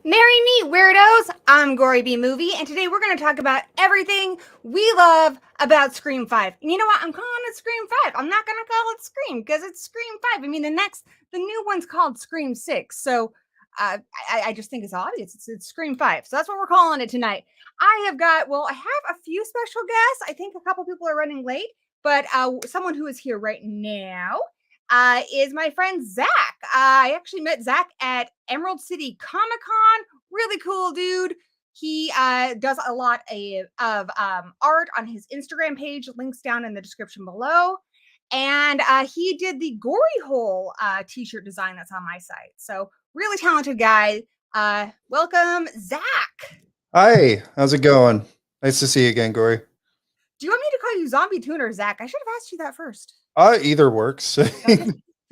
Marry me, weirdos! I'm Gory B Movie, and today we're going to talk about everything we love about Scream 5. And you know what? I'm calling it Scream 5. I'm not going to call it Scream, because it's Scream 5. I mean, the new one's called Scream 6, so I just think it's obvious. It's Scream 5, so that's what we're calling it tonight. I have a few special guests. I think a couple people are running late, but someone who is here right now is my friend Zach. I actually met Zach at Emerald City Comic Con. Really cool dude. He does a lot of art on his Instagram page. Links down in the description below. And he did the Gory Hole t-shirt design that's on my site. So really talented guy. Welcome, Zach. Hi, how's it going? Nice to see you again, Gory. Do you want me to call you Zombie Toon or Zach? I should have asked you that first. Either works.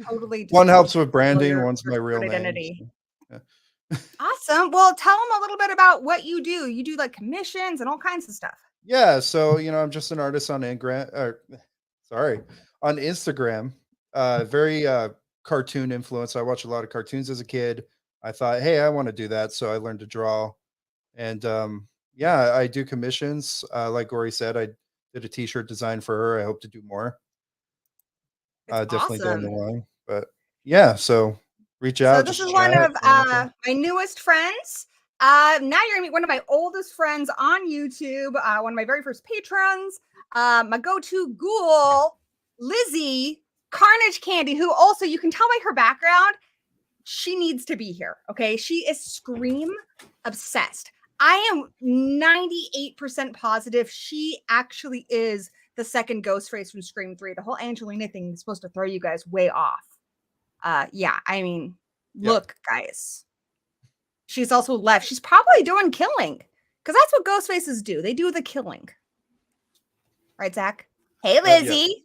Totally. One helps with branding, one's my real identity. name. So, yeah. Awesome. Well, tell them a little bit about what you do. You do like commissions and all kinds of stuff. Yeah, so I'm just an artist on Instagram. Very cartoon influence. I watched a lot of cartoons as a kid. I thought, hey, I want to do that, so I learned to draw. And yeah, I do commissions. Like Gory said, I did a t-shirt design for her. I hope to do more. Definitely down the line. But yeah, so reach out. So this is one of my newest friends. Now you're gonna meet one of my oldest friends on YouTube, one of my very first patrons, my go-to ghoul, Lizzie, Carnage Candy, who also, you can tell by her background, she needs to be here. Okay, she is Scream obsessed. I am 98% positive she actually is the second Ghostface from Scream 3. The whole Angelina thing is supposed to throw you guys way off. Yeah, I mean, look, guys. She's also left. She's probably doing killing, because that's what Ghostfaces do. They do the killing. Right, Zach? Hey, Lizzie.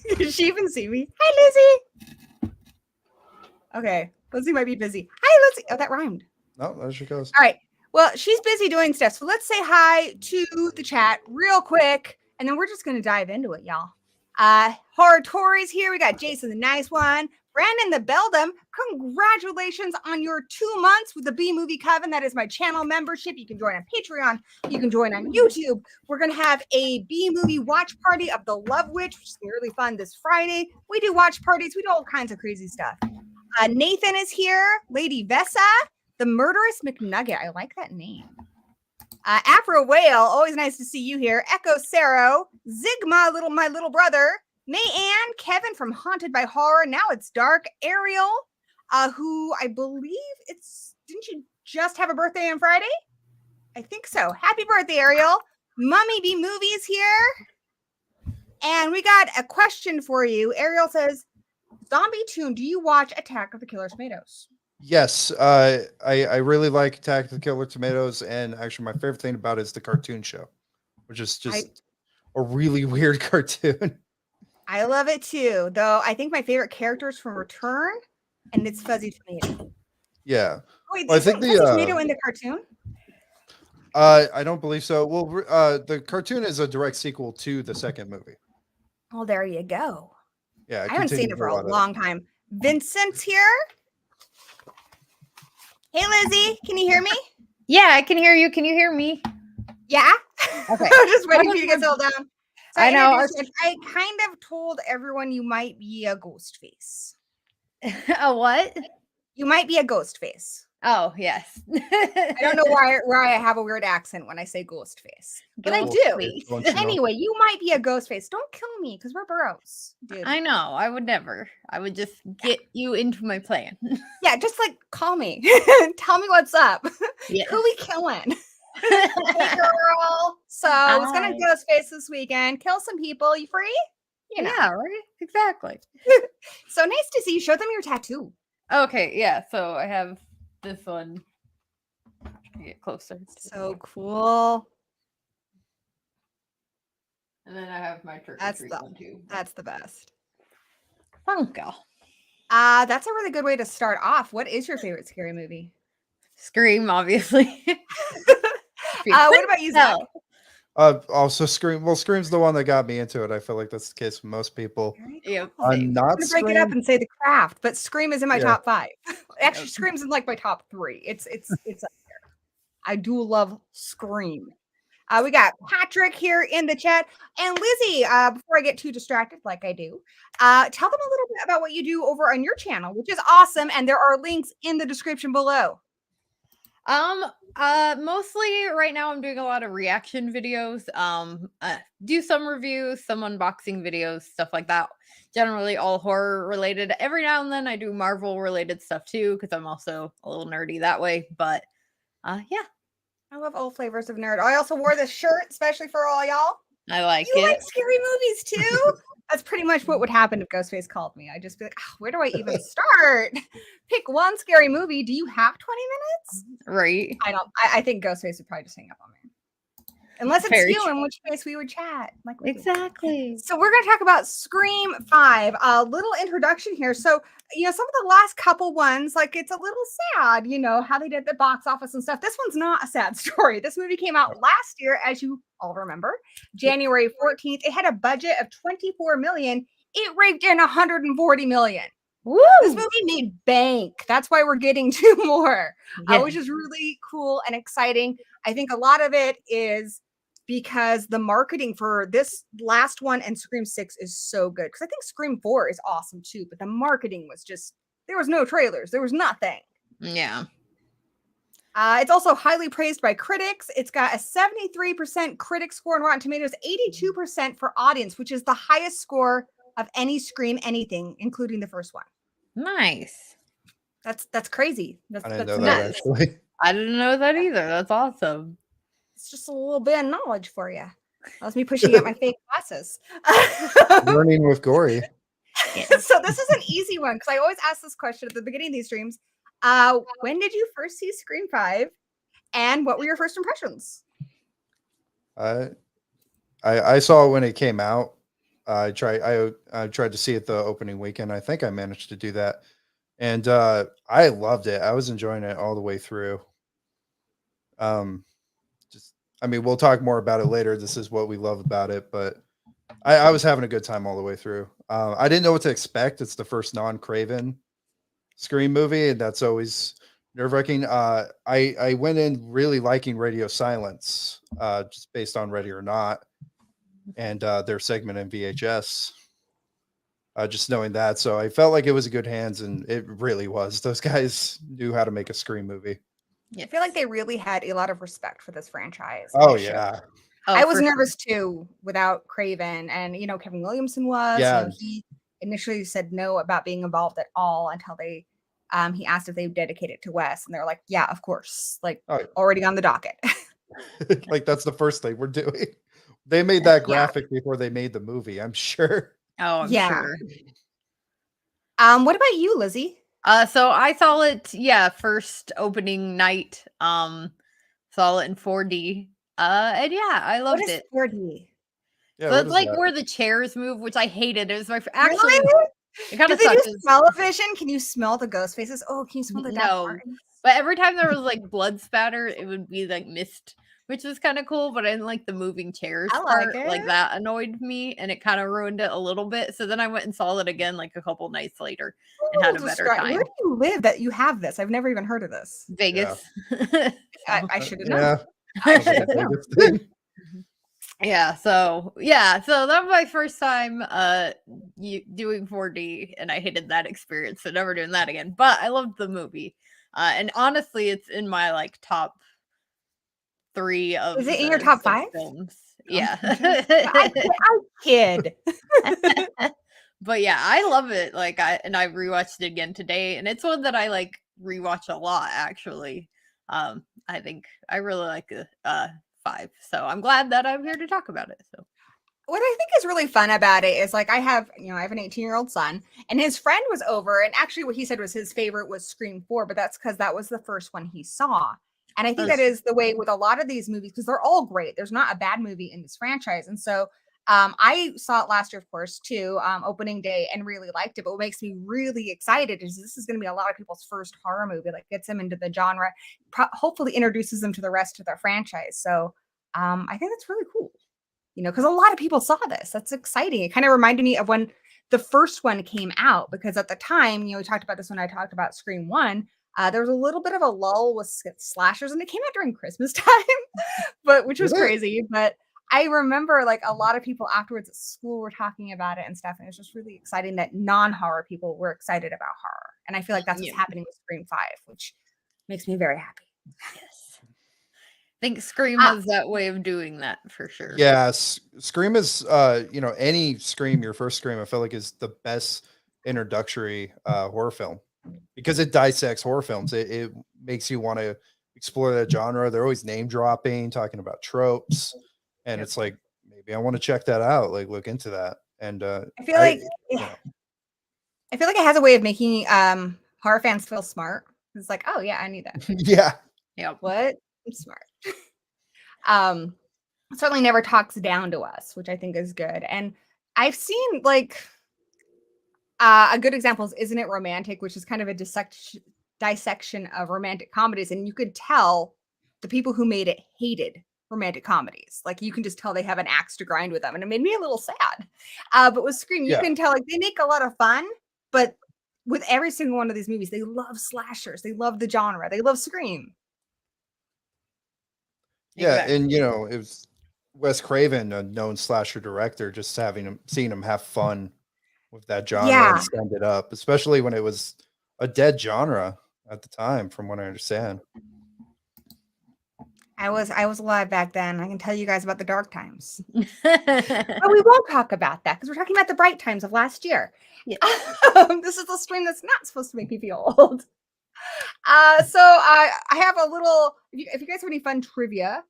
Yeah. Did she even see me? Hi, Lizzie. Okay, Lizzie might be busy. Hi, Lizzie. Oh, that rhymed. No, there she goes. All right. Well, she's busy doing stuff. So let's say hi to the chat real quick, and then we're just going to dive into it, y'all. Horror Tories here. We got Jason, the nice one. Brandon, the Beldam. Congratulations on your 2 months with the B Movie Coven. That is my channel membership. You can join on Patreon. You can join on YouTube. We're going to have a B Movie watch party of the Love Witch, which is really fun this Friday. We do watch parties. We do all kinds of crazy stuff. Nathan is here. Lady Vessa. The Murderous McNugget. I like that name. Afro Whale. Always nice to see you here. Echo Saro. Zigma, my little brother. Mayanne. Kevin from Haunted by Horror. Now It's Dark. Ariel, who I believe didn't you just have a birthday on Friday? I think so. Happy birthday, Ariel. Mummy B Movie is here. And we got a question for you. Ariel says, Zombie Toon, do you watch Attack of the Killer Tomatoes? Yes, I really like Attack of the Killer Tomatoes, and actually my favorite thing about it is the cartoon show, which is just a really weird cartoon. I love it too, though I think my favorite character is from Return, and it's Fuzzy Tomato. Yeah. Wait, well, I think Fuzzy Tomato in the cartoon? I don't believe so. Well, the cartoon is a direct sequel to the second movie. Oh, there you go. Yeah, I haven't seen it for a long time. Vincent's here. Hey, Lizzie, can you hear me? Yeah, I can hear you. Can you hear me? Yeah. Okay. I'm just waiting for you to get settled down. So I know. I kind of told everyone you might be a Ghostface. A what? You might be a Ghostface. Oh, yes. I don't know why I have a weird accent when I say Ghostface, but I do. Anyway, you might be a Ghostface. Don't kill me because we're bros, dude. I know. I would never. I would just get you into my plan. Yeah, just like call me. Tell me what's up. Yes. Who we killing? Hey, girl. So it's gonna Ghostface this weekend. Kill some people. You free? You know. Yeah, right? Exactly. So nice to see you. Show them your tattoo. Okay, yeah. So I have this one. Get closer. So cool. And then I have my trick or treat one too. That's the best. Funko. That's a really good way to start off. What is your favorite scary movie? Scream, obviously. What about you, Zach? Also Scream. Well, Scream's the one that got me into it. I feel like that's the case with most people. Yeah. I'm not gonna break it up and say The Craft, but Scream is in my top 5. Actually, Scream's in like my top 3. It's up there. I do love Scream. We got Patrick here in the chat. And Lizzie, before I get too distracted like I do, tell them a little bit about what you do over on your channel, which is awesome. And there are links in the description below. Mostly right now I'm doing a lot of reaction videos. Do some reviews, some unboxing videos, stuff like that. Generally all horror related. Every now and then I do Marvel related stuff too, because I'm also a little nerdy that way. But yeah. I love all flavors of nerd. I also wore this shirt, especially for all y'all. I like it. You like scary movies too? That's pretty much what would happen if Ghostface called me. I'd just be like, oh, where do I even start? Pick one scary movie. Do you have 20 minutes? Right. I think Ghostface would probably just hang up on me. Unless it's you, in which case we would chat. Like exactly. So we're going to talk about Scream 5. A little introduction here. So, some of the last couple ones, like it's a little sad, how they did the box office and stuff. This one's not a sad story. This movie came out last year, as you all remember, January 14th. It had a budget of $24 million. It raked in $140 million. Woo! This movie made bank. That's why we're getting 2 more, which is really cool and exciting. I think a lot of it is because the marketing for this last one and Scream 6 is so good. Because I think Scream 4 is awesome too, but the marketing was just, there was no trailers. There was nothing. Yeah. It's also highly praised by critics. It's got a 73% critic score on Rotten Tomatoes, 82% for audience, which is the highest score of any Scream anything, including the first one. Nice. That's crazy. I didn't know that actually. I didn't know that either. That's awesome. It's just a little bit of knowledge for you. That was me pushing out my fake glasses. Learning with Gory. So this is an easy one because I always ask this question at the beginning of these streams. When did you first see Scream 5? And what were your first impressions? I saw it when it came out. I tried to see it the opening weekend. I think I managed to do that. And I loved it. I was enjoying it all the way through. We'll talk more about it later. This is what we love about it, but I was having a good time all the way through. I didn't know what to expect. It's the first non-Craven Scream movie, and that's always nerve-wracking. I went in really liking Radio Silence, just based on Ready or Not, and their segment in VHS. Just knowing that, so I felt like it was in good hands, and it really was. Those guys knew how to make a Scream movie. I feel like they really had a lot of respect for this franchise. Oh yeah. I was nervous too without Craven, and Kevin Williamson was. Yeah. He initially said no about being involved at all until they he asked if they would dedicate it to Wes, and they're like, yeah, of course, already on the docket. Like that's the first thing we're doing. They made that graphic before they made the movie, I'm sure. Oh, I'm sure. What about you, Lizzie? So I saw it, first opening night. Saw it in 4D. And I loved it. 4D? Yeah, so it's like where the chairs move, which I hated. It was my actually. Really? It kind of sucks. Smell-o-vision? Can you smell the ghost faces? Oh, can you smell the No. But every time there was like blood spatter, it would be like mist which was kind of cool, but I didn't like the moving chairs I like part. Like it. that annoyed me, and it kind of ruined it a little bit. So then I went and saw it again like a couple nights later and had a better Where time. do you live that you have this? I've never even heard of this. Vegas. I should have known. Yeah. I Sounds should like have a known. Vegas thing. So that was my first time doing 4D, and I hated that experience, so never doing that again. But I loved the movie, and honestly, it's in my like top 3 of. Is it in your top 5 films? No, Yeah. I kid. But yeah, I love it. Like I rewatched it again today, and it's one that I like rewatch a lot. Actually, I think I really like 5. So I'm glad that I'm here to talk about it. So What I think is really fun about it is like I have an 18-year-old son, and his friend was over, and actually what he said was his favorite was Scream 4, but that's because that was the first one he saw. And I think that is the way with a lot of these movies, because they're all great. There's not a bad movie in this franchise. And so I saw it last year, of course, too, opening day, and really liked it. But what makes me really excited is this is going to be a lot of people's first horror movie, like gets them into the genre, hopefully introduces them to the rest of their franchise. So I think that's really cool, because a lot of people saw this. That's exciting. It kind of reminded me of when the first one came out, because at the time, we talked about this when I talked about Scream 1. There was a little bit of a lull with slashers, and it came out during Christmas time, which was crazy. But I remember like a lot of people afterwards at school were talking about it and stuff. And it was just really exciting that non-horror people were excited about horror. And I feel like that's what's happening with Scream 5, which makes me very happy. Yes. I think Scream has that way of doing that for sure. Yes. Scream is, any Scream, your first Scream, I feel like is the best introductory horror film, because it dissects horror films. It makes you want to explore that genre. They're always name dropping, talking about tropes, and it's like, maybe I want to check that out, like look into that. And I feel like it has a way of making horror fans feel smart. It's like, oh yeah, I need that. Yeah. What? I'm smart. Certainly never talks down to us, which I think is good. And I've seen like a good example is Isn't It Romantic, which is kind of a dissection of romantic comedies. And you could tell the people who made it hated romantic comedies. Like you can just tell they have an axe to grind with them. And it made me a little sad. But with Scream, you can tell like they make a lot of fun, but with every single one of these movies, they love slashers. They love the genre. They love Scream. Yeah. And it was Wes Craven, a known slasher director, just seeing him have fun with that genre and stand it up, especially when it was a dead genre at the time, from what I understand. I was alive back then. I can tell you guys about the dark times. But we won't talk about that because we're talking about the bright times of last year. Yeah. This is the stream that's not supposed to make me feel old. So I have a little, if you guys have any fun trivia,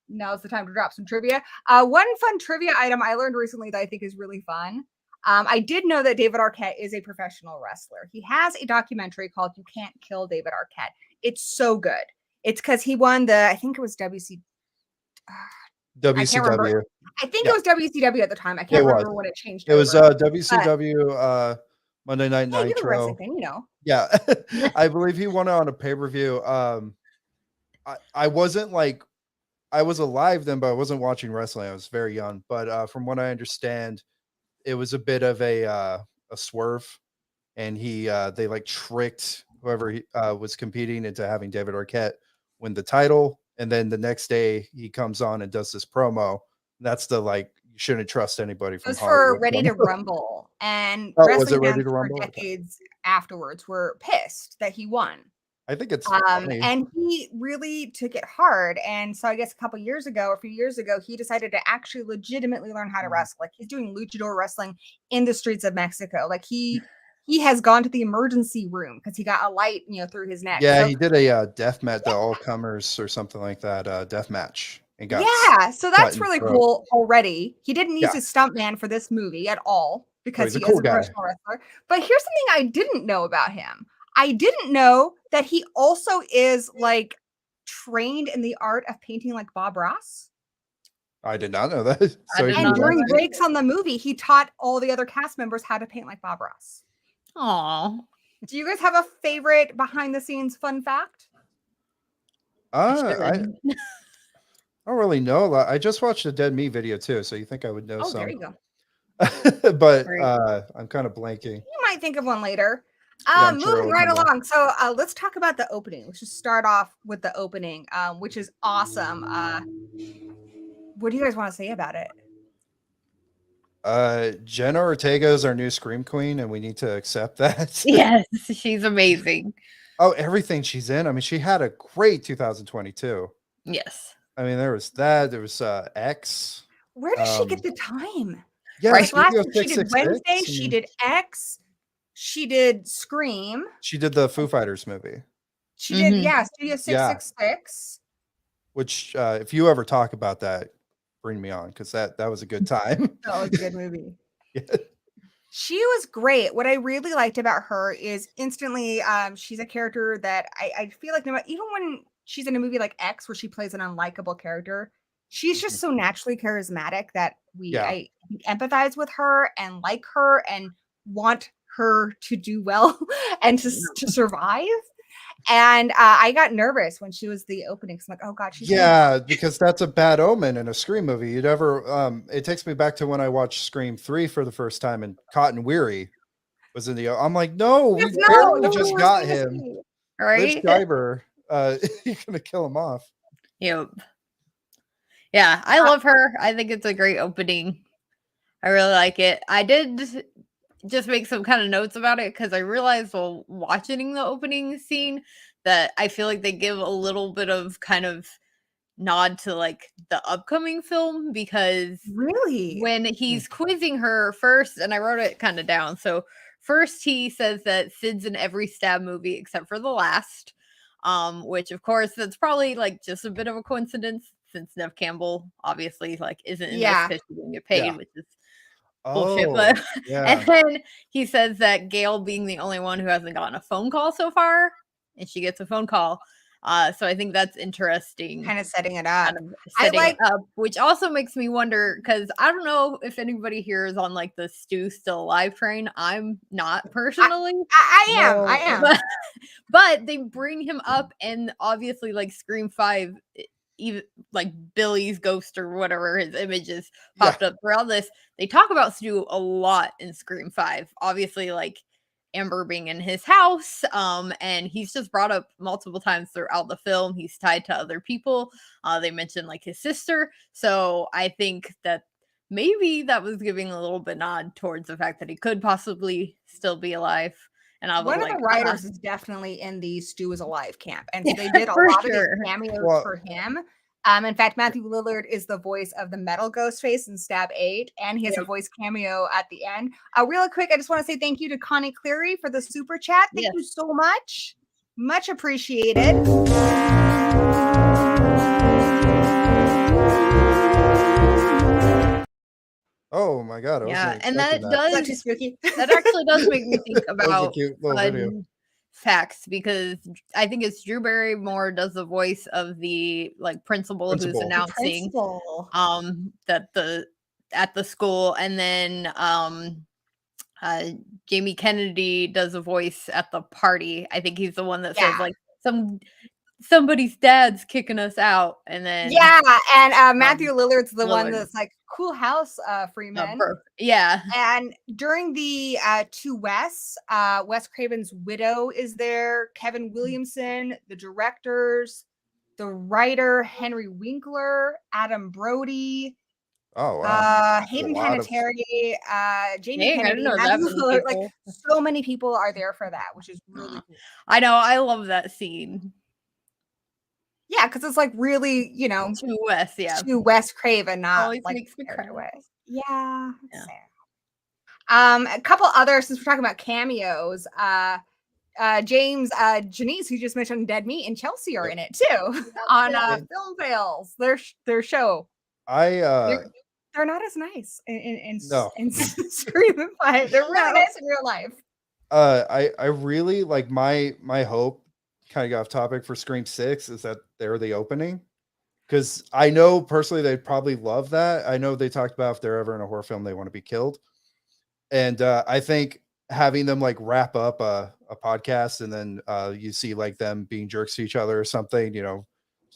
now's the time to drop some trivia. One fun trivia item I learned recently that I think is really fun. I did know that David Arquette is a professional wrestler. He has a documentary called You Can't Kill David Arquette. It's so good. It's because he won I think it was WCW. I think it was WCW at the time. I can't remember when it changed. It was WCW Monday Night Nitro. Yeah, I believe he won it on a pay-per-view. I wasn't like, I was alive then, but I wasn't watching wrestling. I was very young. But from what I understand, it was a bit of a swerve, and they like tricked whoever was competing into having David Arquette win the title, and then the next day he comes on and does this promo. That's the like, you shouldn't trust anybody from. It was for Ready to Rumble, and wrestling fans for decades afterwards were pissed that he won. I think it's and he really took it hard. And so I guess a few years ago, he decided to actually legitimately learn how to wrestle. Like he's doing luchador wrestling in the streets of Mexico. Like he has gone to the emergency room because he got a light, through his neck. Yeah, so he did a death match, the all comers or something like that, death match. And got so that's really cool already. He didn't use his stuntman for this movie at all because he is a professional wrestler. But here's something I didn't know about him. I didn't know that he also is like trained in the art of painting like Bob Ross. I did not know that. And during breaks on the movie, he taught all the other cast members how to paint like Bob Ross. Aw. Do you guys have a favorite behind the scenes fun fact? I don't really know a lot. I just watched a Dead Me video too, so you think I would know Oh, there some. you go. But Right. I'm kind of blanking. You might think of one later. Yeah, I'm sure Moving it'll right come up. along. So let's talk about the opening. Let's just start off with the opening, which is awesome. What do you guys want to say about it? Jenna Ortega is our new Scream Queen, and we need to accept that. Yes, she's amazing. Oh, everything she's in. I mean, she had a great 2022. Yes. I mean, there was that. There was X. Where does she get the time? Yeah, Right. Like last Studio week she did 666. Wednesday, I she mean, did X, she did Scream, she did the Foo Fighters movie, she did Mhm. Studio Yeah. 666. which if you ever talk about that, bring me on, because that was a good time. That was a good movie. Yeah. She was great. What I really liked about her is instantly, she's a character that I feel like even when she's in a movie like X, where she plays an unlikable character, she's just so naturally charismatic that Yeah. I empathize with her and like her and want her to do well and to survive. And I got nervous when she was the opening. 'Cause I'm like, oh god, she's gonna Yeah, because that's a bad omen in a Scream movie. You'd ever it takes me back to when I watched Scream 3 for the first time, and Cotton Weary was in the I'm like, no, we Yes, no, barely no just one got wants me to him. see. Rich Right? Schreiber, you're gonna kill him off. Yep. Yeah, I love her. I think it's a great opening. I really like it. I did just make some kind of notes about it because I realized while watching the opening scene that I feel like they give a little bit of kind of nod to like the upcoming film, because Really? when he's quizzing her first, and I wrote it kind of down. So first he says that Sid's in every stab movie except for the last, which of course that's probably like just a bit of a coincidence since Nev Campbell obviously like isn't in Yeah. this because she didn't get paid, Yeah. which is bullshit. Oh, But yeah. and then he says that Gail being the only one who hasn't gotten a phone call so far, and she gets a phone call. So I think that's interesting. Kind of setting it up. Kind of setting like- it up, which also makes me wonder, because I don't know if anybody here is on like the Stu Still Alive train. I'm not personally. I am. But they bring him up, and obviously, like Scream 5, even like Billy's ghost or whatever his image is popped up throughout this. They talk about Stu a lot in Scream 5. Obviously, like Amber being in his house, and he's just brought up multiple times throughout the film. He's tied to other people. They mentioned like his sister, so I think that maybe that was giving a little bit nod towards the fact that he could possibly still be alive. And I was One like, of the writers is definitely in the Stu is Alive camp, and so Yeah, they did a for lot sure. of these cameos Well- for him. In fact, Matthew Lillard is the voice of the metal Ghostface in Stab 8, and he has a Yep. voice cameo at the end. Real quick, I just want to say thank you to Connie Cleary for the super chat. Thank you so much. Much appreciated. Oh my god! I Yeah, wasn't and that expecting Is that does too spooky? that actually does make me think That was a about cute little video. fun facts, because I think it's Drew Barrymore does the voice of the like principal who's Principal. announcing Principal. that at the school, and then Jamie Kennedy does a voice at the party. I think he's the one that says Yeah. like somebody's dad's kicking us out, and then Yeah, and Matthew Lillard's the one Lillard. that's like, cool house, Freeman. yeah. And during the two Wes Craven's widow is there, Kevin Williamson, the directors, the writer Henry Winkler, Adam Brody, Oh wow! Hayden A lot of- Panettiere, Jamie Dang, I didn't Kennedy, know that Matthew many Lillard. Like people. so many people are there for that, which is really cool. I know, I love that scene. Yeah, because it's like really, you know, To Wes, yeah. to Wes Craven, not Always like makes me character cry. Wes. Yeah. Yeah. Sad. A couple other, since we're talking about cameos, James, Janice, who just mentioned Dead Meat, and Chelsea are in it too on Film Fails, their show. They're not as nice in No. Scream 5. They're really nice in real life. I really like my hope, kind of got off topic, for Scream 6 is that they're the opening, because I know personally they'd probably love that. I know they talked about if they're ever in a horror film they want to be killed, and I think having them like wrap up a podcast, and then you see like them being jerks to each other or something, you know,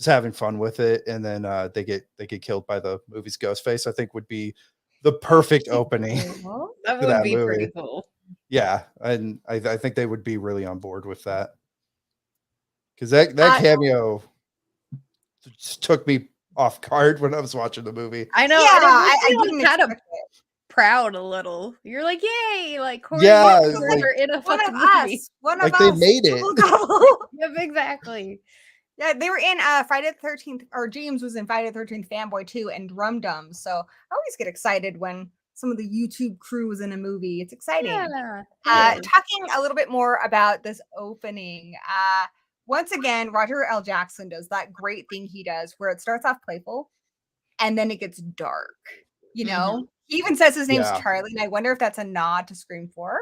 just having fun with it, and then they get killed by the movie's Ghostface. I think would be the perfect opening That to would that be movie. pretty cool. Yeah, and I think they would be really on board with that, because that cameo just took me off guard when I was watching the movie. I know. Yeah, and it makes I me, didn't kind of expect it. proud a little. You're like, yay! Like Corey Yeah, and like- are in a One fucking of movie. us. One Like of they us. made it. Double gobble. Yep, exactly. Yeah, they were in Friday the 13th, or James was in Friday the 13th Fanboy 2 and Drum Dum. So I always get excited when some of the YouTube crew was in a movie. It's exciting. Yeah. Talking a little bit more about this opening. Once again, Roger L. Jackson does that great thing he does where it starts off playful and then it gets dark. You know, he even says his name's Yeah. Charlie, and I wonder if that's a nod to Scream 4.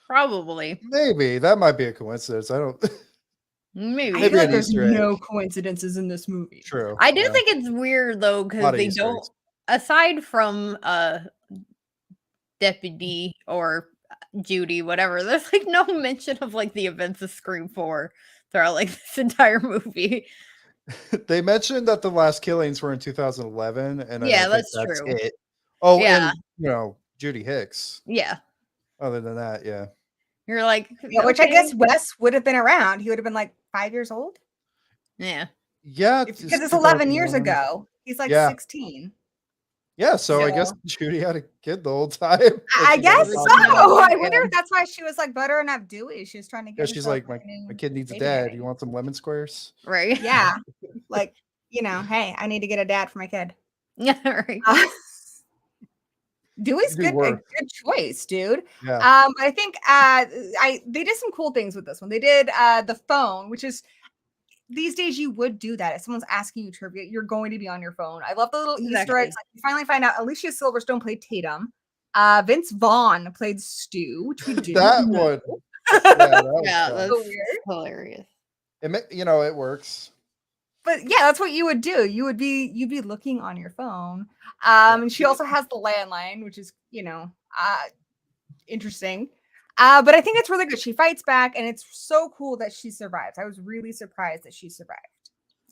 Probably. Maybe that might be a coincidence. I don't. Maybe. I Maybe feel like an there's Easter egg. no coincidences in this movie. True. I do yeah. think it's weird though, Lot because of they Easter don't, eggs. aside from Deputy or Judy, whatever, there's like no mention of like the events of Scream 4 throughout like this entire movie. They mentioned that the last killings were in 2011, and I Yeah, think that's that's true. it. Oh, Yeah. and Judy Hicks. Yeah. Other than that, yeah. You're like, Yeah, which I okay. guess Wes would have been around. He would have been like 5 years old. Yeah. Yeah, Because it's 11 years 2001. ago. He's like Yeah. 16. Yeah, so I guess So- Judy had a kid the whole time. I She guess never so. thought about it. I wonder if that's why she was like buttering up Dewey. She was trying to Yeah, get. she's herself, like, a new my kid needs a baby dad. daddy. You want some lemon squares? Right. Yeah, like hey, I need to get a dad for my kid. Yeah. Right. Dewey's Do good, a work. good choice, dude. Yeah. I think they did some cool things with this one. They did the phone, which is these days you would do that if someone's asking you trivia. You're going to be on your phone. I love the little Easter Exactly. eggs. Like you finally find out Alicia Silverstone played Tatum. Vince Vaughn played Stu, which we didn't That know. one. Yeah, that was Yeah, fun. that's So weird. hilarious. It works. But yeah, that's what you would do. You'd be looking on your phone. And she also has the landline, which is interesting. But I think it's really good. She fights back, and it's so cool that she survives. I was really surprised that she survived.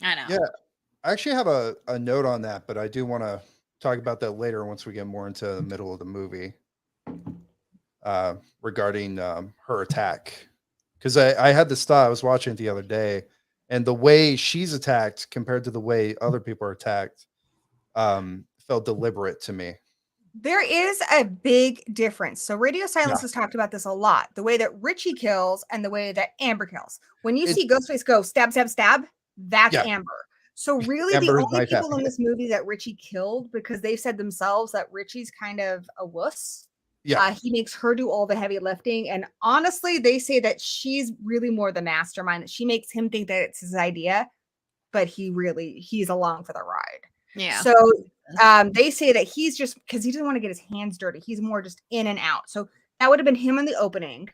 I know. Yeah. I actually have a note on that, but I do want to talk about that later once we get more into the middle of the movie. Regarding her attack. Because I had this thought, I was watching it the other day, and the way she's attacked compared to the way other people are attacked felt deliberate to me. There is a big difference. So Radio Silence has talked about this a lot. The way that Richie kills and the way that Amber kills. When you see Ghostface go stab, stab, stab, that's Amber. So really Amber is the only knife people happy. in this movie that Richie killed, because they've said themselves that Richie's kind of a wuss. Yeah. He makes her do all the heavy lifting. And honestly, they say that she's really more the mastermind, that she makes him think that it's his idea, but he's along for the ride. Yeah. So they say that he's just because he doesn't want to get his hands dirty. He's more just in and out. So that would have been him in the opening,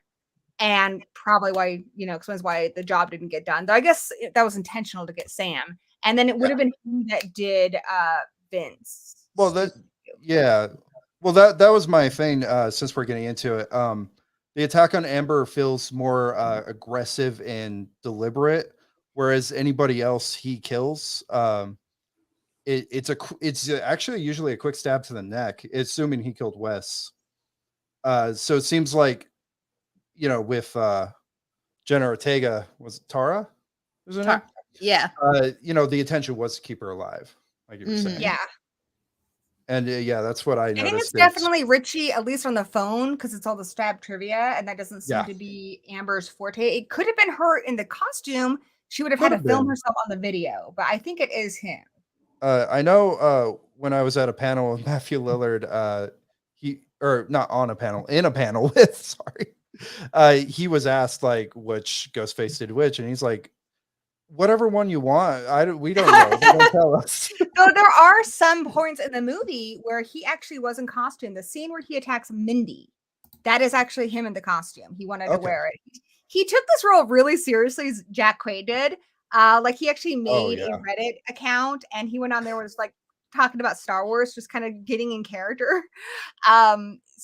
and probably why explains why the job didn't get done. Though I guess that was intentional to get Sam, and then it would have been him that did Vince. Well, Well, that was my thing. Since we're getting into it, the attack on Amber feels more aggressive and deliberate, whereas anybody else he kills, it's actually usually a quick stab to the neck, assuming he killed Wes. So it seems like, with Jenna Ortega, was it Tara? Was it her? Yeah. The intention was to keep her alive, like you were saying. Yeah. And that's what I noticed. I think it's definitely Richie, at least on the phone, because it's all the stab trivia, and that doesn't seem to be Amber's forte. It could have been her in the costume. She would have had to film herself on the video, but I think it is him. I know when I was at a panel with Matthew Lillard, in a panel with, he was asked like which Ghostface did which, and he's like, whatever one you want. We don't know. They don't tell us. So there are some points in the movie where he actually was in costume. The scene where he attacks Mindy, that is actually him in the costume. He wanted to wear it. He took this role really seriously, as Jack Quaid did. Like he actually made a Reddit account, and he went on there was like talking about Star Wars, just kind of getting in character.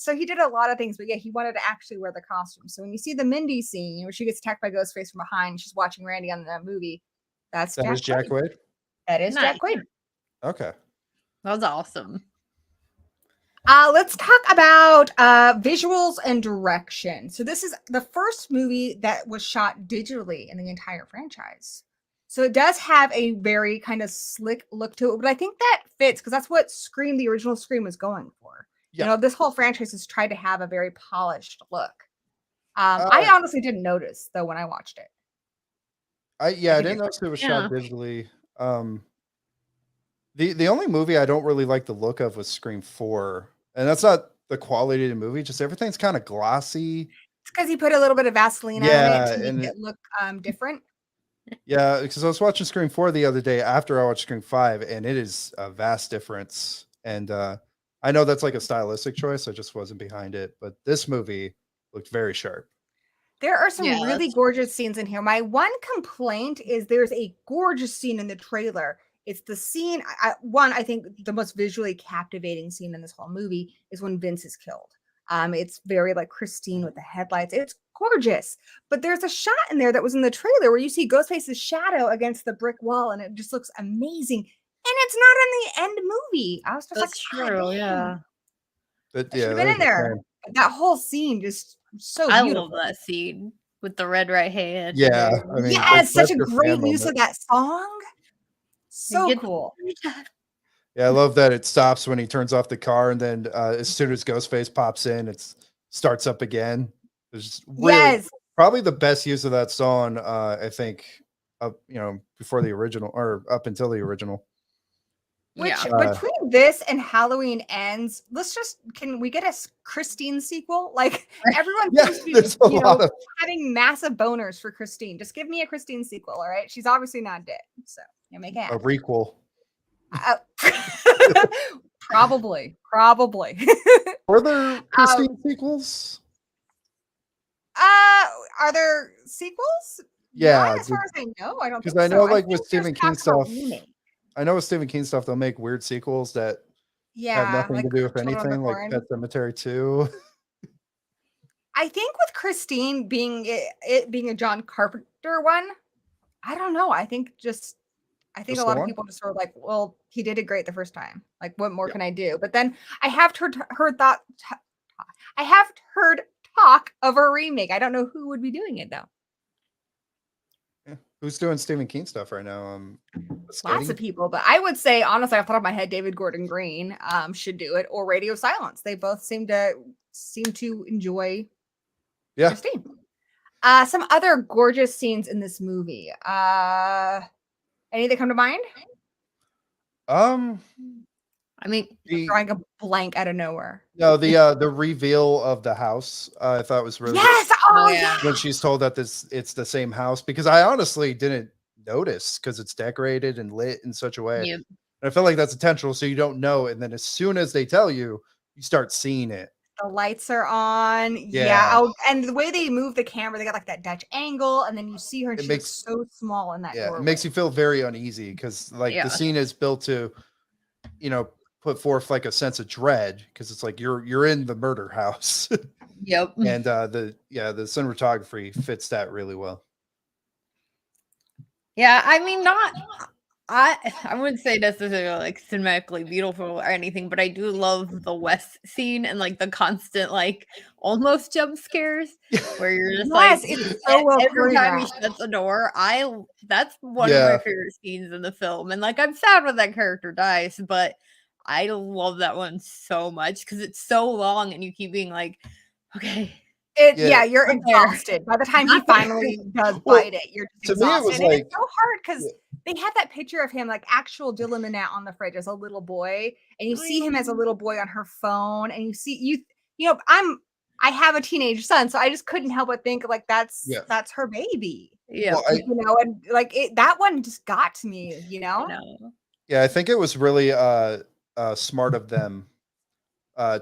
So he did a lot of things, but yeah, he wanted to actually wear the costume. So when you see the Mindy scene where she gets attacked by Ghostface from behind, she's watching Randy on the movie. That is Jack Quaid. That is Jack Nice. Quaid. Okay. That was awesome. Let's talk about visuals and direction. So this is the first movie that was shot digitally in the entire franchise. So it does have a very kind of slick look to it, but I think that fits because that's what Scream, the original Scream, was going for. Yeah. You know, this whole franchise has tried to have a very polished look. I Uh, honestly didn't notice though when I watched it. I think didn't it's- notice it was shot digitally. The only movie I don't really like the look of was Scream 4. And that's not the quality of the movie, just everything's kind of glossy. It's because he put a little bit of Vaseline on Yeah, it to and make it look different. Yeah, because I was watching Scream 4 the other day after I watched Scream 5, and it is a vast difference. And I know that's like a stylistic choice. I just wasn't behind it. But this movie looked very sharp. There are some Yeah, really that's- gorgeous scenes in here. My one complaint is there's a gorgeous scene in the trailer. It's the scene, I think the most visually captivating scene in this whole movie is when Vince is killed. It's very like Christine with the headlights. It's gorgeous. But there's a shot in there that was in the trailer where you see Ghostface's shadow against the brick wall, and it just looks amazing. And it's not in the end movie. I was just That's like, true. "God Yeah. damn, But that yeah, should have been that in was a there." shame. That whole scene just so I beautiful. love that scene with the red right hand. Yeah, there. I mean, Yes, such that's a your great fan use moment. of that song. So Get- cool. Yeah, I love that it stops when he turns off the car, and then as soon as Ghostface pops in, it starts up again. It's really Yes. probably the best use of that song. I think, before the original or up until the original. Which Yeah. between this and Halloween Ends, can we get a Christine sequel? Like everyone Yeah, seems to be, there's a lot of having massive boners for Christine. Just give me a Christine sequel, all right? She's obviously not dead, so make it a happen. requel. Probably. Were there Christine sequels? Are there sequels? Yeah, Not as far as I know. I don't because think I know, so. like think with Stephen there's King talk of a stuff. remake. I know with Stephen King stuff, they'll make weird sequels that have Yeah, nothing like to do with Children of the anything, like Corn. Pet Cemetery 2. I think with Christine being it being a John Carpenter one, I don't know. I think a Just lot the of one? people just sort of like, well, he did it great the first time. Like, what more can I do? But then I have heard talk of a remake. I don't know who would be doing it though. Yeah. Who's doing Stephen King stuff right now? Lots of people, but I would say honestly, off the top of my head, David Gordon Green should do it, or Radio Silence. They both seem to enjoy Yeah. Christine. Some other gorgeous scenes in this movie. Any that come to mind? I mean, Drawing a blank out of nowhere. No, the reveal of the house, I thought was really Yes. Oh yeah. yeah. when she's told that it's the same house, because I honestly didn't notice because it's decorated and lit in such a way. you, And I feel like that's intentional, so you don't know, and then as soon as they tell you, you start seeing it. The lights are on. Yeah. Oh, and the way they move the camera, they got like that Dutch angle, and then you see her, and It she makes- looks so small in that Yeah, doorway. it makes you feel very uneasy because like Yeah. the scene is built to, put forth like a sense of dread because it's like you're in the murder house. yep. And the cinematography fits that really well. Yeah, I mean, I wouldn't say necessarily like cinematically beautiful or anything, but I do love the West scene and like the constant like almost jump scares where you're just Yes, like it's so well every time he choreographed. shuts a door. That's one of Yeah. my favorite scenes in the film, and like I'm sad when that character dies, but I love that one so much because it's so long and you keep being like, okay. Yeah, you're Not there. exhausted. By the time he Not there. finally does Well, bite it, you're to just me, it exhausted. was And like- it's so hard because they have that picture of him, like actual Dylan Minnette on the fridge as a little boy, and you see him as a little boy on her phone, and you see I have a teenage son, so I just couldn't help but think like that's her baby. Yeah. Well, And like that one just got to me, No. Yeah, I think it was really smart of them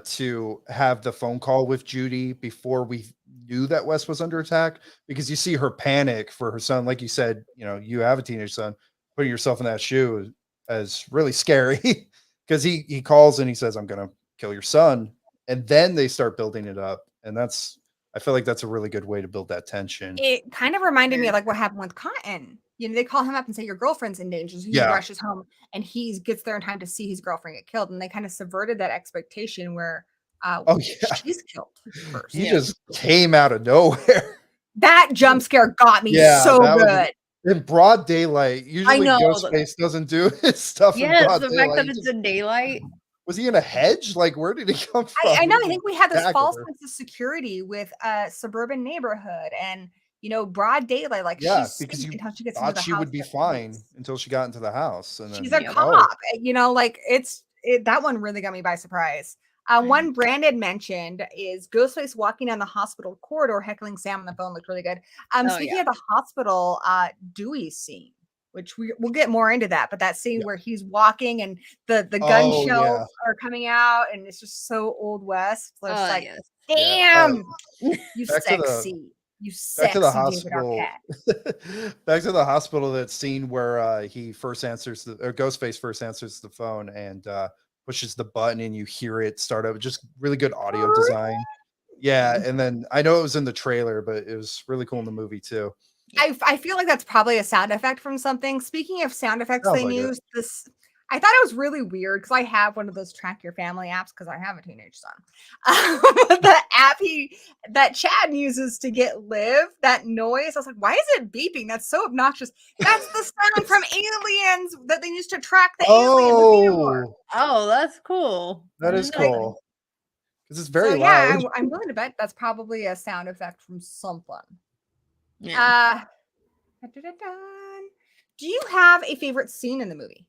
to have the phone call with Judy before we knew that Wes was under attack, because you see her panic for her son. Like you said, you have a teenage son, putting yourself in that shoe is really scary because he calls and he says, "I'm going to kill your son." And then they start building it up. And that's I feel like that's a really good way to build that tension. It kind of reminded me of like what happened with Cotton. You know, they call him up and say your girlfriend's in danger, so he Yeah. rushes home and he gets there in time to see his girlfriend get killed, and they kind of subverted that expectation where Oh yeah, she's killed first. he just came out of nowhere. That jump scare got me Yeah, so that was good. in broad daylight. Usually know, Ghostface doesn't do his stuff in Yes, broad the fact daylight. that He it's just- in daylight. was he in a hedge? Like, where did he come from? I know. He I just think we had this tackled false her. sense of security with a suburban neighborhood and broad daylight. Like Yeah, she's because safe you until she gets into thought the she house. would be with fine police. until she got into the house, and She's then a Yeah. cop. Like that one really got me by surprise. One Brandon mentioned is Ghostface walking down the hospital corridor heckling Sam on the phone looked really good. Speaking of the hospital, Dewey scene, which we'll get more into that, but that scene where he's walking and the gun Oh, shells yeah. are coming out and it's just so old west. So it's like, Yes. Yeah. damn, you Back to the sexy. You back to the sexy David hospital. Arquette. Back to the hospital. That scene where he first answers or Ghostface first answers the phone and pushes the button, and you hear it start up. Just really good audio design. Yeah, and then I know it was in the trailer, but it was really cool in the movie too. I feel like that's probably a sound effect from something. Speaking of sound effects, Sounds they like it. used this. I thought it was really weird because I have one of those track your family apps because I have a teenage son. The app that Chad uses to get Liv, that noise. I was like, why is it beeping? That's so obnoxious. That's the sound from Aliens that they used to track the alien. Oh, Oh, that's cool. that is Like, cool because it's very So yeah, loud. I'm willing to bet that's probably a sound effect from something. yeah. Dun-dun-dun-dun. Do you have a favorite scene in the movie?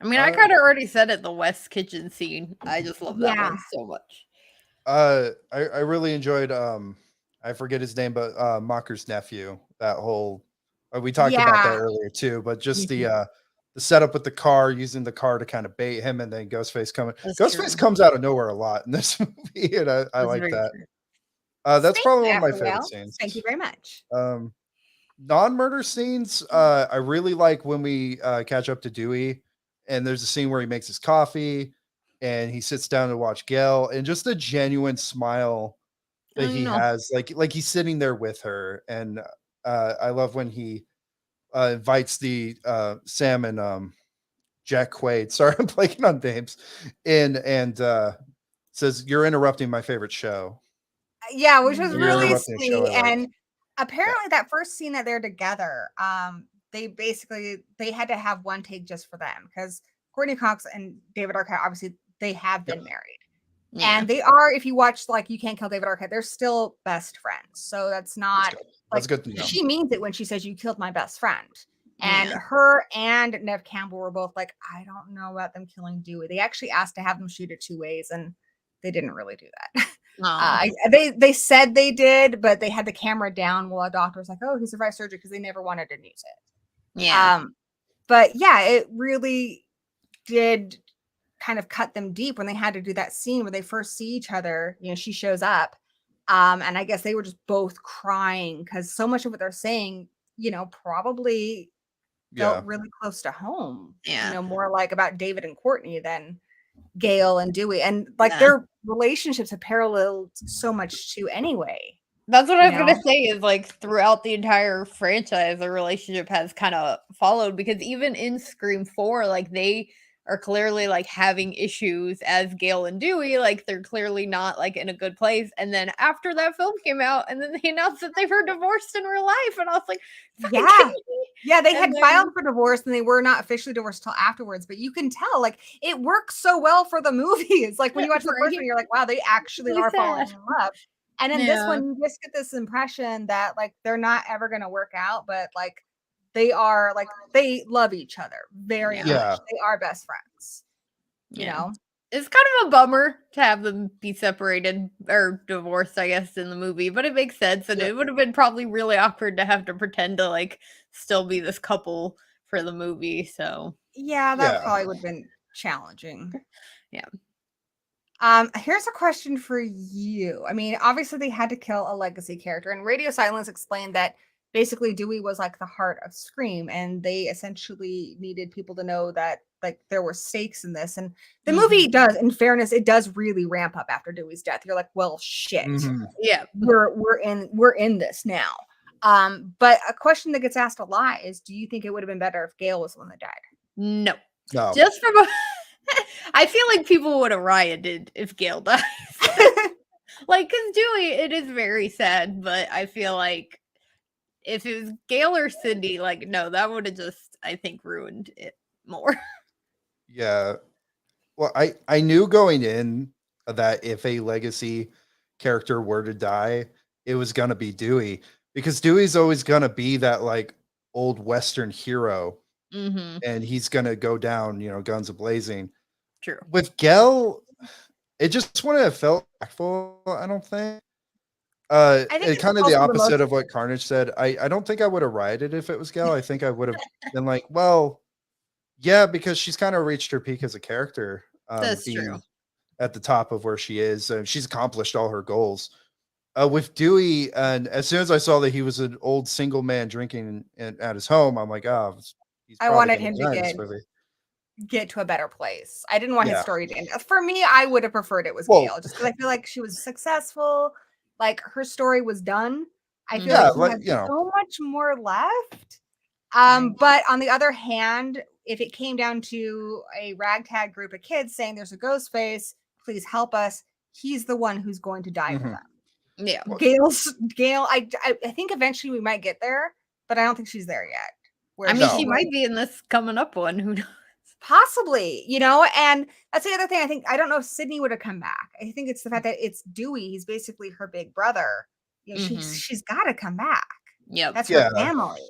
I mean, I kind of already said it, the West Kitchen scene. I just love that Yeah. one so much. I really enjoyed I forget his name, but Mocker's nephew. That whole we talked about that Yeah. earlier too, but just the setup with the car, using the car to kind of bait him, and then Ghostface coming. That's Ghostface true. comes out of nowhere a lot in this movie, and I That's like very that. true. That's Thank probably you, one of my After favorite Whale. scenes. Thank you very much. Non-murder scenes, I really like when we catch up to Dewey, and there's a scene where he makes his coffee, and he sits down to watch Gail, and just a genuine smile that he has, like he's sitting there with her, and I love when he invites the Sam and Jack Quaid. Sorry, I'm blanking on names, and says, "You're interrupting my favorite show." Yeah, which was And you're really interrupting a show sweet. I like. And apparently that first scene that they're together, they had to have one take just for them because Courtney Cox and David Arquette, obviously they have been married. Yeah. And they are, if you watch like You Can't Kill David Arquette, they're still best friends. So that's not That's good to know. she means it when she says you killed my best friend. And Yeah. her and Nev Campbell were both like, I don't know about them killing Dewey. They actually asked to have them shoot it 2 ways, and they didn't really do that. Aw. They said they did, but they had the camera down while a doctor was like, "Oh, he survived surgery," because they never wanted to use it. Yeah. But yeah, it really did kind of cut them deep when they had to do that scene where they first see each other. She shows up, and I guess they were just both crying because so much of what they're saying, probably felt really close to home. Yeah. More like about David and Courtney than Gail and Dewey, and like Yeah. their relationships have paralleled so much too anyway. That's what I was You gonna know? say is like throughout the entire franchise, the relationship has kind of followed because even in Scream 4, like they are clearly like having issues as Gail and Dewey, like they're clearly not like in a good place. And then after that film came out, and then they announced that they were divorced in real life, and I was like, "Fucking Yeah. kidding me?" Yeah, they And had then- filed for divorce and they were not officially divorced till afterwards, but you can tell like it works so well for the movie. It's like when you watch the first Right. one, you're like, wow, they actually Really are falling sad. in love. And in this Yeah. one, you just get this impression that like they're not ever gonna work out, but like they are like they love each other very much. Yeah. They are best friends. You Yeah. know? It's kind of a bummer to have them be separated or divorced, I guess, in the movie, but it makes sense. And Yeah. it would have been probably really awkward to have to pretend to like still be this couple for the movie. So Yeah, that Yeah. probably would have been challenging. Yeah. Here's a question for you. I mean, obviously they had to kill a legacy character, and Radio Silence explained that basically Dewey was like the heart of Scream, and they essentially needed people to know that like there were stakes in this. And the movie does, in fairness, it does really ramp up after Dewey's death. You're like, well, shit, Yeah. we're in this now. But a question that gets asked a lot is, do you think it would have been better if Gail was the one that died? No. No. Just from a I feel like people would have rioted if Gail dies. Like, because Dewey, it is very sad, but I feel like if it was Gail or Sidney, like, no, that would have just, I think, ruined it more. Yeah. Well, I knew going in that if a legacy character were to die, it was gonna be Dewey, because Dewey's always gonna be that like old Western hero, and he's gonna go down, guns a blazing. True. With Gel, it just wouldn't have felt impactful, I don't think. I think it's Kind of also the the opposite most- of what Carnage said. I don't think I would have rioted if it was Gel. I think I would have been like, well, yeah, because she's kind of reached her peak as a character. That's being true. At the top of where she is. She's accomplished all her goals. With Dewey, and as soon as I saw that he was an old single man drinking at his home, I'm like, oh, he's I probably wanted gonna him to die in this movie. get to a better place. I didn't want his Yeah. story to end. For me, I would have preferred it was Well- Gail, just because I feel like she was successful. Like her story was done. I feel Yeah, like he had so much more left. But on the other hand, if it came down to a ragtag group of kids saying there's a ghost face, please help us, he's the one who's going to die for them. Yeah. Gail, I think eventually we might get there, but I don't think she's there yet. I mean, No. she might be in this coming up one. Who knows? Possibly, and that's the other thing. I don't know if Sidney would have come back. I think it's the fact that it's Dewey. He's basically her big brother. She's got to come back. Yep. That's Yeah. her family.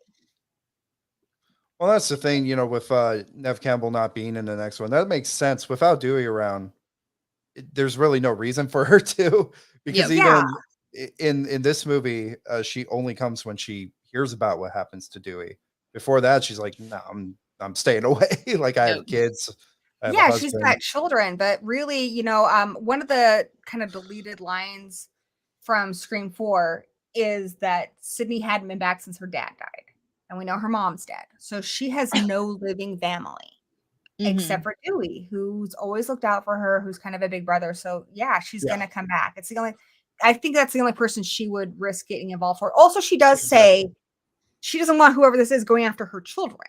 Well, that's the thing, with Nev Campbell not being in the next one. That makes sense. Without Dewey around, there's really no reason for her to, because Yep. even in this movie, she only comes when she hears about what happens to Dewey. Before that, she's like, no, I'm staying away. Like I have kids. I have a She's husband. got children, but really, one of the kind of deleted lines from Scream 4 is that Sidney hadn't been back since her dad died. And we know her mom's dead. So she has no living family except for Dewey, who's always looked out for her, who's kind of a big brother. So yeah, she's going to come back. I think that's the only person she would risk getting involved for. Also, she does say she doesn't want whoever this is going after her children.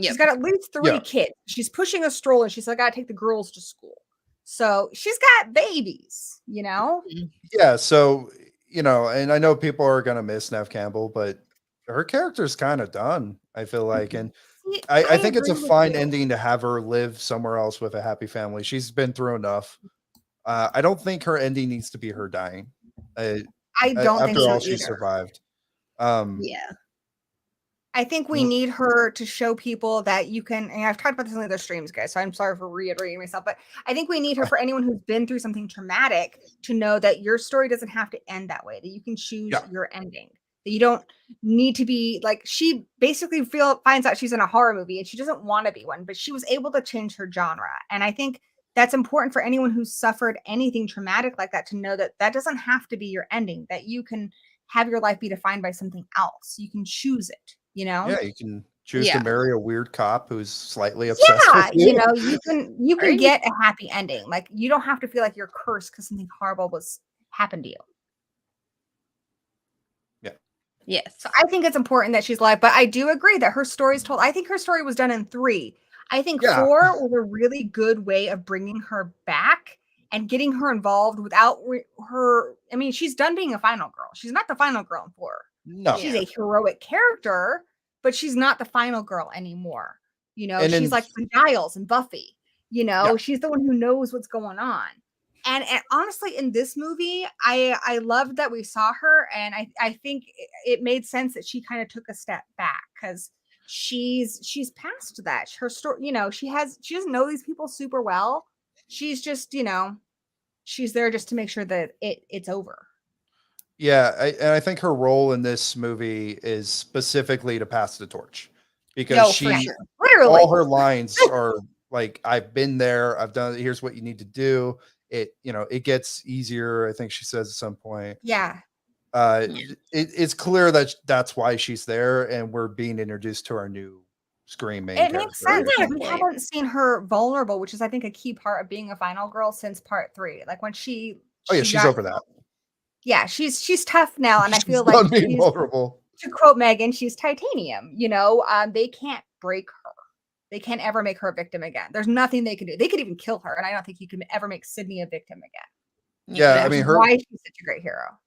She's got at least 3 kids. She's pushing a stroller. She's like, I got to take the girls to school. So she's got babies, Yeah. So, and I know people are going to miss Nev Campbell, but her character's kind of done, I feel like. And I think it's a fine ending to have her live somewhere else with a happy family. She's been through enough. I don't think her ending needs to be her dying. I don't think after so all she either. survived. I think we need her to show people that you can, and I've talked about this in other streams, guys, so I'm sorry for reiterating myself, but I think we need her for anyone who's been through something traumatic to know that your story doesn't have to end that way, that you can choose your ending, that you don't need to be like, she basically finds out she's in a horror movie and she doesn't want to be one, but she was able to change her genre. And I think that's important for anyone who's suffered anything traumatic like that to know that that doesn't have to be your ending, that you can have your life be defined by something else. You can choose it. Yeah, you can choose to marry a weird cop who's slightly obsessed with you. You can get a happy ending. Like you don't have to feel like you're cursed because something horrible happened to you. Yeah. Yes. So I think it's important that she's alive, but I do agree that her story is told. I think her story was done in 3. I think 4 was a really good way of bringing her back and getting her involved without her. I mean, she's done being a final girl. She's not the final girl in 4. No. She's a heroic character, but she's not the final girl anymore. She's like Giles and Buffy. She's the one who knows what's going on. And honestly, in this movie, I loved that we saw her, and I think it made sense that she kind of took a step back because she's past that. Her story, she doesn't know these people super well. She's just, she's there just to make sure that it's over. Yeah, and I think her role in this movie is specifically to pass the torch, because literally all her lines are like, I've been there, I've done it, here's what you need to do. It gets easier, I think she says at some point. Yeah. Yeah. It's clear that that's why she's there, and we're being introduced to our new Scream main It makes character. sense because we Exactly. haven't seen her vulnerable, which is I think a key part of being a final girl since part 3. Like when she Oh yeah, she she's got over that. yeah, she's tough now, and I She's feel like done being she's, vulnerable. to quote Megan, she's titanium. They can't break her. They can't ever make her a victim again. There's nothing they can do. They could even kill her, and I don't think you can ever make Sidney a victim again. Yeah, I Which mean is her why she's such a great hero.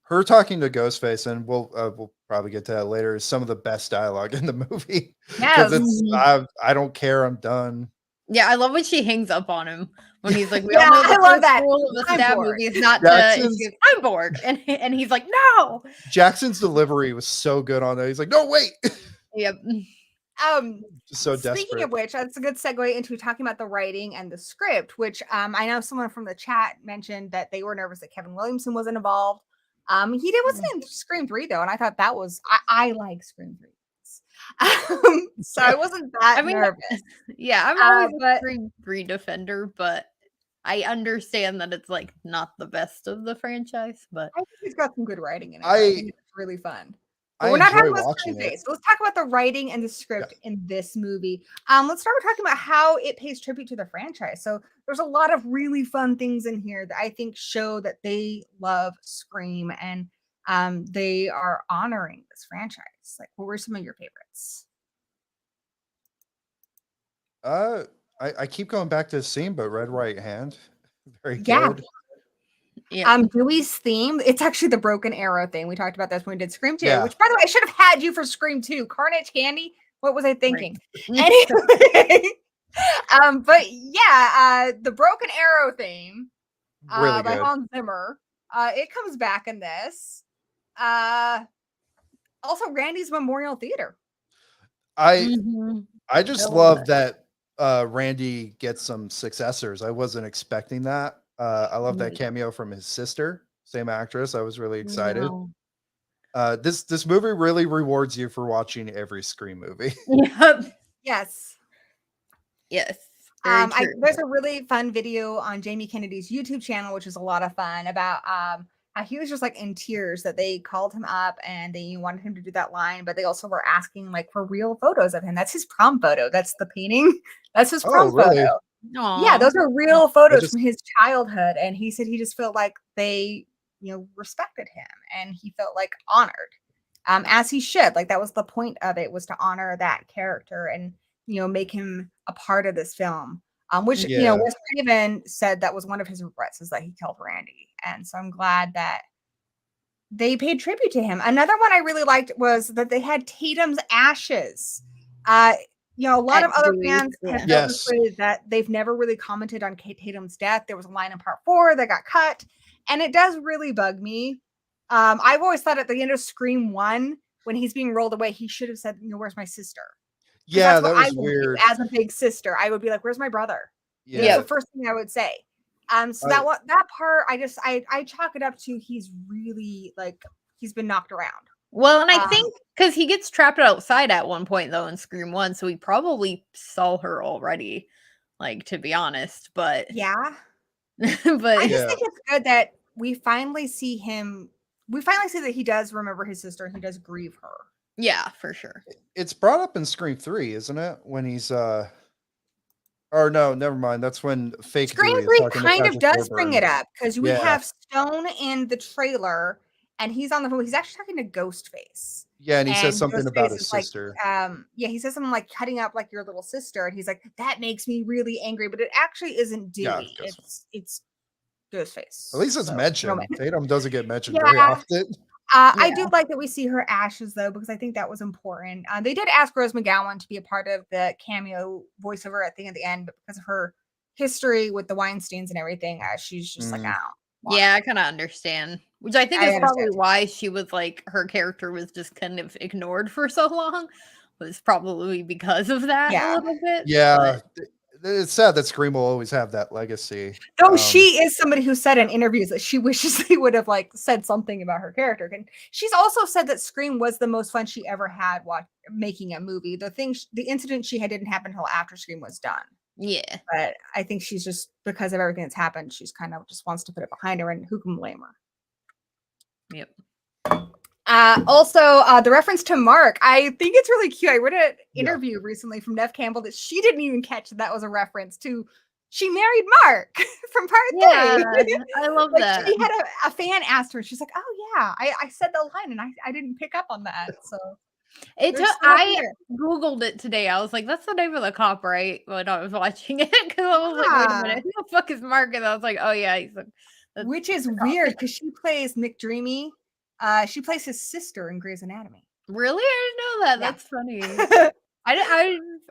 her talking to Ghostface, and we'll probably get to that later, is some of the best dialogue in the movie because Yes. it's Mhm. I don't care, I'm done. Yeah, I love when she hangs up on him when he's like, "We all Yeah, know I the love first that. rule of a I'm stab bored. movie is not to." And she Jackson's goes, "I'm bored," and he's like, "No." Jackson's delivery was so good on that. He's like, no, wait. Yep. Just so Speaking of desperate. which, that's a good segue into talking about the writing and the script, which I know someone from the chat mentioned that they were nervous that Kevin Williamson wasn't involved. Wasn't in Scream 3 though, and I thought that was I like Scream 3. So I wasn't that I mean, nervous. yeah, I'm always a But Scream 3 defender, but I understand that it's like not the best of the franchise, but I think it's got some good writing in it. I think it's really fun. But I we're not talking enjoy about watching Scream it. Face. So let's talk about the writing and the Yeah. script in this movie. Let's start with talking about how it pays tribute to the franchise. So there's a lot of really fun things in here that I think show that they love Scream and they are honoring this franchise. Like, what were some of your favorites? I keep going back to the scene, but Red Right Hand, very Yeah. good. yeah. Dewey's theme, it's actually the broken arrow thing. We talked about this when we did Scream 2, Yeah. which by the way, I should have had you for Scream 2. Carnage Candy. What was I thinking? Right. Anyway, but yeah, the broken arrow theme Really by good. Hans Zimmer. It comes back in this. Also Randy's Memorial Theater. I Mhm. I just I love love that. that Randy gets some successors. I wasn't expecting that. I love that Mm. cameo from his sister, same actress. I was really excited. No. This movie really rewards you for watching every Scream movie. Yep. Yes. Yes. Very true. There's a really fun video on Jamie Kennedy's YouTube channel, which is a lot of fun, about how he was just like in tears that they called him up and they wanted him to do that line, but they also were asking like for real photos of him. That's his prom photo. That's the painting. That's his Oh, prom really? photo. Yeah, Aw. those are real I photos just from his childhood, and he said he just felt like they, respected him, and he felt like honored, as he should. Like that was the point of it, was to honor that character and make him a part of this film. Which yeah. Wes Craven said that was one of his regrets, is that he killed Randy, and so I'm glad that they paid tribute to him. Another one I really liked was that they had Tatum's ashes. A lot At of other Dewey, fans yeah. have felt this Yes. way, that they've never really commented on Kate Tatum's death. There was a line in part 4 that got cut, and it does really bug me. I've always thought at the end of Scream 1, when he's being rolled away, he should have said, "Where's my sister?" Because Yeah, that's what that I was would weird. do as a big sister. I would be like, "Where's my brother?" That's Yeah. the first thing I would say. So I- that part, I chalk it up to, he's really like, he's been knocked around. Well, and I Um, think because he gets trapped outside at one point though in Scream 1, so he probably saw her already, like, to be honest. But Yeah. but I just Yeah. think it's good that we finally see him. We finally see that he does remember his sister and he does grieve her. yeah, for sure. It's brought up in Scream 3, isn't it? When he's or no, never mind. That's when fake Scream Dewey is 3 talking to kind of Patrick does bring it Warburton. up, because we Yeah. have Stone in the trailer and he's on the phone. He's actually talking to Ghostface. Yeah, and he says And something about Ghostface his is like, sister. he says something like cutting up like your little sister. And he's like, that makes me really angry. But it actually isn't Yeah, Dewey. Ghostface. It's Ghostface. At least it's So, mentioned. Tatum doesn't get mentioned very yeah. often. I do like that we see her ashes though, because I think that was important. They did ask Rose McGowan to be a part of the cameo voiceover at the end, but because of her history with the Weinsteins and everything, she's just like, Mm. I don't want Yeah, I it." kind of understand. Which I think I is probably understand. why she was like, her character was just kind of ignored for so long. Was probably because of that a Yeah. little bit. Yeah, But it's sad that Scream will always have that legacy. Though she is somebody who said in interviews that she wishes they would have like said something about her character. And she's also said that Scream was the most fun she ever had making a movie. The incident she had didn't happen until after Scream was done. yeah. But I think she's just, because of everything that's happened, she's kind of just wants to put it behind her, and who can blame her? Yep. Also, the reference to Mark, I think it's really cute. I read an interview recently from Nev Campbell that she didn't even catch that was a reference to she married Mark from part 3. I love Like that. she had a fan asked her, she's like, "Oh yeah, I said the line and I didn't pick up on that." So I Googled it today. I was like, that's the name of the cop, right? When I was watching it, because I was like, wait a minute, who the fuck is Mark? And I was like, oh yeah, which is weird because she plays McDreamy. She plays his sister in Grey's Anatomy. Really? I didn't know that. Yeah. That's funny.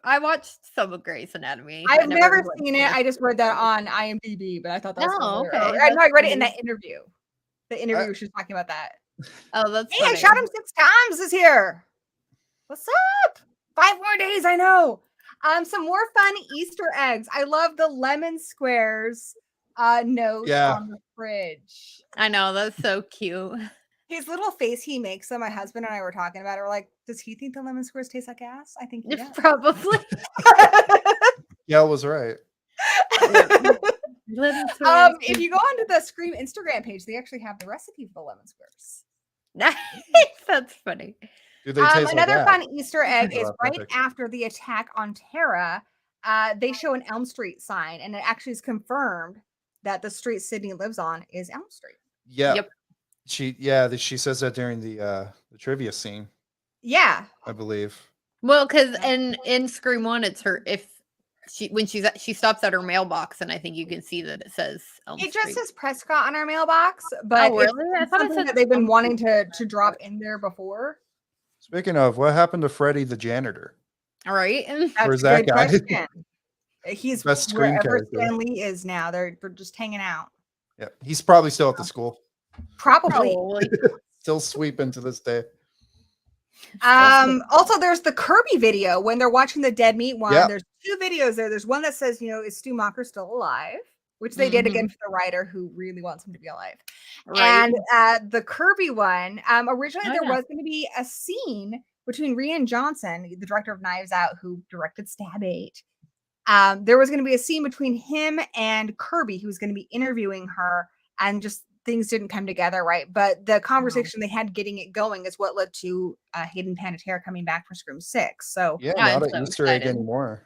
I watched some of Grey's Anatomy. I've never seen it. I just read that on IMDb, but I thought that was okay. I know I read it in that interview. The interview she was talking about that. Oh, that's funny. I shot him 6 times this year. What's up? 5 more days, I know. Some more fun Easter eggs. I love the lemon squares note on the fridge. I know, that's so cute. His little face he makes them, my husband and I were talking about it. We're like, does he think the lemon squares taste like ass? I think he does. Probably. Gail was right. If you go onto the Scream Instagram page, they actually have the recipe for the lemon squares. Nice. That's funny. Do they taste another like fun Easter egg is right after the attack on Tara, they show an Elm Street sign, and it actually is confirmed that the street Sidney lives on is Elm Street. Yeah. Yep. She says that during the trivia scene. Yeah. I believe. Well, because in Scream 1, it's her when she stops at her mailbox, and I think you can see that it says Elm Street. It just says Prescott on our mailbox, but really? I thought it said that they've been wanting to drop in there before. Speaking of, what happened to Freddy the janitor? All right. Where's that guy? He's best wherever Stan Lee is now. They're just hanging out. Yeah, he's probably still at the school. Probably. Still sweeping to this day. Also, there's the Kirby video when they're watching the Dead Meat one. There's 2 videos there. There's one that says, is Stu Macher still alive? Which they did again for the writer who really wants him to be alive. Right. And the Kirby one, originally there was going to be a scene between Rian Johnson, the director of Knives Out, who directed Stab 8. There was going to be a scene between him and Kirby, who was going to be interviewing her, and just things didn't come together right. But the conversation they had getting it going is what led to Hayden Panettiere coming back for Scream 6. So not an Easter egg anymore.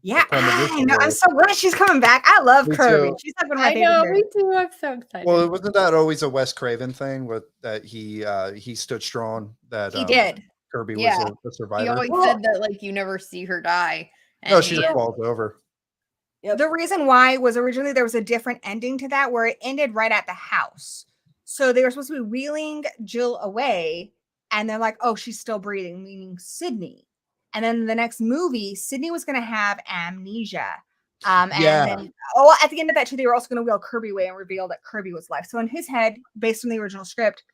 I know. I'm so glad she's coming back. I love Kirby. She's been my favorite. I know, me too. I'm so excited. Well, wasn't that always a Wes Craven thing with that he stood strong? That he did. Kirby was a survivor. He always said that you never see her die. No, she just falls over. Yep. The reason why was originally there was a different ending to that where it ended right at the house. So they were supposed to be wheeling Jill away, and they're like, "Oh, she's still breathing," meaning Sidney. And then the next movie, Sidney was going to have amnesia. And then, at the end of that too, they were also going to wheel Kirby away and reveal that Kirby was alive. So in his head, based on the original script,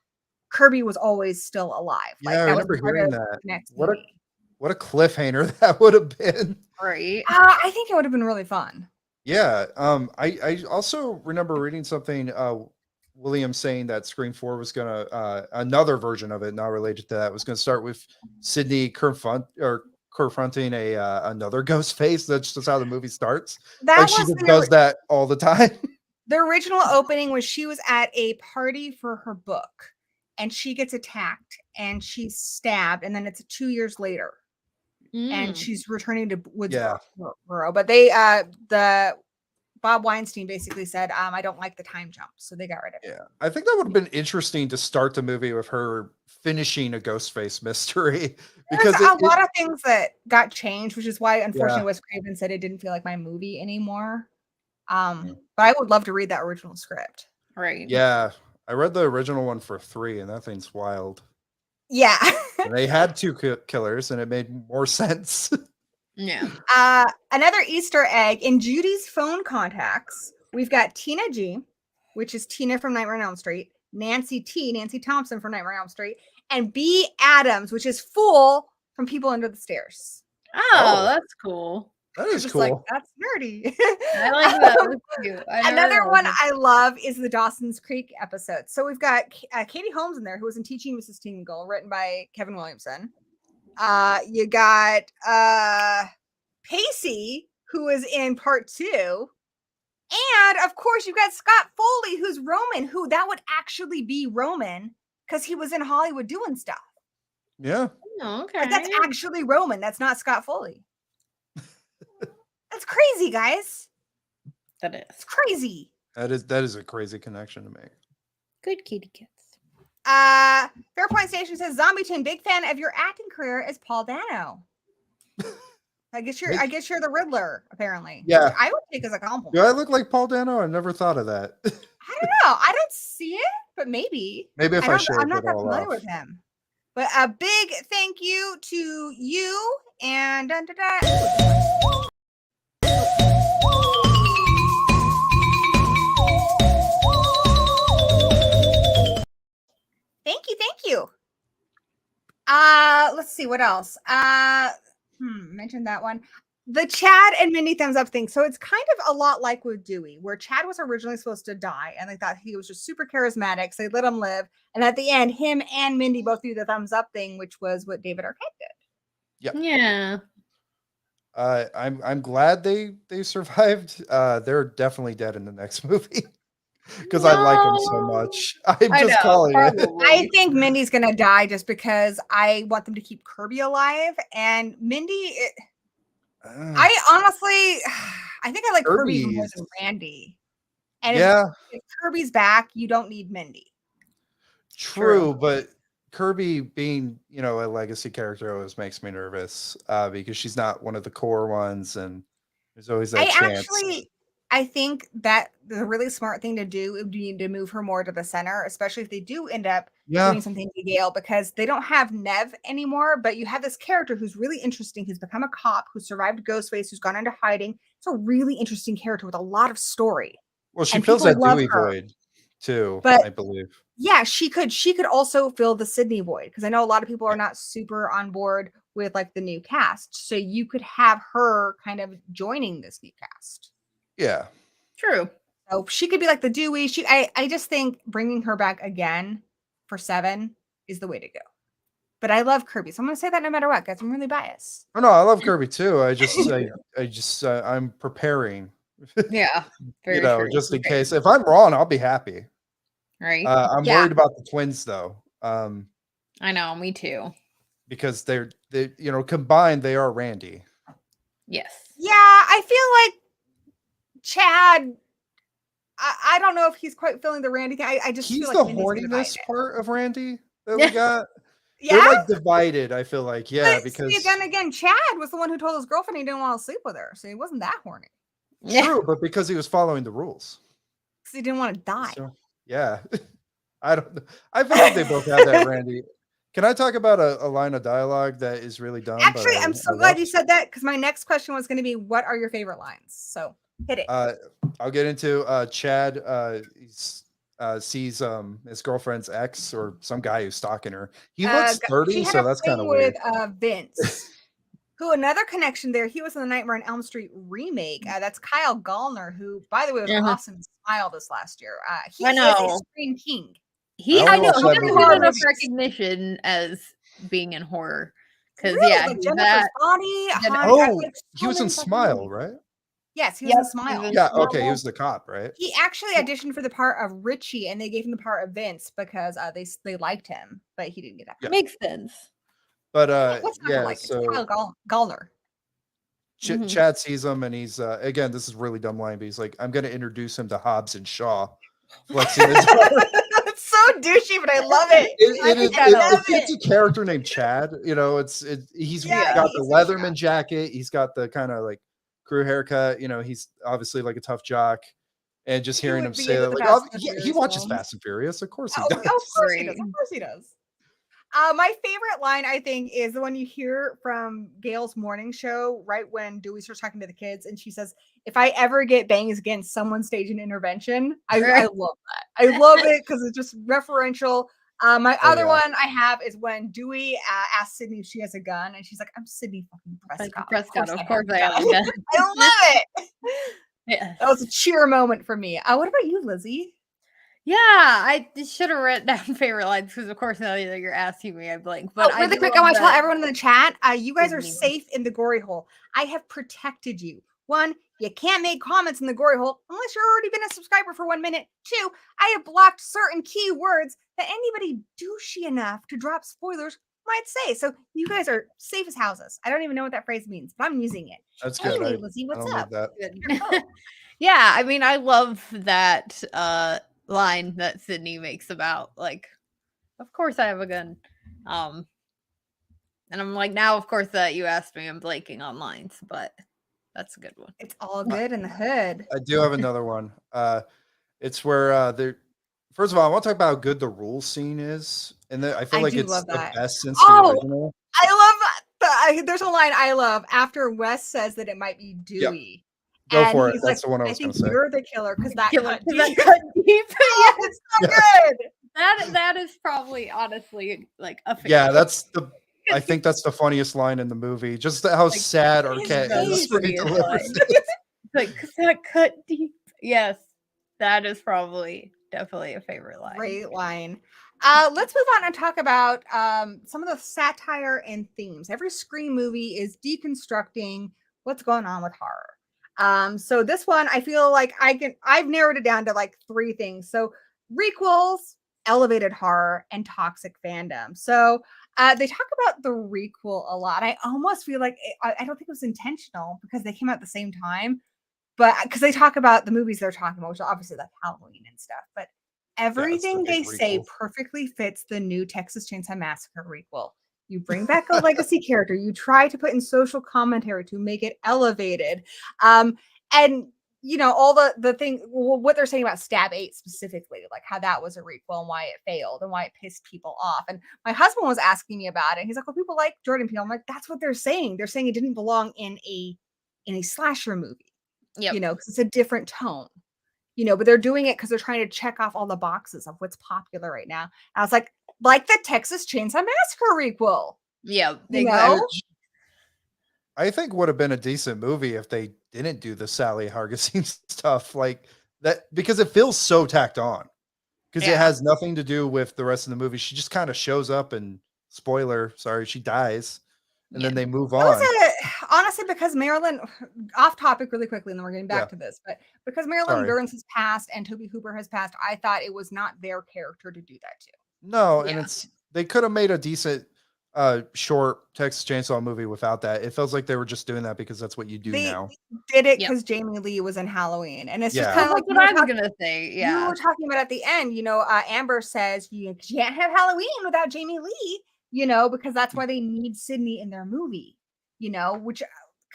Kirby was always still alive. Yeah, I remember hearing that. What a cliffhanger that would have been. Right. I think it would have been really fun. Yeah. I also remember reading something, William saying that Scream 4 was gonna another version of it, not related to that, was gonna start with Sidney confronting another Ghostface. That's just how the movie starts. She does that all the time. The original opening was she was at a party for her book, and she gets attacked and she's stabbed, and then it's 2 years later, and she's returning to Woodsboro. But the Bob Weinstein basically said, I don't like the time jump, so they got rid of it. Yeah, I think that would have been interesting to start the movie with her finishing a Ghostface mystery. Because there's a lot of things that got changed, which is why, unfortunately, Wes Craven said it didn't feel like my movie anymore. But I would love to read that original script. Right. Yeah, I read the original one for 3, and that thing's wild. Yeah. And they had 2 killers, and it made more sense. Yeah. Another Easter egg in Judy's phone contacts, we've got Tina G, which is Tina from Nightmare on Elm Street, Nancy Thompson from Nightmare on Elm Street, and B Adams, which is Fool from People Under the Stairs. Oh, that's cool. That is cool. Like, that's nerdy. I like that. That's cute. Another one I love is the Dawson's Creek episode. So we've got Katie Holmes in there, who was in Teaching Mrs. Tingle, written by Kevin Williamson. You got Pacey, who is in part 2. And of course, you've got Scott Foley, who's Roman, who that would actually be Roman because he was in Hollywood doing stuff. Yeah. Oh, okay. Like, that's actually Roman. That's not Scott Foley. That's crazy, guys. That is. It's crazy. That is a crazy connection to make. Good kitty kids. Fairpoint Station says, Zombie Toon, big fan of your acting career as Paul Dano. I guess you're the Riddler, apparently. Yeah. Which I would take as a compliment. Do I look like Paul Dano? I never thought of that. I don't know. I don't see it, but maybe. Maybe if I shave I'm not it that all familiar off. with him. But a big thank you to you and thank you. Let's see what else. Mentioned that one. The Chad and Mindy thumbs up thing. So it's kind of a lot like with Dewey, where Chad was originally supposed to die, and they thought he was just super charismatic, so they let him live. And at the end, him and Mindy both do the thumbs up thing, which was what David Arquette did. Yep. Yeah. I'm glad they survived. They're definitely dead in the next movie because I like them so much. I'm just calling it. I think Mindy's gonna die just because I want them to keep Kirby alive, and Mindy. I honestly, I think I like Kirby more than Randy. And if Kirby's back, you don't need Mindy. True, but Kirby being, a legacy character always makes me nervous because she's not one of the core ones, and there's always that chance. I think that the really smart thing to do would be to move her more to the center, especially if they do end up doing something to Gale, because they don't have Nev anymore, but you have this character who's really interesting, who's become a cop, who survived Ghostface, who's gone into hiding. It's a really interesting character with a lot of story. Well, she fills that Dewey void too, I believe. Yeah, she could also fill the Sidney void, because I know a lot of people are not super on board with like the new cast. So you could have her kind of joining this new cast. Yeah. True. So she could be like the Dewey. I just think bringing her back again for 7 is the way to go. But I love Kirby, so I'm going to say that no matter what, guys. I'm really biased. Oh no, I love Kirby too. I'm preparing. Yeah. Very true. Just in case. If I'm wrong, I'll be happy. Right. I'm worried about the twins though. I know, me too. Because they're combined, they are Randy. Yes. Yeah, I feel like Chad, I don't know if he's quite feeling the Randy thing. I just he's feel like the horniness part of Randy that Yeah. we got. Yeah, They're like divided. I feel like because then again, Chad was the one who told his girlfriend he didn't want to sleep with her, so he wasn't that horny. True, but because he was following the rules. Because he didn't want to die. So, yeah, I don't. I feel like they both have that Randy. Can I talk about a line of dialogue that is really dumb? Actually, I'm so glad you said that, because my next question was going to be, what are your favorite lines? So hit it. I'll get into Chad. Sees his girlfriend's ex or some guy who's stalking her. He looks 30, so that's kind of weird. Vince, who another connection there. He was in the Nightmare on Elm Street remake. That's Kyle Gallner, who, by the way, was awesome smile this last year. He is a Scream King. I know he doesn't get enough recognition as being in horror. Because like Jennifer's Body. He was in Smile, right? Yes, he was in Smile. Yeah, okay, he was the cop, right? He actually auditioned for the part of Richie, and they gave him the part of Vince because they liked him, but he didn't get that. Yeah. Makes sense. But so Kyle Gallner. Chad sees him, and he's again, this is really dumb line, but he's like, "I'm going to introduce him to Hobbs and Shaw." Flexing his It's so douchey, but I love it. It's a character named Chad. He's got the Leatherman jacket. He's got the kind of like crew haircut. He's obviously like a tough jock, and just hearing him say that, like, he watches Fast and Furious. Of course he does. Of course he does. Of course he does. My favorite line, I think, is the one you hear from Gail's morning show right when Dewey starts talking to the kids, and she says, "If I ever get bangs against someone staging intervention," I love that. I love it because it's just referential. My other one I have is when Dewey asks Sidney if she has a gun, and she's like, "I'm Sidney fucking Prescott. Of course I have a gun." I love it. Yeah, that was a cheer moment for me. What about you, Lizzie? Yeah, I should have written down favorite lines because, of course, now that you're asking me, I blank. But really quick, I want to tell everyone in the chat, you guys are safe in the gory hole. I have protected you. 1, You can't make comments in the gory hole unless you've already been a subscriber for 1 minute. 2, I have blocked certain keywords that anybody douchey enough to drop spoilers might say. So you guys are safe as houses. I don't even know what that phrase means, but I'm using it. That's good. Anyway, Lizzie, I what's don't up? need that. Good. Yeah, I mean, I love that line that Sidney makes about like, of course I have a gun. And I'm like, now, of course, that you asked me, I'm blanking on lines, but that's a good one. It's all good in the hood. I do have another one. It's where they're. First of all, I want to talk about how good the rule scene is, and I feel I like do it's love the that. best since Oh! the original. I love that. There's a line I love after Wes says that it might be Dewey. Go And for it. he's That's the one I was going think to say. you're the killer because that Killer, cut 'cause that deep. cut deep. Oh, Yeah, it's so good. that is probably honestly like a Yeah, favorite. I think that's the funniest line in the movie. Just how Like, sad his Arquette is when he face is delivers like- it. Like, 'cause that cut deep. Yes, that is probably definitely a favorite line. Great line. Let's move on and talk about some of the satire and themes. Every Scream movie is deconstructing what's going on with horror. So this one, I feel like I've narrowed it down to like 3 things. So requels, elevated horror, and toxic fandom. So they talk about the requel a lot. I almost feel like I don't think it was intentional because they came out at the same time, but because they talk about the movies they're talking about, which are obviously like Halloween and stuff, but everything they big say requel. perfectly fits the new Texas Chainsaw Massacre requel. You bring back a legacy character. You try to put in social commentary to make it elevated. And you know, all the thing, what they're saying about Stab 8 specifically, like how that was a requel and why it failed and why it pissed people off. And my husband was asking me about it. He's like, well, people like Jordan Peele. I'm like, that's what they're saying. They're saying it didn't belong in a slasher movie. Yep. You know, because it's a different tone. You know, but they're doing it because they're trying to check off all the boxes of what's popular right now. I was like the Texas Chainsaw Massacre requel. Yeah, You exactly. know? I think would have been a decent movie if they didn't do the Sally Hargitsen stuff like that, because it feels so tacked on. Because it Yeah. has nothing to do with the rest of the movie. She just kind of shows up and spoiler, sorry, she dies, and then they move on. Honestly, because Marilyn, off topic really quickly, and then we're getting back to this, but because Marilyn Sorry. Durrance has passed and Toby Hooper has passed, I thought it was not their character to do that to. No, and Yeah. they could have made a decent short Texas Chainsaw movie without that. It feels like they were just doing that because that's what you do They now. did it Yep. because Jamie Lee was in Halloween, and it's just Yeah. kind of That's like what I was gonna say. you Yeah. were talking about at the end. You know, Amber says you can't have Halloween without Jamie Lee. You know, because that's why they need Sidney in their movie. You know, which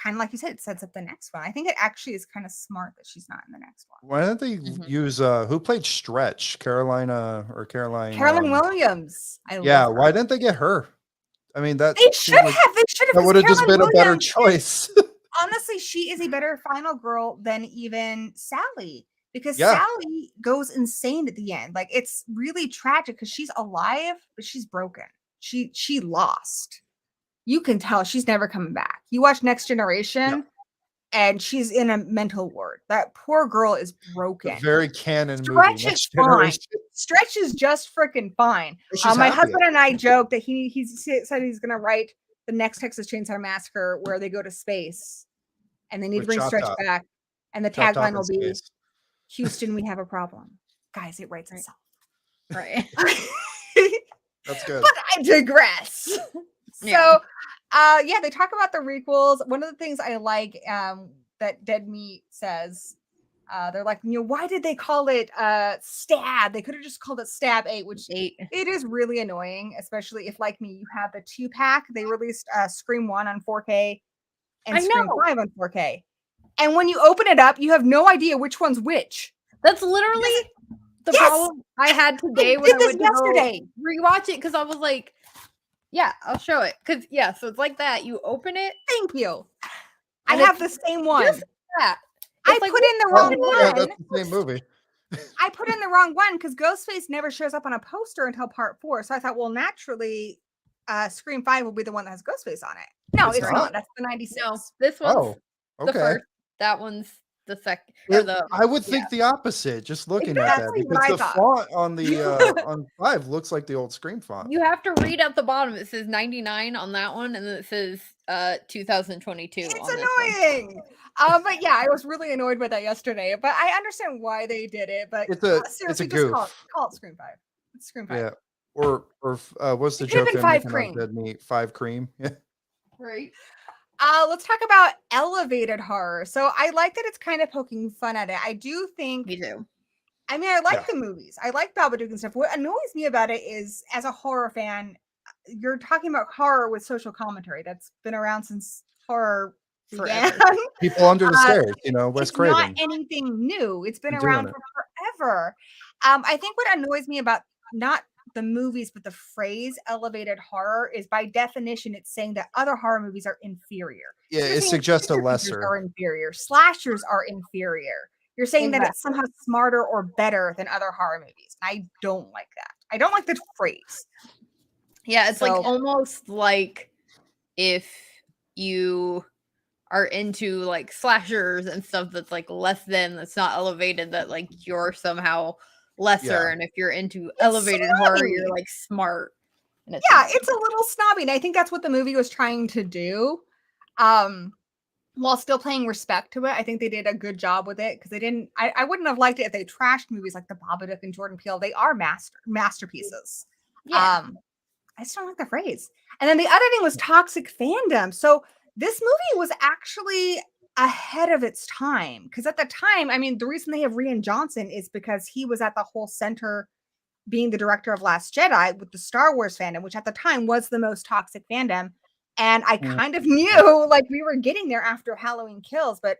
kind of like you said, it sets up the next one. I think it actually is kind of smart that she's not in the next one. Why don't they Mhm. use who played Stretch? Caroline Carolyn Williams. I Yeah, love her. why didn't they get her? I mean, that They seems should like- have. They should have. that would have just Carolyn been a better Williams- choice. Honestly, she is a better final girl than even Sally, because Yeah. Sally goes insane at the end. Like, it's really tragic because she's alive, but she's broken. She lost. You can tell she's never coming back. You watch Next Generation, and she's in a mental ward. That poor girl is The broken. very canon movie. Stretch is Next fine. Generation. Stretch is just freaking fine. She's My happy. husband and I joked that he said he's gonna write the next Texas Chainsaw Massacre where they go to space and they need to With bring Chop Stretch Top. back. And the Chop Top tagline in will be, space. Houston, we have a problem. Guys, it writes Right. itself. Right. That's good. But I digress. Yeah. So yeah, they talk about the requels. One of the things I like that Dead Meat says, they're like, you know, why did they call it Stab? They could have just called it Stab 8, which 8. it is really annoying, especially if, like me, you have the 2-pack. They released Scream 1 on 4K and I Scream know. 5 on 4K. And when you open it up, you have no idea which one's which. That's literally the Yes! problem I had today when did I this went to go yesterday. rewatch it, because I was like, yeah, I'll show it. Because yeah, so it's like that. You open it. Thank you. I And have it's the same one. just that. I It's like, put in the Oh, wrong yeah, one. that's the same movie. I put in the wrong one because Ghostface never shows up on a poster until part 4. So I thought, well, naturally, Scream 5 will be the one that has Ghostface on it. No, It's it's not? not. That's the 96. No, this one's Oh, the okay. first. That one's the second or the I would think the opposite. Just looking at that, Exactly what because I the thought. font on the on 5 looks like the old Scream font. you have to read at the bottom. It says 99 on that one, and then it says 2022 It's on this one. annoying. But yeah, I was really annoyed with that yesterday. But I understand why they did it. But It's a seriously, just goof. call it Scream 5. It's Scream 5. Yeah. Or what's the It could've joke been they're 5 making on cream. Dead Meat? 5 cream. Yeah. Right. Let's talk about elevated horror. So I like that it's kind of poking fun at it. I do think. Me too. I mean, I like Yeah. the movies. I like Babadook and stuff. What annoys me about it is, as a horror fan, you're talking about horror with social commentary. That's been around since horror began. Forever. People under the stairs, Wes It's Craven. not anything new. It's been Been around doing for forever. I think what annoys me about not the movies, but the phrase elevated horror is, by definition, it's saying that other horror movies are inferior. Yeah, You're it saying suggests a serial killers lesser. are inferior. Slashers are inferior. You're saying that it's somehow smarter or better than other horror movies. I don't like that. I don't like the phrase. Yeah, it's like So- almost like if you are into like slashers and stuff that's like less than, that's not elevated, that like you're somehow lesser. Yeah. And if you're into elevated horror, you're like smart. And Yeah, it's a little snobby. And I think that's what the movie was trying to do. While still paying respect to it. I think they did a good job with it, because they didn't. I wouldn't have liked it if they trashed movies like The Babadook and Jordan Peele. They are masterpieces. Yeah. I just don't like the phrase. And then the other thing was toxic fandom. So this movie was actually ahead of its time, because at the time, I mean, the reason they have Rian Johnson is because he was at the whole center, being the director of Last Jedi, with the Star Wars fandom, which at the time was the most toxic fandom. And I kind of knew like we were getting there after Halloween Kills, but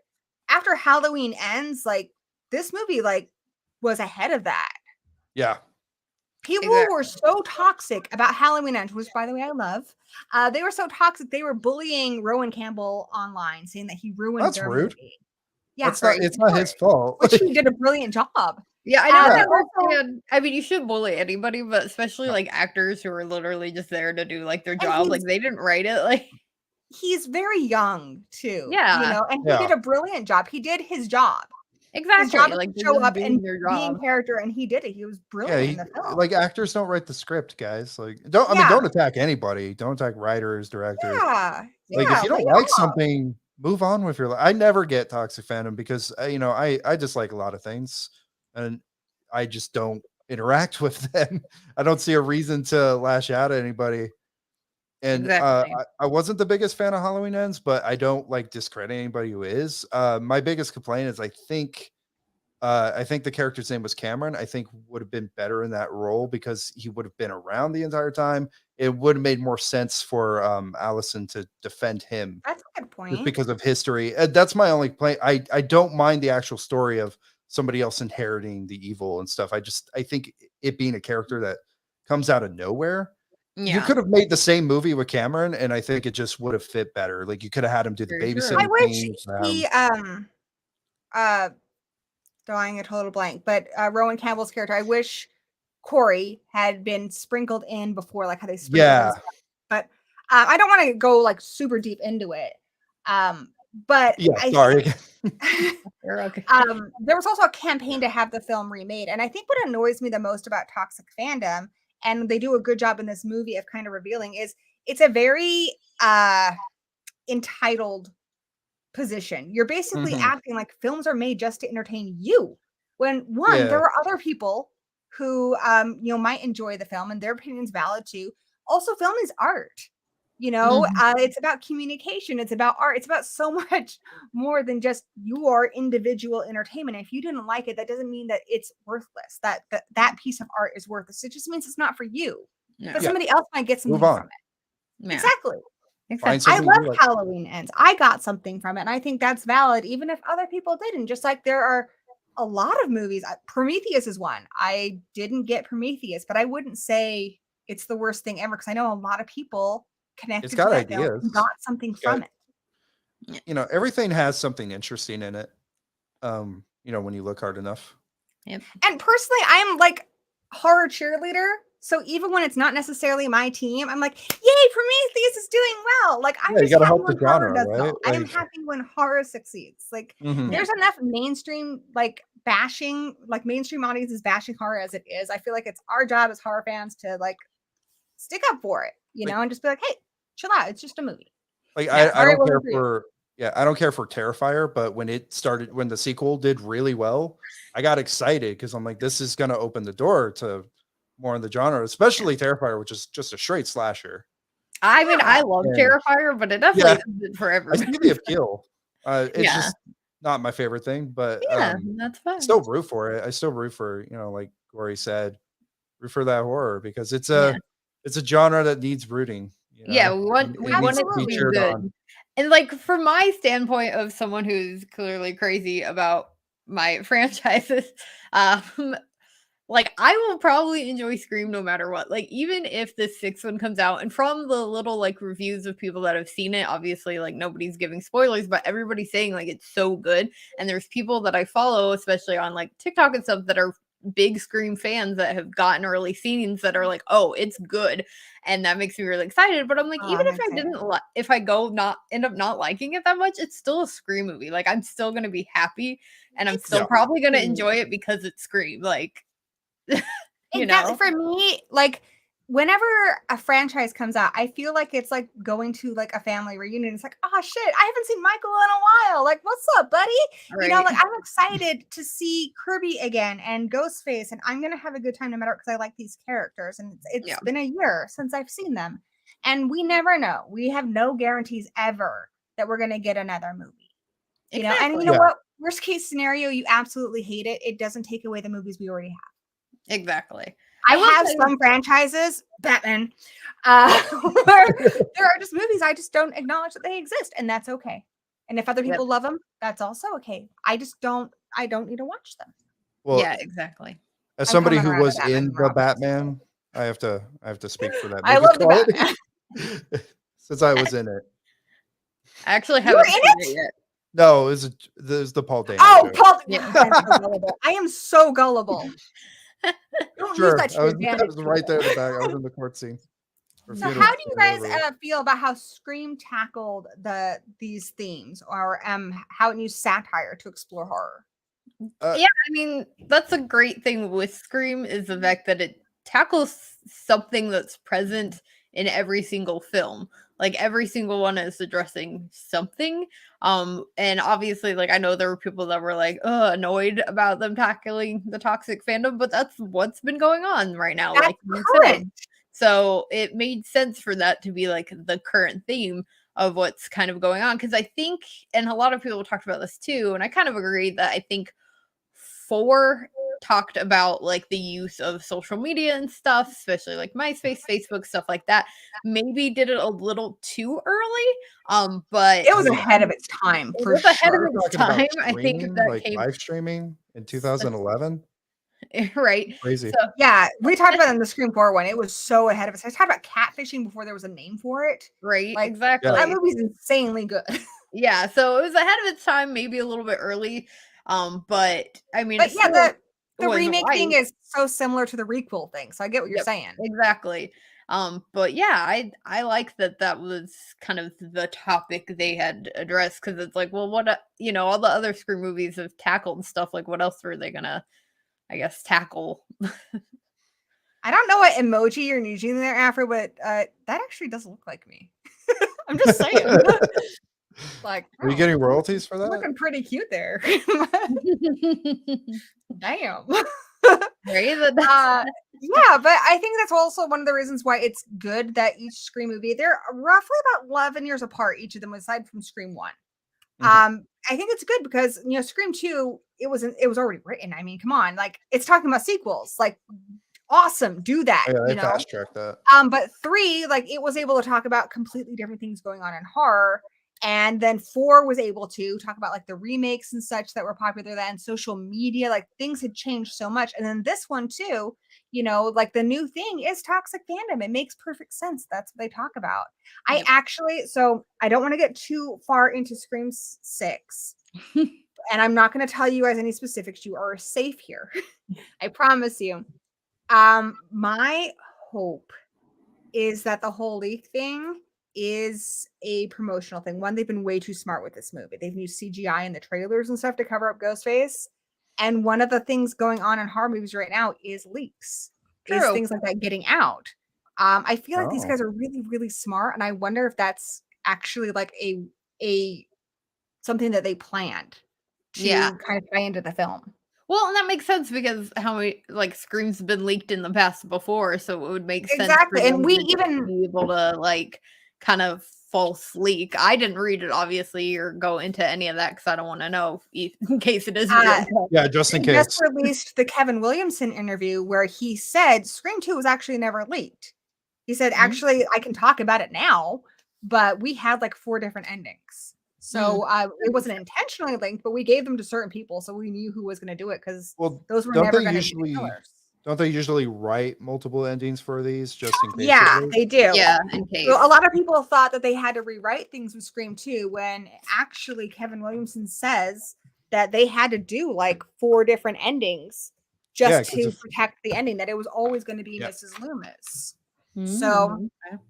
after Halloween Ends, like this movie like was ahead of that. Yeah. People were so toxic about Halloween Ends, which by the way I love. They were so toxic they were bullying Rowan Campbell online, saying that he ruined That's their rude. movie. Yeah, It's not his fault. which he did a brilliant job. Yeah, I know. Yeah. I understand. I mean, you should bully anybody, but especially like actors who are literally just there to do like their job. Like they didn't write it. Like He's very young too. Yeah. And he did a brilliant job. He did his job. exactly. His job Like was to show up and their be in job. character, and he did it. He was brilliant in the film. Like actors don't write the script, guys. Like don't attack anybody. Don't attack writers, directors. Like if you don't like something, move on with your life. I never get toxic fandom because I dislike a lot of things, and I just don't interact with them. I don't see a reason to lash out at anybody. And I wasn't the biggest fan of Halloween Ends, but I don't like discredit anybody who is. My biggest complaint is I think the character's name was Cameron. I think would have been better in that role because he would have been around the entire time. It would have made more sense for Allison to defend him. That's a good point. Just because of history. That's my only complaint. I don't mind the actual story of somebody else inheriting the evil and stuff. I think it being a character that comes out of nowhere. You could have made the same movie with Cameron, and I think it just would have fit better. Like you could have had him do the babysitting. I wish he drawing a total blank, but Rowan Campbell's character, I wish Corey had been sprinkled in before, like how they sprinkled him. But I don't want to go like super deep into it. But sorry. There was also a campaign to have the film remade, and I think what annoys me the most about toxic fandom, and they do a good job in this movie of kind of revealing, is it's a very entitled position. You're basically acting like films are made just to entertain you, when there are other people who might enjoy the film and their opinion's valid too. Also, film is art. It's about communication, it's about art, it's about so much more than just your individual entertainment. If you didn't like it, that doesn't mean that it's worthless, that piece of art is worthless. It just means it's not for you. But somebody else might get something from it. Exactly. I love Halloween Ends. I got something from it, and I think that's valid even if other people didn't. Just like there are a lot of movies. Prometheus is one. I didn't get Prometheus, but I wouldn't say it's the worst thing ever, because I know a lot of people connected to that film and got something from it. Everything has something interesting in it. When you look hard enough. Yep. And personally, I'm like horror cheerleader. So even when it's not necessarily my team, I'm like, yay, Prometheus is doing well. Like I'm Yeah, you just gotta happy help the when horror genre, does right? well. I am Like, happy when horror succeeds. Like mhm. there's enough mainstream like bashing, like mainstream audiences bashing horror as it is. I feel like it's our job as horror fans to like stick up for it, you know, and just be like, hey, chill out. It's just a movie. Like Yeah, I sorry it don't care wasn't for you. for I don't care for Terrifier, but when the sequel did really well, I got excited because I'm like, this is gonna open the door to more in the genre, especially Terrifier, which is just a straight slasher. I mean, I Yeah. love And Terrifier, but it definitely isn't for I everybody. see the appeal. It's Yeah. just not my favorite thing, but Yeah, that's I fine. still root for it. I still root for, like Gory said, root for that horror because it's Yeah. a genre that needs rooting. Yeah, It we needs want it to be to be Absolutely. cheered good. on. And like from my standpoint of someone who's clearly crazy about my franchises, like I will probably enjoy Scream no matter what. Like even if the sixth one comes out, and from the little like reviews of people that have seen it, obviously like nobody's giving spoilers, but everybody's saying like it's so good. And there's people that I follow, especially on like TikTok and stuff, that are big Scream fans that have gotten early scenes that are like, oh, it's good, and that makes me really excited. But I'm like, Oh, even I'm if I excited. didn't if I go not end up not liking it that much, it's still a Scream movie. Like I'm still gonna be happy, and I'm still probably gonna enjoy it because it's Scream. Like you Exactly. know, For me, like whenever a franchise comes out, I feel like it's like going to like a family reunion. It's like, oh shit, I haven't seen Michael in a while. Like, what's up, buddy? You know, right? like I'm excited to see Kirby again and Ghostface, and I'm gonna have a good time no matter what because I like these characters. And it's Yeah. been a year since I've seen them, and we never know. We have no guarantees ever that we're gonna get another movie. You know, and you know Yeah. what? Worst case scenario, you absolutely hate it. It doesn't take away the movies we already have. Exactly. I will have say- some franchises, Batman, where there are just movies I just don't acknowledge that they exist, and that's okay. And if other Yep. people love them, that's also okay. I don't need to watch them. Well, yeah, exactly. as I'm somebody coming who around to was Batman in and the Robin. Batman, I have to speak for that I movie love the quality Batman. since I was in it. I actually You were haven't in seen it? yet. No, there's the Paul Dano Oh, joke. Paul! Yeah. I'm so gullible. I am so gullible. Don't use Sure, that to I your was, advantage. right there in the back. I was in the court scene. Or So, funeral how do you scene, guys whatever. feel about how Scream tackled these themes, or how it used satire to explore horror? Yeah, I mean, that's a great thing with Scream is the fact that it tackles something that's present in every single film. Like every single one is addressing something. And obviously, like I know there were people that were like, annoyed about them tackling the toxic fandom, but that's what's been going on right now. That's Like you current. said. So it made sense for that to be like the current theme of what's kind of going on. Cause I think, and a lot of people talked about this too, and I kind of agree that I think 4 talked about like the use of social media and stuff, especially like MySpace, Facebook, stuff like that. Maybe did it a little too early. But It was ahead of its time it for was ahead sure. of its Talking about time. I think streaming, that like came live streaming in 2011. right. Crazy. So Yeah, we talked about it in the Scream 4 one. It was so ahead of its time. I talked about catfishing before there was a name for it. right, Like, exactly. that movie's insanely good. Yeah, so it was ahead of its time, maybe a little bit early. But I mean, But it yeah, still the was remake thing right. is so similar to the requel thing. So I get what you're Yep, saying. exactly. But yeah, I like that was kind of the topic they had addressed because it's like, well, what all the other Scream movies have tackled stuff. Like, what else were they gonna, I guess, tackle? I don't know what emoji you're using there, Afro, but that actually doesn't look like me. I'm just saying. Like, Are you oh, getting royalties for that? looking pretty cute there. Damn. Right? Yeah, but I think that's also one of the reasons why it's good that each Scream movie, they're roughly about 11 years apart, each of them, aside from Scream 1. Mhm. I think it's good because Scream 2, it was already written. I mean, come on, like it's talking about sequels. Like, awesome, do that. Yeah, I fast tracked that. But 3, like it was able to talk about completely different things going on in horror. And then 4 was able to talk about like the remakes and such that were popular then, social media, like things had changed so much. And then this one too, like the new thing is toxic fandom. It makes perfect sense. That's what they talk about. Yep. So I don't want to get too far into Scream 6. And I'm not going to tell you guys any specifics. You are safe here. I promise you. My hope is that the whole leak thing is a promotional thing. One, they've been way too smart with this movie. They've used CGI in the trailers and stuff to cover up Ghostface. And one of the things going on in horror movies right now is leaks, is True. things like that getting out. I feel like these Oh. guys are really, really smart, and I wonder if that's actually like a something that they planned to Yeah. kind of tie into the film. Well, and that makes sense because how many like Scream's been leaked in the past before, so it would make sense Exactly, for and them we to even be able to like kind of false leak. I didn't read it obviously or go into any of that because I don't want to know in case it is real. Yeah, just in they just case. released the Kevin Williamson interview where he said Scream 2 was actually never leaked. He said, Mhm. actually, I can talk about it now, but we had like 4 different endings. So it wasn't intentionally linked, but we gave them to certain people, so we knew who was going to do it because Well, those were don't never they going to be the usually killers. don't they usually write multiple endings for these just in case? Yeah, they do. Yeah, in case. So a lot of people thought that they had to rewrite things with Scream 2 when actually Kevin Williamson says that they had to do like 4 different endings Yeah, just 'cause to if- protect the ending, that it was always going to be Yeah. Mrs. Loomis. So Okay.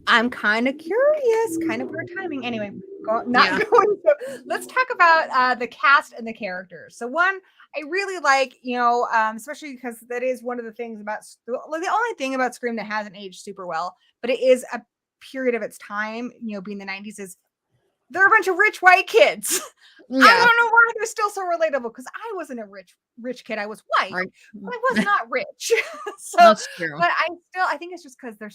I'm kind of curious, kind of weird timing. Anyway, Yeah. let's talk about the cast and the characters. So one, I really like, especially because that is one of the things about the only thing about Scream that hasn't aged super well, but it is a period of its time, being the 90s, is they're a bunch of rich white kids. I Yeah. don't know why they're still so relatable because I wasn't a rich kid. I was white, Right. but I was not rich. So, That's true. but I think it's just because they're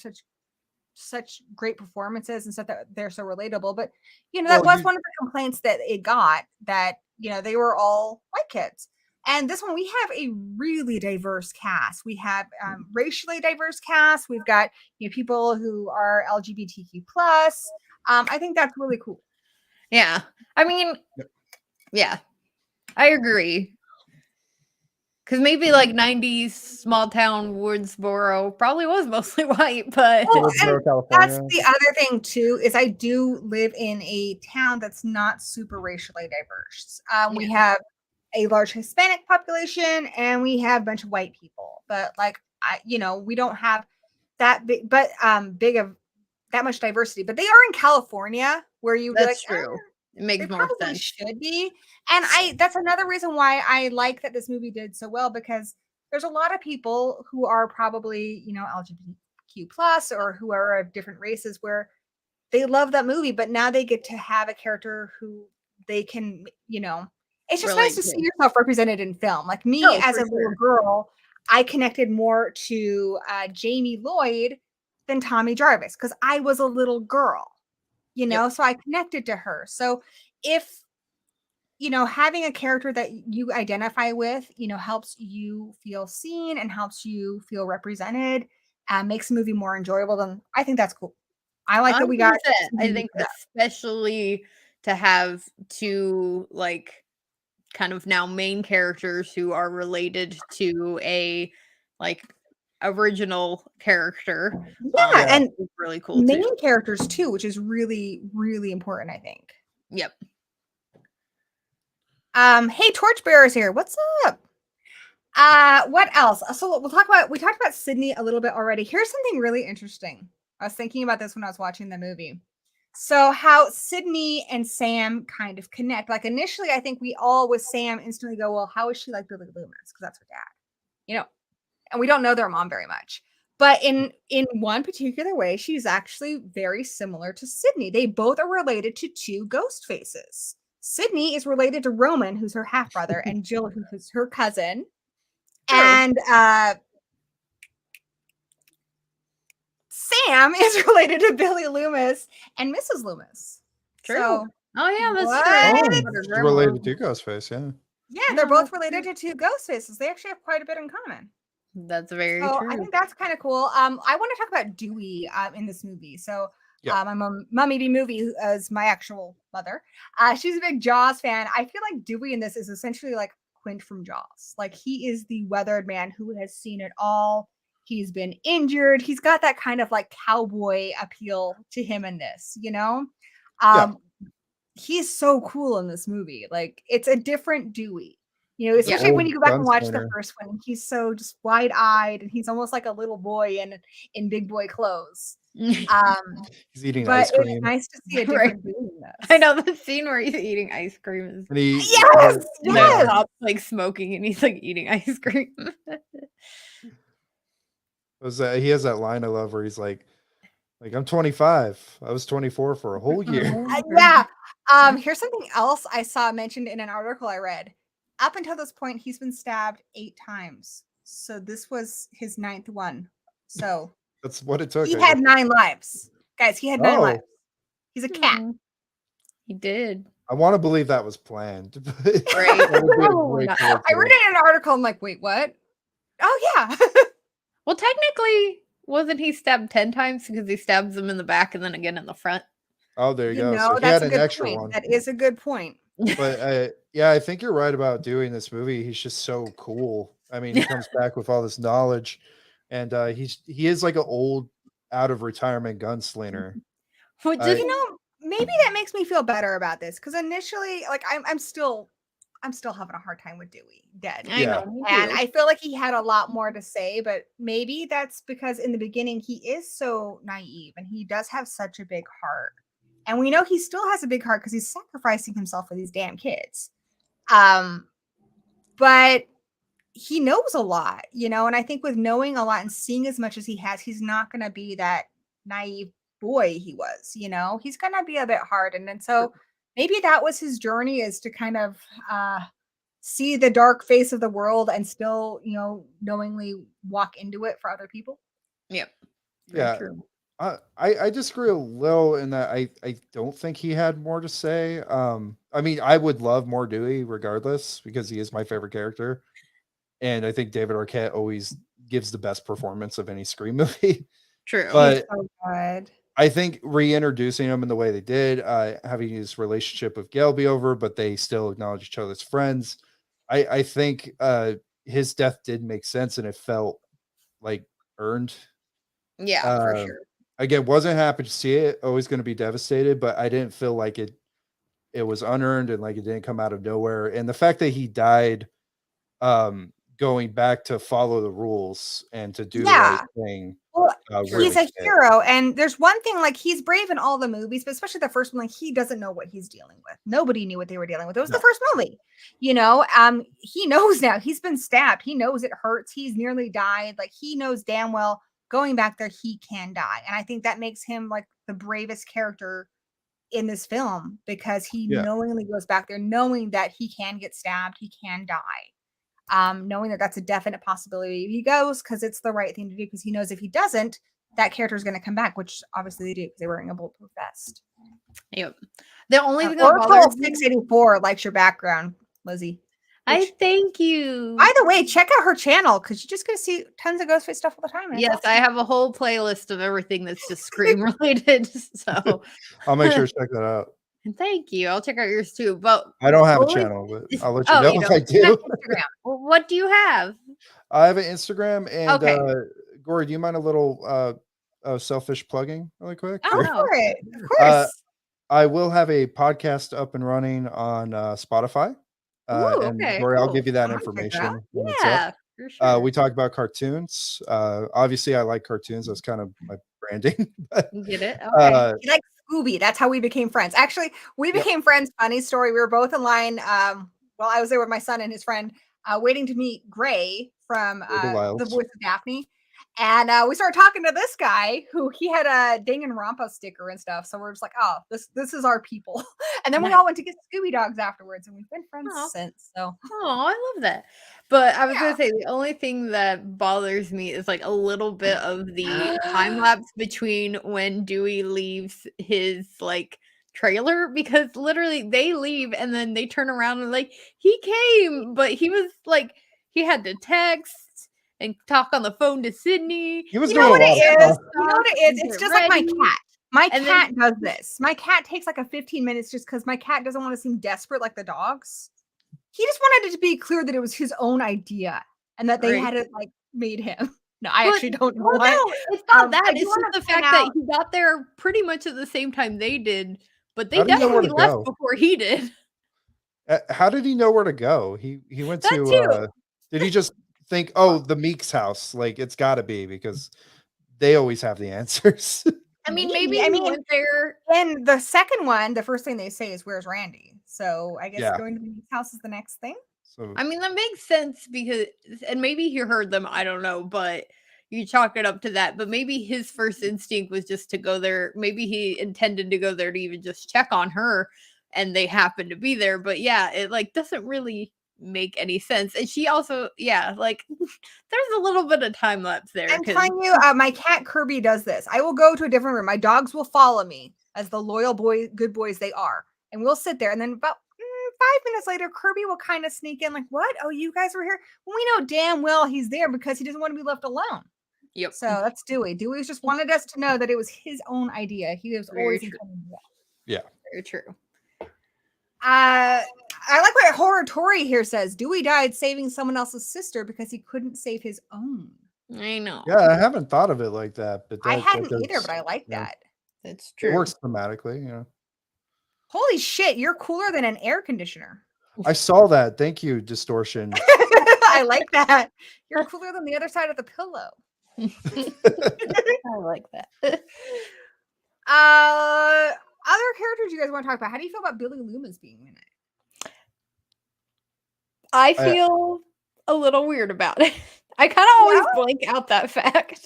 such great performances and stuff that they're so relatable. But that Well, was one of the complaints that it got, that they were all white kids. And this one, we have a really diverse cast. We have racially diverse cast. We've got people who are LGBTQ plus. I think that's really cool. Yeah. I mean, Yep. yeah, I agree. Because maybe like 90s small town Woodsboro probably was mostly white, but Well, Woodsboro, and California. that's the other thing too, is I do live in a town that's not super racially diverse. We have a large Hispanic population and we have a bunch of white people, but like we don't have that big, but big of that much diversity. But they are in California, where you'd be like, that's true. It makes they more probably sense. should be. And that's another reason why I like that this movie did so well, because there's a lot of people who are probably, LGBTQ plus or who are of different races where they love that movie, but now they get to have a character who they can, it's just nice to see yourself represented in film. Like me as a little girl, I connected more to Jamie Lloyd than Tommy Jarvis because I was a little girl. So I connected to her. So if, having a character that you identify with, helps you feel seen and helps you feel represented, makes the movie more enjoyable, then I think that's cool. I like that we got. 100%. I think especially to have 2 like kind of now main characters who are related to a like original character. Yeah, and it's really cool main too. characters too, which is really, really important, I think. Yep. Hey, Torchbearer's here. What's up? What else? So we talked about Sidney a little bit already. Here's something really interesting. I was thinking about this when I was watching the movie. So how Sidney and Sam kind of connect. Like initially, I think we all with Sam instantly go, well, how is she like Billy Loomis? Because that's her dad. And we don't know their mom very much. But in one particular way, she's actually very similar to Sidney. They both are related to 2 ghost faces. Sidney is related to Roman, who's her half brother, and Jill, who's her cousin. True. And Sam is related to Billy Loomis and Mrs. Loomis. True. So, oh yeah, that's true. She's related to Ghostface, yeah. Yeah, they're both related to 2 ghost faces. They actually have quite a bit in common. That's very true. I think that's kind of cool. I want to talk about Dewey in this movie. So my Mummy B Movie is my actual mother. She's a big Jaws fan. I feel like Dewey in this is essentially like Quint from Jaws. Like he is the weathered man who has seen it all. He's been injured. He's got that kind of like cowboy appeal to him in this, He's so cool in this movie. Like it's a different Dewey. You know, especially when old you go back and watch the gunslinger. first one, he's so just wide-eyed and he's almost like a little boy in big boy clothes. He's eating But ice it's cream. nice to see a Right. different Dewey in this. I know the scene where he's eating ice cream is And he Yes, the yes. cop's like smoking and he's like eating ice cream. he has that line I love where he's like I'm 25. I was 24 for a whole year. Yeah. Here's something else I saw mentioned in an article I read. Up until this point, he's been stabbed 8 times. So this was his 9th one. So That's what it took. he I had guess. 9 lives. Guys, he had 9 lives. He's a cat. He did. I want to believe that was planned. Right. That would be a Oh, great no. character. I read it in an article. I'm like, wait, what? Oh, yeah. Well, technically, wasn't he stabbed 10 times because he stabs him in the back and then again in the front? Oh, there you You go. know, So he that's had a an good extra point. one. That is a good point. But yeah, I think you're right about doing this movie. He's just so cool. I mean, he comes back with all this knowledge, and he is like an old, out of retirement gunslinger. Which I- is, You know, maybe that makes me feel better about this because initially, like, I'm still having a hard time with Dewey dead. I Yeah. know, me And too. I feel like he had a lot more to say, but maybe that's because in the beginning he is so naive and he does have such a big heart. And we know he still has a big heart because he's sacrificing himself for these damn kids. But he knows a lot, you know, and I think with knowing a lot and seeing as much as he has, he's not going to be that naive boy he was, you know, he's going to be a bit hardened. And so maybe that was his journey, is to kind of see the dark face of the world and still, you know, knowingly walk into it for other people. Yep. Yeah. True. I disagree a little in that I don't think he had more to say. I mean, I would love more Dewey regardless because he is my favorite character. And I think David Arquette always gives the best performance of any Scream movie. True. But So good. I think reintroducing him in the way they did, having his relationship with Gail be over, but they still acknowledge each other as friends. I think his death did make sense and it felt like earned. Yeah, for sure. Again, wasn't happy to see it. Always going to be devastated, but I didn't feel like it was unearned and like it didn't come out of nowhere. And the fact that he died going back to follow the rules and to do the right thing. Well, really he's a fit. hero, and there's one thing, like, he's brave in all the movies, but especially the first one, like, he doesn't know what he's dealing with. Nobody knew what they were dealing with. It was the first movie, you know. He knows now. He's been stabbed. He knows it hurts. He's nearly died. Like, he knows damn well going back there he can die, and I think that makes him like the bravest character in this film because he knowingly goes back there, knowing that he can get stabbed, he can die. Knowing that that's a definite possibility he goes because it's the right thing to do, because he knows if he doesn't, that character is going to come back, which obviously they do because they're wearing a bulletproof vest. Yep. The only thing that Oracle bothers me, 684 likes your background, Lizzie. I thank you. By the way, check out her channel because you're just going to see tons of Ghostface stuff all the time. Yes, I have a whole playlist of everything that's just Scream related. So I'll make sure to check that out. thank you. I'll check out yours too. But I don't have a only- channel, but I'll let you Oh, know you if don't. I do. Instagram. Well, what do you have? I have an Instagram and Okay. Gory, do you mind a little selfish plugging really quick? Oh, Or- no. For it. Of course. I will have a podcast up and running on Spotify. Ooh, and okay, Gory, I'll cool. give you that I'm gonna check that information. when it's up. Yeah, for sure. We talk about cartoons. Obviously, I like cartoons. That's kind of my branding. But, You get it? Okay. He likes Scooby. That's how we became friends. Actually, we became friends. Funny story. We were both in line. While I was there with my son and his friend, waiting to meet Gray from The Wilds. Voice of Daphne. And we started talking to this guy who he had a Danganronpa sticker and stuff. So we're just like, oh, this is our people. And then we Nice. all went to get Scooby Dogs afterwards, and we've been friends Aw. since. So Oh, I love that. But I was Yeah. gonna say the only thing that bothers me is like a little bit of the time lapse between when Dewey leaves his like trailer, because literally they leave and then they turn around and like he came, but he was like he had to text and talk on the phone to Sidney. He was you know doing what a it lot of is? stuff. You know what it is? It's Get just like my ready. cat. My And cat does this. My cat takes like a 15 minutes just because my cat doesn't want to seem desperate like the dogs. He just wanted it to be clear that it was his own idea and that they Right. had it like made him. No, I But- actually don't know Well, what. no, it's not I that. do It's wanna just the point fact that out- he got there pretty much at the same time they did, but they How do you know where definitely to left go? before he did. How did he know where to go? He went That too. to. Did he just think, oh, the Meek's house? Like it's got to be because they always have the answers. I mean, Maybe. maybe I he mean- went there. And the second one, the first thing they say is, "Where's Randy?" So I guess Yeah. going to the house is the next thing. So I mean, that makes sense because, and maybe he heard them. I don't know, but you chalk it up to that. But maybe his first instinct was just to go there. Maybe he intended to go there to even just check on her, and they happened to be there. But yeah, it like doesn't really make any sense. And she also, yeah, like there's a little bit of time lapse there. I'm 'cause- telling you, my cat Kirby does this. I will go to a different room. My dogs will follow me as the loyal good boys they are, and we'll sit there. And then about 5 minutes later, Kirby will kind of sneak in, like, "What? Oh, you guys were here?" Well, we know damn well he's there because he doesn't want to be left alone. Yep. So that's Dewey. Dewey just wanted us to know that it was his own idea. He was Very always true. intending to do that. yeah. Very true. I like what Horror Tori here says. Dewey died saving someone else's sister because he couldn't save his own. I know. Yeah, I haven't thought of it like that, but I that hadn't either, does- but I like yeah. that. That's It true. works thematically. Holy shit, you're cooler than an air conditioner. I saw that. Thank you, Distortion. I like that. You're cooler than the other side of the pillow. I like that. Other characters you guys want to talk about? How do you feel about Billy Loomis being in it? I feel a little weird about it. I kind of always blank out that fact.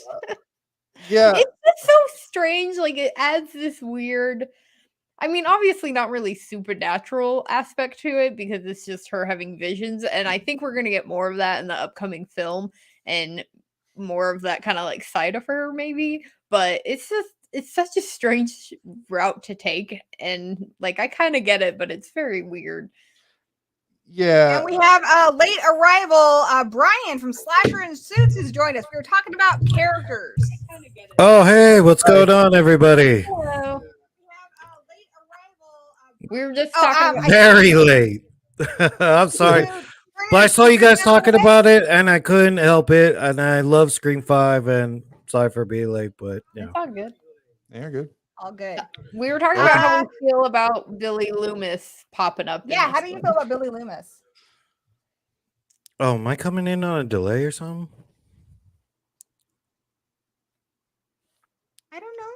Yeah. It's just so strange. Like it adds this weird. I mean, obviously not really supernatural aspect to it because it's just her having visions, and I think we're gonna get more of that in the upcoming film and more of that kind of like side of her maybe. But it's such a strange route to take, and like I kind of get it, but it's very weird. Yeah. And we have a late arrival, Bryan from Slasher in Suits who's joined us. We were talking about characters. Oh, hey, what's going on, everybody? Hello. We were just Oh, talking about Very late. I'm sorry. But I saw you guys talking about it, and I couldn't help it. And I love Scream 5, and sorry for being late, but yeah. it's all good. Yeah, good. All good. We were talking about how we feel about Billy Loomis popping up. in Yeah, this how do you one. feel about Billy Loomis? Oh, am I coming in on a delay or something? I don't know.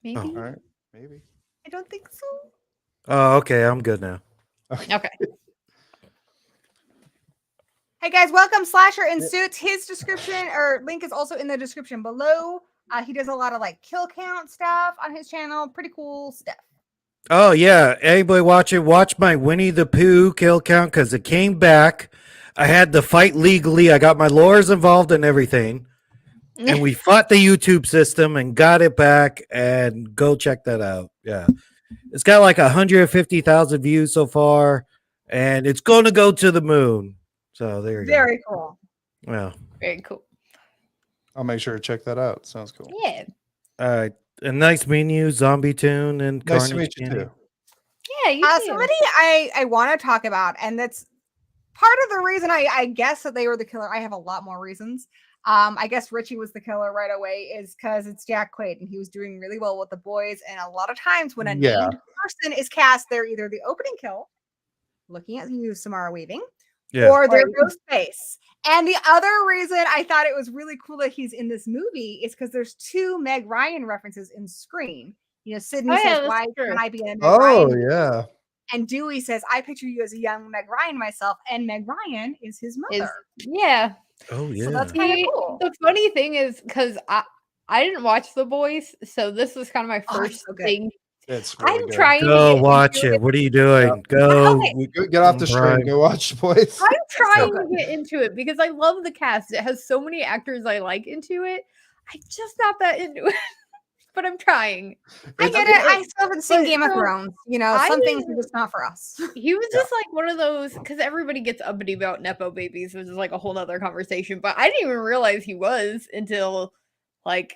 Maybe. All right. Maybe. I don't think so. Oh, okay, I'm good now. Okay. Hey guys, welcome Slasher in Suits. His description or link is also in the description below. He does a lot of like kill count stuff on his channel. Pretty cool stuff. Oh, yeah. Anybody watch it? Watch my Winnie the Pooh kill count because it came back. I had to fight legally. I got my lawyers involved and everything. And we fought the YouTube system and got it back. And go check that out. Yeah. It's got like 150,000 views so far. And it's going to go to the moon. So there you Very cool. go. Yeah. Very cool. I'll make sure to check that out. Sounds cool. Yeah. All right. A nice meeting you, Zombie Toon and Nice to Carnage meet you Candy. too. Yeah. You too. Somebody I want to talk about, and that's part of the reason I guess that they were the killer. I have a lot more reasons. I guess Richie was the killer right away is because it's Jack Quaid and he was doing really well with the boys. And a lot of times when a Yeah. named person is cast, they're either the opening kill, looking at you, Samara Weaving, Yeah. or their Right. Ghostface. And the other reason I thought it was really cool that he's in this movie is because there's 2 Meg Ryan references in Scream. You know, Sidney Oh, yeah, says, that's "Why true. can I be a Meg Oh Ryan?" yeah. And Dewey says, "I picture you as a young Meg Ryan myself," and Meg Ryan is his mother. Yeah. Oh, yeah. So that's kind of See, cool. The funny thing is because I didn't watch The Boys, so this was kind of my Oh, it's first so good. thing. It's really I'm good. trying to Go get watch into it. What are you doing? Go. Okay. Get off the stream. Right. Go watch, boys. I'm trying good. to get into it because I love the cast. It has so many actors I like into it. I'm just not that into it, but I'm trying. I get it. I still haven't seen but Game of so Thrones. You know, I some things are didn't- just not for us. He was Yeah. just like one of those because everybody gets uppity about Nepo babies, which is like a whole nother conversation. But I didn't even realize he was until like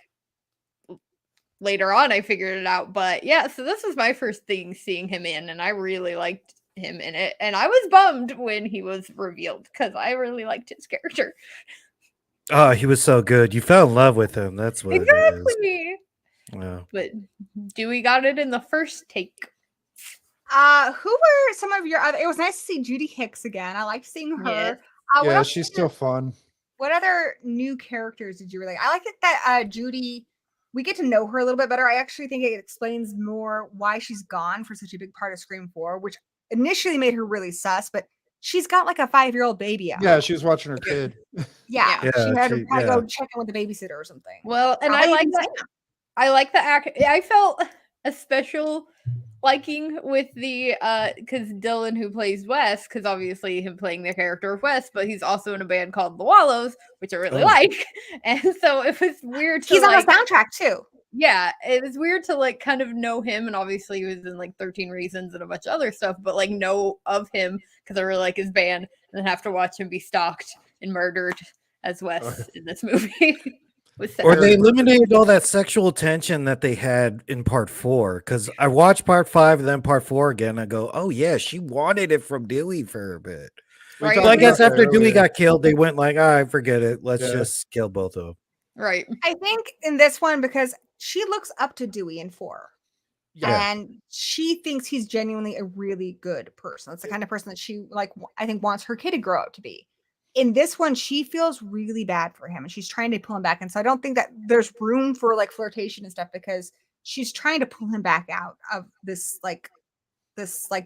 later on I figured it out. But yeah, so this was my first thing seeing him in, and I really liked him in it. And I was bummed when he was revealed because I really liked his character. Oh, he was so good. You fell in love with him. That's what it is. Exactly. Yeah. But Dewey got it in the first take. Who were some of your other? It was nice to see Judy Hicks again. I liked seeing her. Yes. What Yeah, else she's did still fun. What other new characters did you really? I like it that Judy. We get to know her a little bit better. I actually think it explains more why she's gone for such a big part of Scream 4, which initially made her really sus, but she's got like a 5-year-old baby at Yeah, home. she was watching her kid. Yeah, Yeah. she had to she- probably yeah. go check in with the babysitter or something. Well, and I Probably like even that. Sam. I like the act. I felt a special liking with the because Dylan, who plays Wes, because obviously him playing the character of Wes, but he's also in a band called The Wallows, which I really Oh. like, and so it was weird to He's on like, the soundtrack too. yeah, it was weird to like kind of know him, and obviously he was in like 13 Reasons and a bunch of other stuff, but like know of him because I really like his band, and then have to watch him be stalked and murdered as Wes in this movie. Was sad. Or they eliminated all that sexual tension that they had in part 4. Because I watched part 5 and then part 4 again. I go, oh yeah, she wanted it from Dewey for a bit. Right. talked So I Well, guess about that after Dewey earlier. got killed, they went like, all right, forget it. Let's Yeah. just kill both of them. Right. I think in this one because she looks up to Dewey in 4. Yeah. And she thinks he's genuinely a really good person. It's the kind of person that she I think wants her kid to grow up to be. In this one, she feels really bad for him and she's trying to pull him back. And so I don't think that there's room for like flirtation and stuff because she's trying to pull him back out of this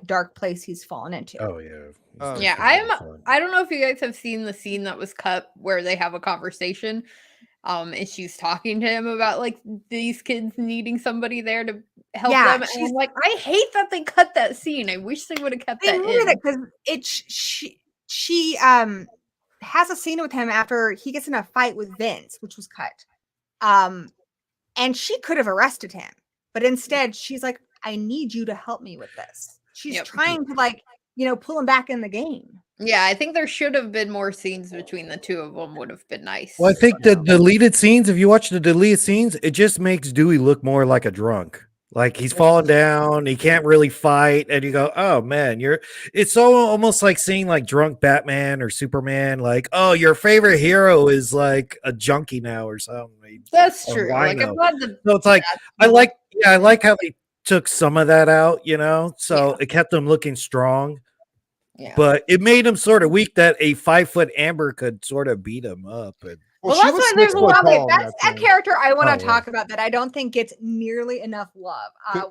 dark place he's fallen into. Oh yeah. Yeah, I don't know if you guys have seen the scene that was cut where they have a conversation. And she's talking to him about like these kids needing somebing there to help Yeah, them. And I'm like, I hate that they cut that scene. I wish they would have kept They that needed in. it because she has a scene with him after he gets in a fight with Vince, which was cut. And she could have arrested him, but instead she's like, I need you to help me with this. She's Yep. trying to pull him back in the game. Yeah, I think there should have been more scenes between the two of them. Would have been nice. Well, I think the deleted scenes, if you watch the deleted scenes, it just makes Dewey look more like a drunk. Like he's falling down, he can't really fight, and you go, "Oh man, it's so almost like seeing like drunk Batman or Superman. Like, oh, your favorite hero is like a junkie now or something." That's Or true. Like wino. I'm glad the So it's like I like how they took some of that out, so it kept them looking strong. yeah. But it made him sort of weak that a 5-foot Amber could sort of beat him up. And Well, she that's was why there's 6 a foot lot- Okay, tall in that's that a thing. character I want Oh, to yeah. talk about that I don't think gets nearly enough love.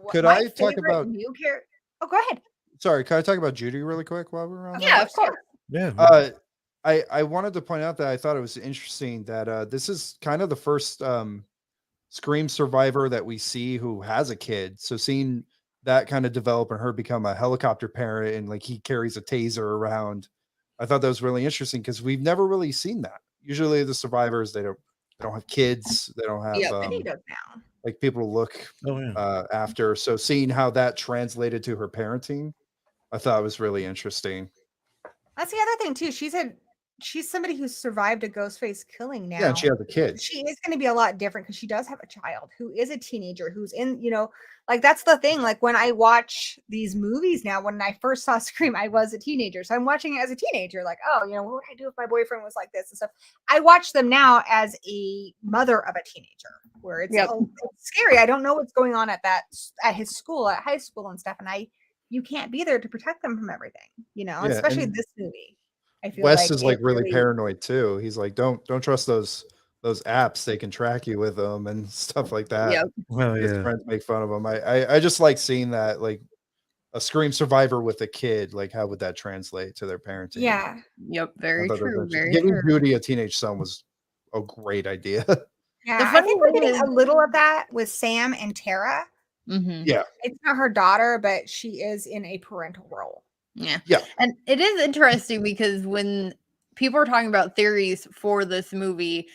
Could my I talk favorite about- new character? Oh, go ahead. Sorry, can I talk about Judy really quick while we're on that? Yeah, of course. yeah, I wanted to point out that I thought it was interesting that this is kind of the first Scream survivor that we see who has a kid. So seeing that kind of develop and her become a helicopter parent and like he carries a taser around, I thought that was really interesting because we've never really seen that. Usually the survivors they don't have kids, they don't have Yeah, He does now. like people to look oh yeah. after. So seeing how that translated to her parenting, I thought was really interesting. That's the other thing too. She's somebody who's survived a Ghostface killing now. Yeah, and she has a kid. She is going to be a lot different because she does have a child who is a teenager who's in, like that's the thing. Like when I watch these movies now, when I first saw Scream, I was a teenager. So I'm watching it as a teenager, like, oh, what would I do if my boyfriend was like this and stuff? I watch them now as a mother of a teenager where it's, Yep. it's scary. I don't know what's going on at his school, at high school and stuff. And you can't be there to protect them from everything, especially and this movie. I feel Wes is it like really paranoid too. He's like, don't trust those apps. They can track you with them and stuff like that. Yep. Well, His yeah. friends make fun of him. I just like seeing that, like a Scream survivor with a kid. Like, how would that translate to their parenting? Yeah. Yep. I Very thought that was true. interesting. Very Giving true. Judy a teenage son was a great idea. Yeah. The I funny think we're thing getting is- a little of that with Sam and Tara. Mm-hmm. Yeah. It's not her daughter, but she is in a parental role. Yeah. Yeah. And it is interesting because when people are talking about theories for this movie,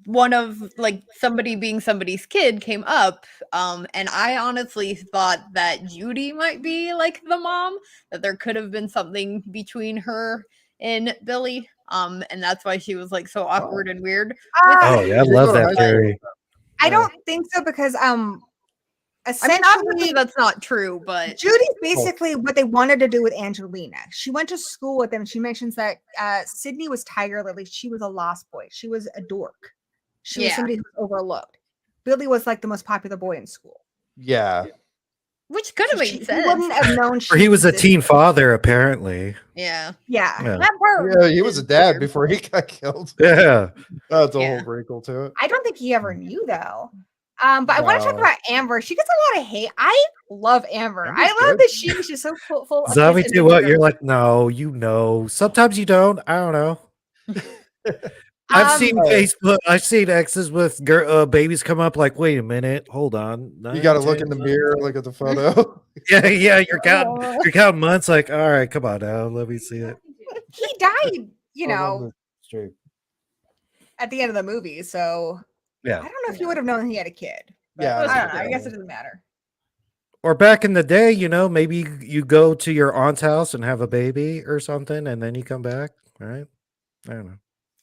one of like somebody being somebody's kid came up. And I honestly thought that Judy might be like the mom, that there could have been something between her and Billy. And that's why she was like so awkward and weird. Oh yeah, I love that theory. I don't think so because I mean, essentially obviously that's not true, but Judy's basically what they wanted to do with Angelina. She went to school with them. She mentions that Sidney was Tiger Lily. She was a lost boy. She was a dork. She was Yeah. somebody who was overlooked. Billy was like the most popular boy in school. Yeah. Which could have So made he sense. wouldn't have known. Or he was a existed. teen father, apparently. Yeah. Yeah. Yeah. That part Yeah, he was a is dad weird. before he got killed. Yeah. That's a Yeah. whole wrinkle to it. I don't think he ever knew though. But I want to talk No. about Amber. She gets a lot of hate. I love Amber. Amber's I love good. that she's so full of Zombie piss too, what? You're adventure. like, no, you know. Sometimes you don't. I don't know. I've seen Facebook. I've seen exes with babies come up. Like, wait a minute, hold on. You got to 9, look in 10, the mirror, look at the photo. Yeah, yeah. You're counting months. Like, all right, come on now. Let me see it. He died, Hold on the stream. at the end of the movie. So Yeah. I don't know if you would have known he had a kid. But Yeah, I that's don't know. okay. I guess it doesn't matter. Or back in the day, maybe you go to your aunt's house and have a baby or something, and then you come back. Right? I don't know.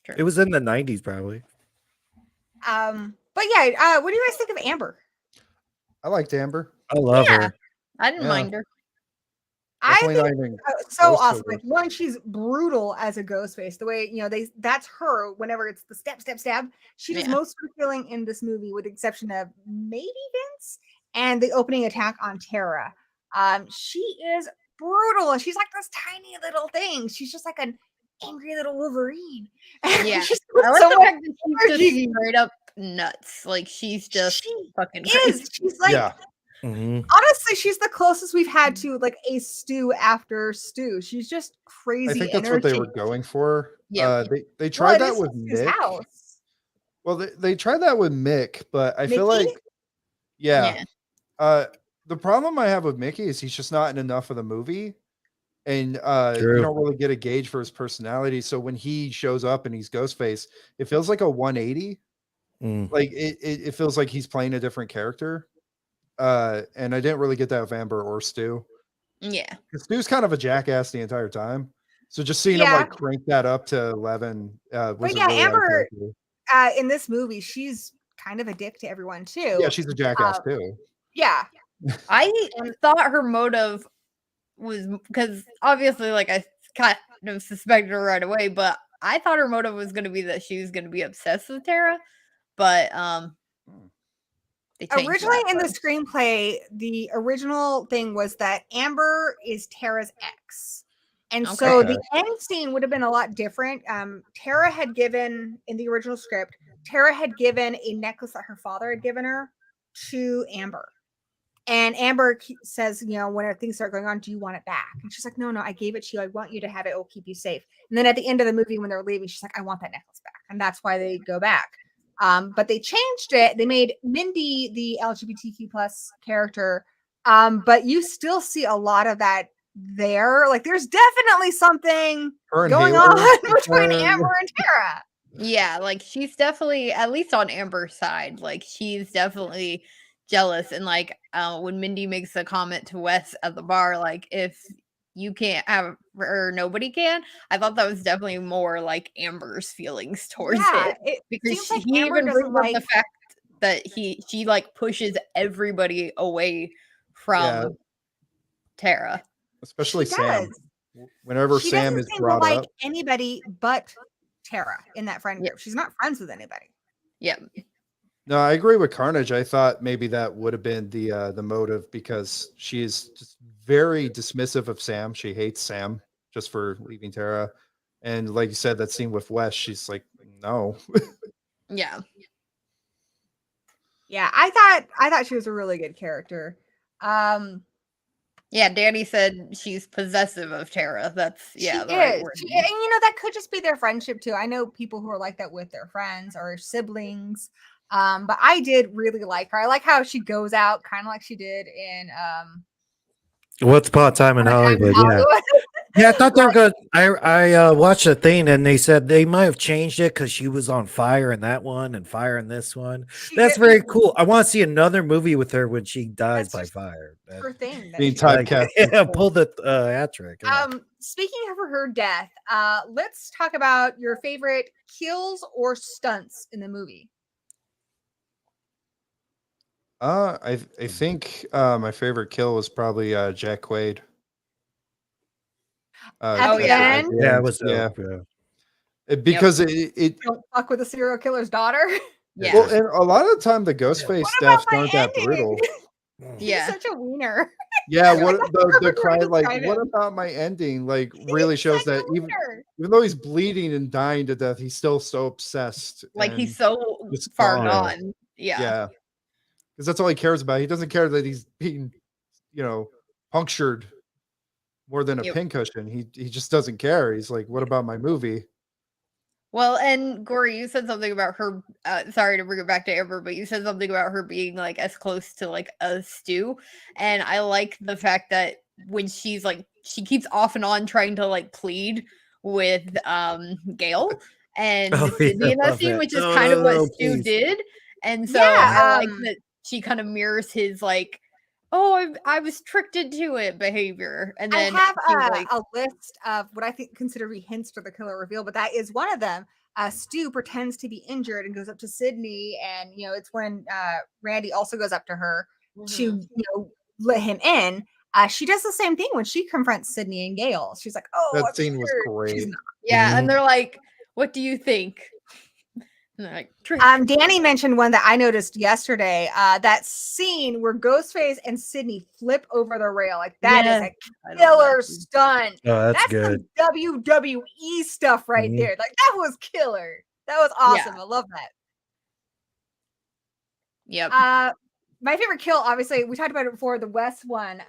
True. It was in the 90s, probably. But yeah, what do you guys think of Amber? I liked Amber. I love Yeah. her. I didn't Yeah. mind her. I Definitely think not even so close to awesome. her. Like one, she's brutal as a Ghostface. The way that's her. Whenever it's the stab, she is Yeah. most fulfilling in this movie, with the exception of maybe Vince and the opening attack on Tara. She is brutal, and she's like this tiny little thing. She's just like an angry little Wolverine. Yeah. She's I like so the much fact that she's just energy. straight up nuts. Like she's just She fucking crazy. is. She's like. Yeah. Mhm. Honestly, she's the closest we've had to like a Stu after Stu. She's just crazy. I think that's energy. what they were going for. Yeah. They tried it that is with Stu's Mick. house. Well, they tried that with Mick, but I feel Mickey? like, yeah. The problem I have with Mickey is he's just not in enough of the movie, and True. you don't really get a gauge for his personality. So when he shows up and he's Ghostface, it feels like a 180. Mm. Like it feels like he's playing a different character. And I didn't really get that with Amber or Stu. Yeah. Because Stu's kind of a jackass the entire time. So just seeing him Yeah. like crank that up to 11 was But a yeah, really out of Amber- character. In this movie, she's kind of a dick to everyone too. Yeah, she's a jackass too. Yeah. I thought her motive was because obviously, like, I kind of suspected her right away, but I thought her motive was going to be that she was going to be obsessed with Tara. But they changed Originally that, in the but- screenplay, the original thing was that Amber is Tara's ex. And so Okay. the end scene would have been a lot different. Tara had given, in the original script, Tara had given a necklace that her father had given her to Amber. And Amber says, when things start going on, do you want it back? And she's like, no, I gave it to you. I want you to have it. It will keep you safe. And then at the end of the movie, when they're leaving, she's like, I want that necklace back. And that's why they go back. But they changed it. They made Mindy the LGBTQ plus character. But you still see a lot of that there. Like there's definitely something Her and going Halo on between are- Amber and Tara. Yeah, like she's definitely, at least on Amber's side, like she's definitely jealous. And like when Mindy makes a comment to Wes at the bar, like if you can't have her, nobody can. I thought that was definitely more like Amber's feelings towards it, because seems like he Amber even doesn't brings up the like- fact that she like pushes everybody away from Yeah. Tara. especially She Sam. does. Whenever She Sam doesn't is seem to brought like up, anybody but Tara in that friend Yeah. group. She's not friends with anybody. Yeah. no, I agree with Carnage. I thought maybe that would have been the motive, because she is just very dismissive of Sam. She hates Sam just for leaving Tara, and like you said, that scene with Wes, she's like, no. Yeah. Yeah, I thought she was a really good character. Yeah, Danny said she's possessive of Tara. That's She the right is. word. And that could just be their friendship too. I know people who are like that with their friends or siblings. But I did really like her. I like how she goes out kind of like she did in What's Upon a Time in Hollywood? Yeah. Yeah, I thought they were good. I watched a thing and they said they might have changed it because she was on fire in that one and fire in this one. That's very cool. I want to see another movie with her when she dies That's by just fire. her thing. that Being she typecast. does. Yeah, pull the hat trick. Yeah. Speaking of her death, let's talk about your favorite kills or stunts in the movie. I think my favorite kill was probably Jack Quaid. At the end? Yeah, it was yeah. dope, yeah. Because it Don't fuck with a serial killer's daughter. Yeah. well, and a lot of the time the Ghostface What about deaths my aren't that ending? brutal. He's Yeah. such a wiener. Yeah, Like, what that's the perfect way to cry like, describe what him. about my ending? Like, really He's shows such a that even wiener. though he's bleeding and dying to death, he's still so obsessed Like and he's so just far gone. gone. Yeah. Yeah, because that's all he cares about. He doesn't care that he's being, punctured more than a Yep. pincushion. He just doesn't care. He's like, what about my movie? Well, and Gory, you said something about her. Sorry to bring it back to Amber, but you said something about her being like as close to like a stew, and I like the fact that when she's like, she keeps off and on trying to like plead with Gail and Oh, yeah, Sidney in that love scene, that. which is No, kind of no, what no, Stu please. did, and so Yeah, I like that she kind of mirrors his like, oh, I was tricked into it behavior, and I then have she was like, a list of what I think consider to be hints for the killer reveal, but that is one of them. Stu pretends to be injured and goes up to Sidney, and it's when Randy also goes up to her to mhm. let him in. She does the same thing when she confronts Sidney and Gail. She's like, "Oh, That I'm scene was injured." She's great. not. Yeah, and Mhm. they're like, what do you think? And they're like, trick. Danny mentioned one that I noticed yesterday. That scene where Ghostface and Sidney flip over the rail, like that is Yes, I a love killer that scene. stunt. Oh, that's That's good. some WWE stuff right Mhm. there. Like that was killer. That was awesome. I love that. Yep. My favorite kill, obviously, we talked about it before, the West one.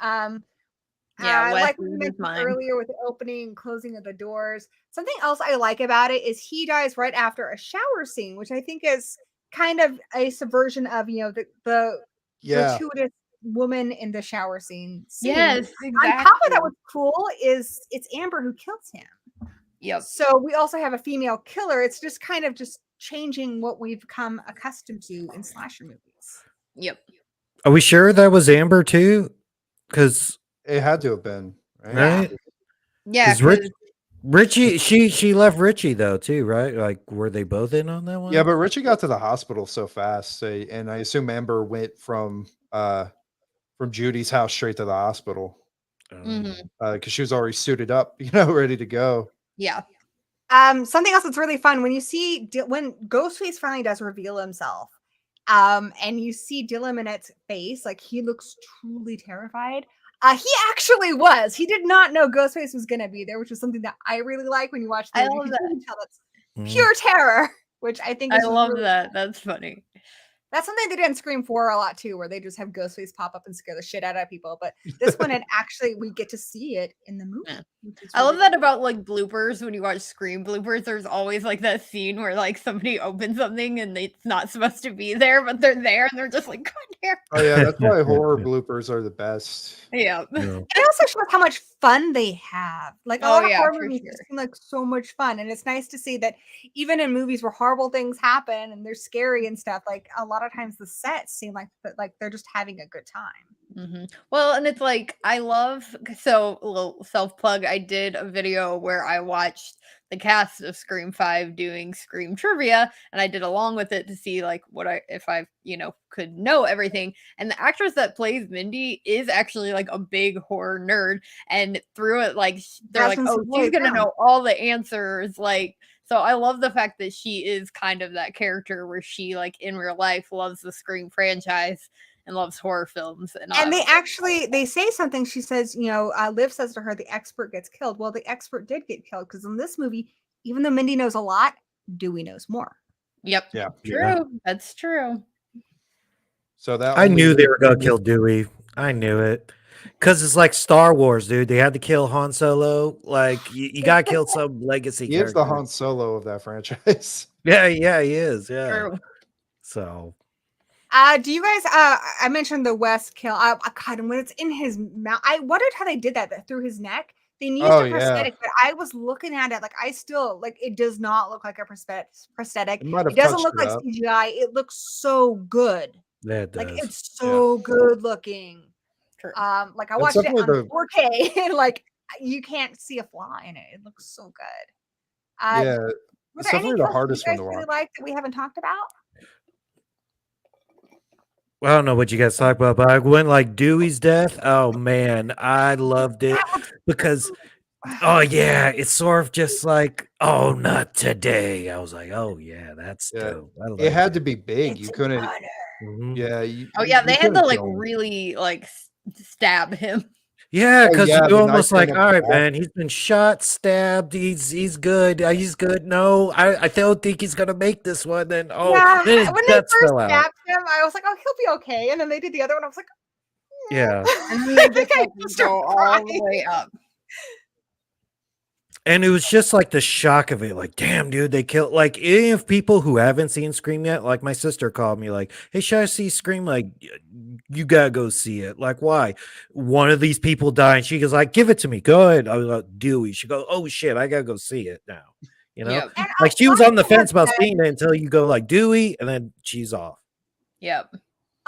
Yeah, Wes like we is mentioned mine. earlier with the opening and closing of the doors. Something else I like about it is he dies right after a shower scene, which I think is kind of a subversion of the Yeah, gratuitous woman in the shower scene. Yes, On top of that, exactly. what's cool is it's Amber who kills him. Yep. So we also have a female killer. It's just kind of just changing what we've become accustomed to in slasher movies. Yep. Are we sure that was Amber too? Because it had to have been, right? right, Yeah, because because Richie, she left Richie though too, right? Like, were they both in on that one? Yeah, but Richie got to the hospital so fast, and I assume Amber went from Judy's house straight to the hospital because she was already suited up, ready to go. yeah. Something else that's really fun when you see when Ghostface finally does reveal himself, and you see Dylan Minette's face, like he looks truly terrified. He actually was. He did not know Ghostface was gonna be there, which is something that I really like when you watch the I movie. love You that. can tell that's Mhm. pure terror, which I think I is love really that. That's funny. That's something they did in Scream 4 a lot too, where they just have Ghostface pop up and scare the shit out of people. But this one, we get to see it in the movie. Yeah. Which is I love really that cool. about like bloopers when you watch Scream bloopers. There's always like that scene where like somebody opens something and it's not supposed to be there, but they're there and they're just like, God damn. Oh yeah, that's why horror bloopers are the best. Yeah. Yeah. It also shows how much fun they have. Like a Oh, lot of yeah, horror for movies sure. just seem like so much fun, and it's nice to see that even in movies where horrible things happen and they're scary and stuff, like a lot of times the sets seem like they're just having a good time. Well, and it's like I love so a little self plug. I did a video where I watched the cast of Scream 5 doing Scream trivia, and I did along with it to see like if I could know everything. And the actress that plays Mindy is actually like a big horror nerd, and through it like they're like, oh, she's gonna know all the answers. Like, so I love the fact that she is kind of that character where she like in real life loves the Scream franchise and loves horror films. And they say something. She says, Liv says to her, the expert gets killed. Well, the expert did get killed because in this movie, even though Mindy knows a lot, Dewey knows more. Yep. Yeah. True. Yeah. That's true. So that I knew they were gonna kill Dewey. I knew it. Because it's like Star Wars, dude. They had to kill Han Solo. Like, you gotta kill some legacy He is character. the Han Solo of that franchise. Yeah, he is. Yeah. True. So Do you guys I mentioned the West kill. God, when it's in his mouth, I wondered how they did that through his neck. They used a prosthetic, but I was looking at it like I still like it does not look like a prosthetic. It doesn't look like CGI. It looks so good. that does. Like it's so good looking. True. Like I watched it on 4K and like you can't see a flaw in it. It looks so good. Yeah, were it's there any definitely the kills hardest you one guys to really watch. like that we haven't talked about? Well, I don't know what you guys talk about, but when like Dewey's death, oh man, I loved it because oh yeah, it's sort of just like, oh, not today. I was like, oh yeah, that's dope. I It had to be big. You couldn't. Mhm. Yeah. Oh yeah, they had to couldn't like kill him. really like stab him. Yeah, Oh, because yeah, you the almost knife going like, up all the right, back. man, he's been shot, stabbed, he's good, he's good. No, I don't think he's gonna make this one. Then Yeah, then his when they guts first fell out. stabbed him, I was like, "Oh, he'll be okay." And then they did the other one. I was like, Yeah. And then they I think just I let him just started go all the crying. way up. And it was just like the shock of it, like, damn, dude, they killed like any of people who haven't seen Scream yet. Like my sister called me, like, hey, should I see Scream? Like, you gotta go see it. Like, why? One of these people died. And she goes, like, give it to me. Go ahead. I was like, Dewey. She goes, oh shit, I gotta go see it now. You know, Yep. And like a she was lot on of the people fence about said, seeing it until you go like Dewey, and then she's off. Yep.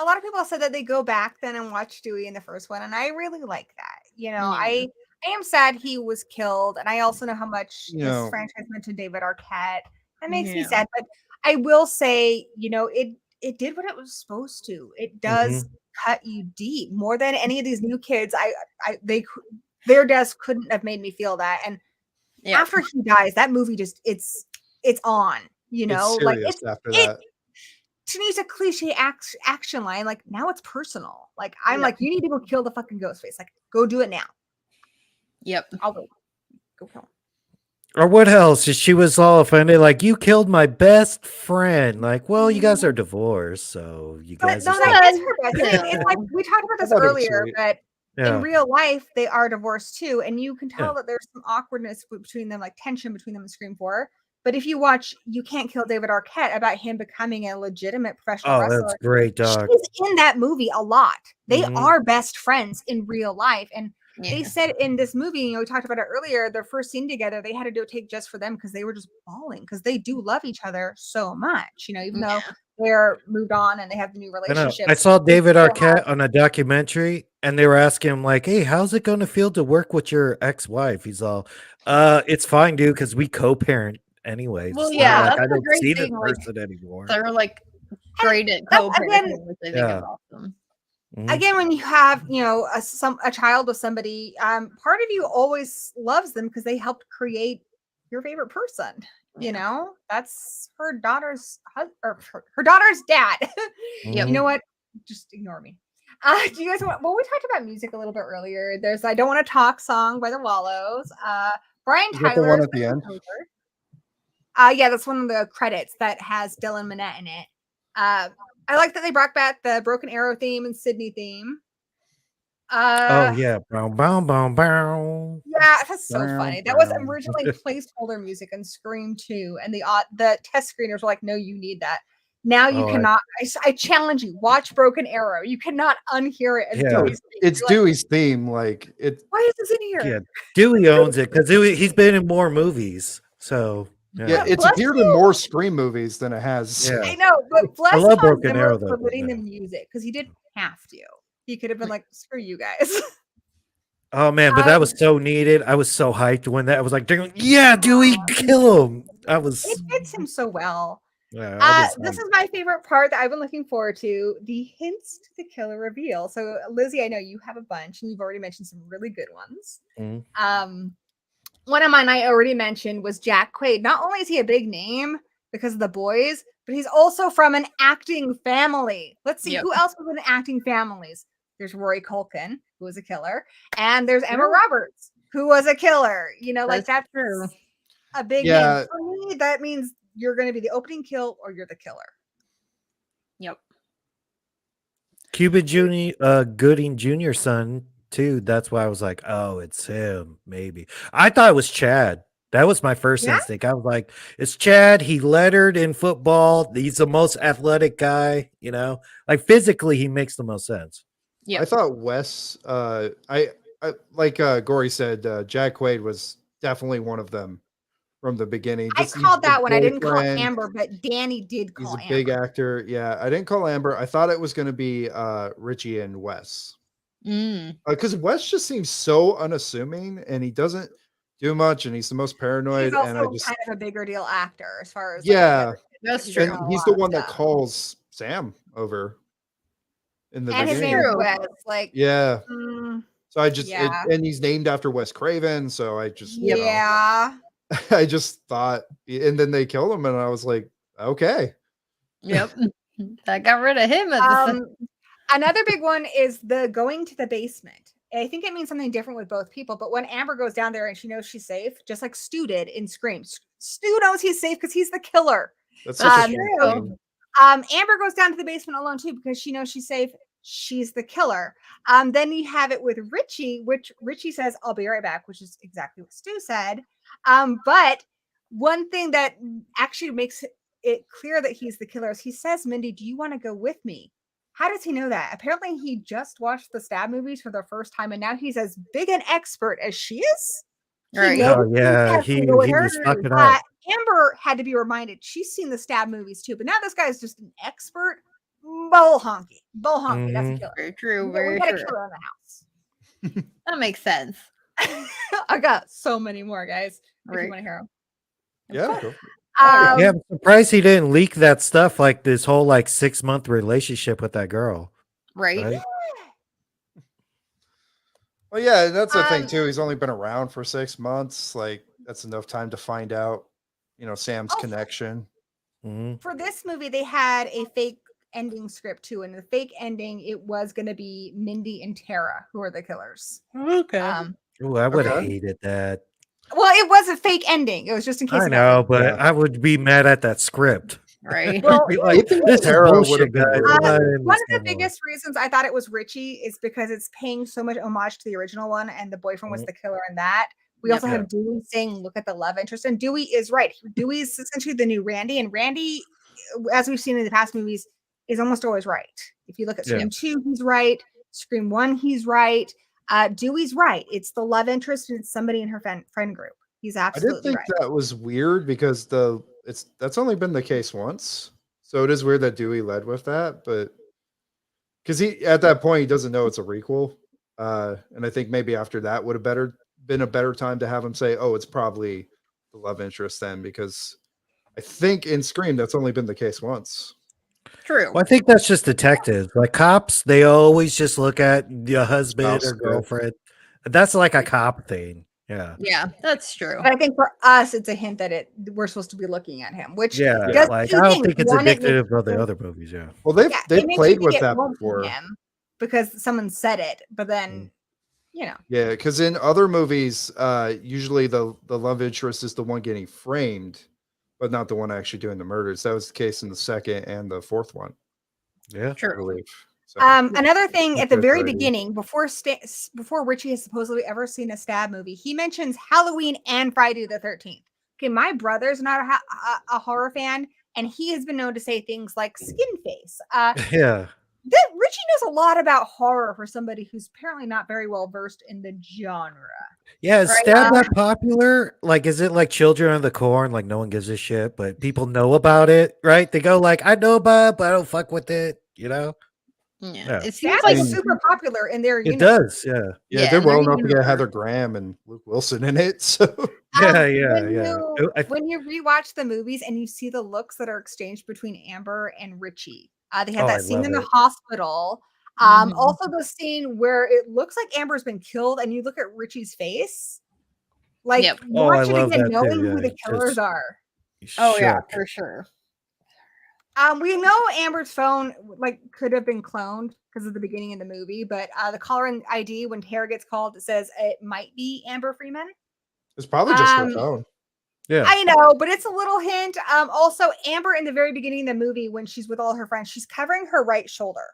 a lot of people said that they go back then and watch Dewey in the first one, and I really like that. You know, Yeah. I am sad he was killed, and I also know how much You this know- franchise meant to David Arquette. That makes me Yeah. sad, but I will say, you know, it did what it was supposed to. It does cut you deep more than any of these new kids. Their deaths couldn't have made me feel that. And Yep. after he dies, that movie just it's on. You know, It's like serious after it that. to use a cliche action line, like now it's personal. Like I'm Yep. like, you need to go kill the fucking Ghostface. Like, go do it now. Yep. I'll wait. Go kill him. Or what else? She was all offended, like, you killed my best friend. Like, well, you guys are divorced, so you But guys no, are that still- is her best. It's like we talked about I this thought it was earlier, sweet. but yeah. in real life they are divorced too, and you can tell Yeah. that there's some awkwardness between them, like tension between them in Scream 4. But if you watch You Can't Kill David Arquette, about him becoming a legitimate professional Oh, wrestler, that's great, dog. she's in that movie a lot. They Mhm. are best friends in real life. And they Yeah. said in this movie, you know, we talked about it earlier, their first scene together, they had to do a take just for them because they were just bawling because they do love each other so much, you know, even though they're moved on and they have the new I know. relationship. I saw they David still Arquette on a documentary, and they were asking him, like, hey, how's it going to feel to work with your ex-wife? He's all, it's fine, dude, because we co-parent anyways. Well, It's yeah, not like that's I the don't great see this thing, like, person anymore. They're like great at Again, co-parenting, which I think Yeah. is awesome. Mhm. Again, when you have, you know, a child with somebody, part of you always loves them because they helped create your favorite person. You know, that's her daughter's or her daughter's dad. Yep. You know what? Just ignore me. Do you guys want? Well, we talked about music a little bit earlier. There's "I Don't Want to Talk" song by the Wallows. Brian Is that the Tyler one is at the end? composer. Yeah, that's one of the credits that has Dylan Minnette in it. I like that they brought back the Broken Arrow theme and Sidney theme. Oh, yeah. Bow, bow, bow, bow. Yeah, that's so Bow, funny. That was bow. originally placeholder music in Scream 2, and the test screeners were like, "No, you need that." Now you Oh, cannot. I challenge you. Watch Broken Arrow. You cannot unhear it as Yeah. Dewey's theme. It's You're like, Dewey's theme. Like it. why is this in here? Yeah. Dewey owns it because he's been in more movies. So, Yeah, it's Bless appeared in you. more Scream movies than it has. Yeah. I know, but bless love Hans Broken Zimmer Arrow, for though, letting yeah. them use it because he didn't have to. He could have been like, "Screw you guys." Oh, man, but that was so needed. I was so hyped when that was like, yeah, Dewey, kill him. I was, It fits him so well. yeah, I was This hyped. is my favorite part that I've been looking forward to, the hints to the killer reveal. So, Lizzie, I know you have a bunch, and you've already mentioned some really good ones. Mhm. One of mine I already mentioned was Jack Quaid. Not only is he a big name because of The Boys, but he's also from an acting family. Let's see, Yep. who else was in acting families? There's Rory Culkin, who was a killer, and there's Emma True. Roberts, who was a killer. You know, like That's that's true. a big Yeah. name. For me, that means you're going to be the opening kill or you're the killer. Yep. Cuba Gooding Jr.'s son, too. That's why I was like, oh, it's him, maybe. I thought it was Chad. That was my first Yeah? instinct. I was like, it's Chad. He lettered in football. He's the most athletic guy, you know? Like, physically, he makes the most sense. Yep. I thought Wes. I like Gory said. Jack Quaid was definitely one of them from the beginning. I Just he's called the that one. I didn't call boyfriend. Amber, but Danny did He's call a big Amber. actor. Yeah, I didn't call Amber. I thought it was going to be Richie and Wes. Because Wes just seems so unassuming, and he doesn't do much, and he's the most paranoid. He's And I also just kind of a bigger deal actor as far as Yeah. That's he's true. done a and he's lot the of one that stuff. calls Sam over in the And his beginning. name is True. Wes. Like, Yeah. mm, So I just Yeah. and he's named after Wes Craven. So I just you know, yeah. I just thought, and then they killed him, and I was like, okay. Yep. That got rid of him. At the Another big one is the going to the basement. I think it means something different with both people, but when Amber goes down there and she knows she's safe, just like Stu did in Scream. Stu knows he's safe because he's the killer. That's such a true. shame. Amber goes down to the basement alone too because she knows she's safe. She's the killer. Then you have it with Richie, which Richie says, "I'll be right back," which is exactly what Stu said. But one thing that actually makes it clear that he's the killer is he says, "Mindy, do you want to go with me?" How does he know that? Apparently, he just watched the Stab movies for the first time, and now he's as big an expert as she is. Right. Oh yeah, he was fucking up. Amber had to be reminded she's seen the Stab movies too, but now this guy's just an expert. Bull honky. That's a killer. Very true. We Very got a true. killer in the house. That makes sense. I got so many more, guys. If Right. you want to hear them. Yeah, go for it. Yeah, I'm surprised he didn't leak that stuff, like this whole like 6-month relationship with that girl. Right. Right? Well, yeah, that's the thing too. He's only been around for 6 months. Like that's enough time to find out, Sam's connection. Mhm. For this movie, they had a fake ending script too, and the fake ending it was going to be Mindy and Tara who are the killers. Okay. Ooh, I would have Okay. hated that. Well, it was a fake ending. It was just in case. I it got know, leaked. but Yeah. I would be mad at that script. Right. Well, Be like, think this is Tara bullshit, would've been guys. good. I'm not in one this of the no more. biggest reasons I thought it was Richie is because it's paying so much homage to the original one, and the boyfriend was the killer in that. We also Yep. have Dewey saying, "Look at the love interest," and Dewey is right. Dewey is essentially the new Randy, and Randy, as we've seen in the past movies, is almost always right. If you look at Yeah. Scream 2, he's right. Scream 1, he's right. Dewey's right. It's the love interest, and it's somebody in her friend group. He's I did absolutely think right. that was weird because that's only been the case once. So it is weird that Dewey led with that, but because he at that point he doesn't know it's a requel. And I think maybe after that would have been a better time to have him say, "Oh, it's probably the love interest then," because I think in Scream that's only been the case once. True. Well, I think that's just detectives. Like cops, they always just look at your husband Spouse, or yeah. girlfriend. That's like a cop thing. Yeah. Yeah, that's true. But I think for us, it's a hint that we're supposed to be looking at him, which Yeah. does Like two I don't things. think it's One, it indicative makes of the you- other movies. Yeah. Well, yeah, they've it makes played you with think it that won't be before. him because someone said it, but then Yeah, because in other movies, usually the love interest is the one getting framed, but not the one actually doing the murders. That was the case in the second and the fourth one, Yeah. I True. believe. So, another thing at the very Alrighty. beginning, before Richie has supposedly ever seen a Stab movie, he mentions Halloween and Friday the 13th. Okay, my brother's not a horror fan, and he has been known to say things like skin face. Yeah. Richie knows a lot about horror for somebody who's apparently not very well versed in the genre. Yeah, is Right, Stab that popular? Like, is it like Children of the Corn? Like, no one gives a shit, but people know about it, right? They go like, I know about it, but I don't fuck with it, Yeah. Yeah. It seems Stab like is super popular in their It universe. does, yeah. yeah, Yeah, they're and well they're enough to get universe. Heather Graham and Luke Wilson in it. So, When you rewatch the movies and you see the looks that are exchanged between Amber and Richie, they had Oh, I that scene love in the it. hospital. Mhm. Also the scene where it looks like Amber's been killed, and you look at Richie's face. Like, Yep. Oh, I watch it love again, that knowing too, who yeah, the killers just- are. Oh yeah, shook. for sure. We know Amber's phone could have been cloned because of the beginning of the movie, but the caller ID when Tara gets called, it says it might be Amber Freeman. it's probably just her phone. Yeah. I know, but it's a little hint. Also, Amber in the very beginning of the movie, when she's with all her friends, she's covering her right shoulder.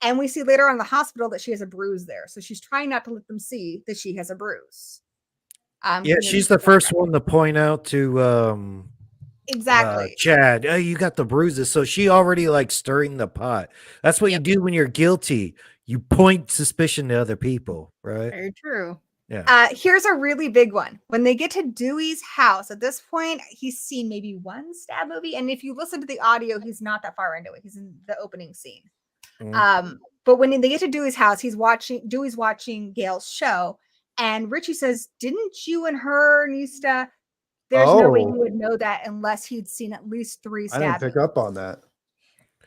And we see later on in the hospital that she has a bruise there. So she's trying not to let them see that she has a bruise. Yeah, she's the first one to point out to Exactly. Chad, oh, you got the bruises. So she already like stirring the pot. That's what you do when you're guilty. You point suspicion to other people, right? Very true. Yeah. Here's a really big one. When they get to Dewey's house, at this point, he's seen maybe one Stab movie. And if you listen to the audio, he's not that far into it. He's in the opening scene. But when they get to Dewey's house, Dewey's watching Gail's show. And Richie says, "Didn't you and her used to?" There's no way he would know that unless he'd seen at least 3 I Stab didn't pick up on that.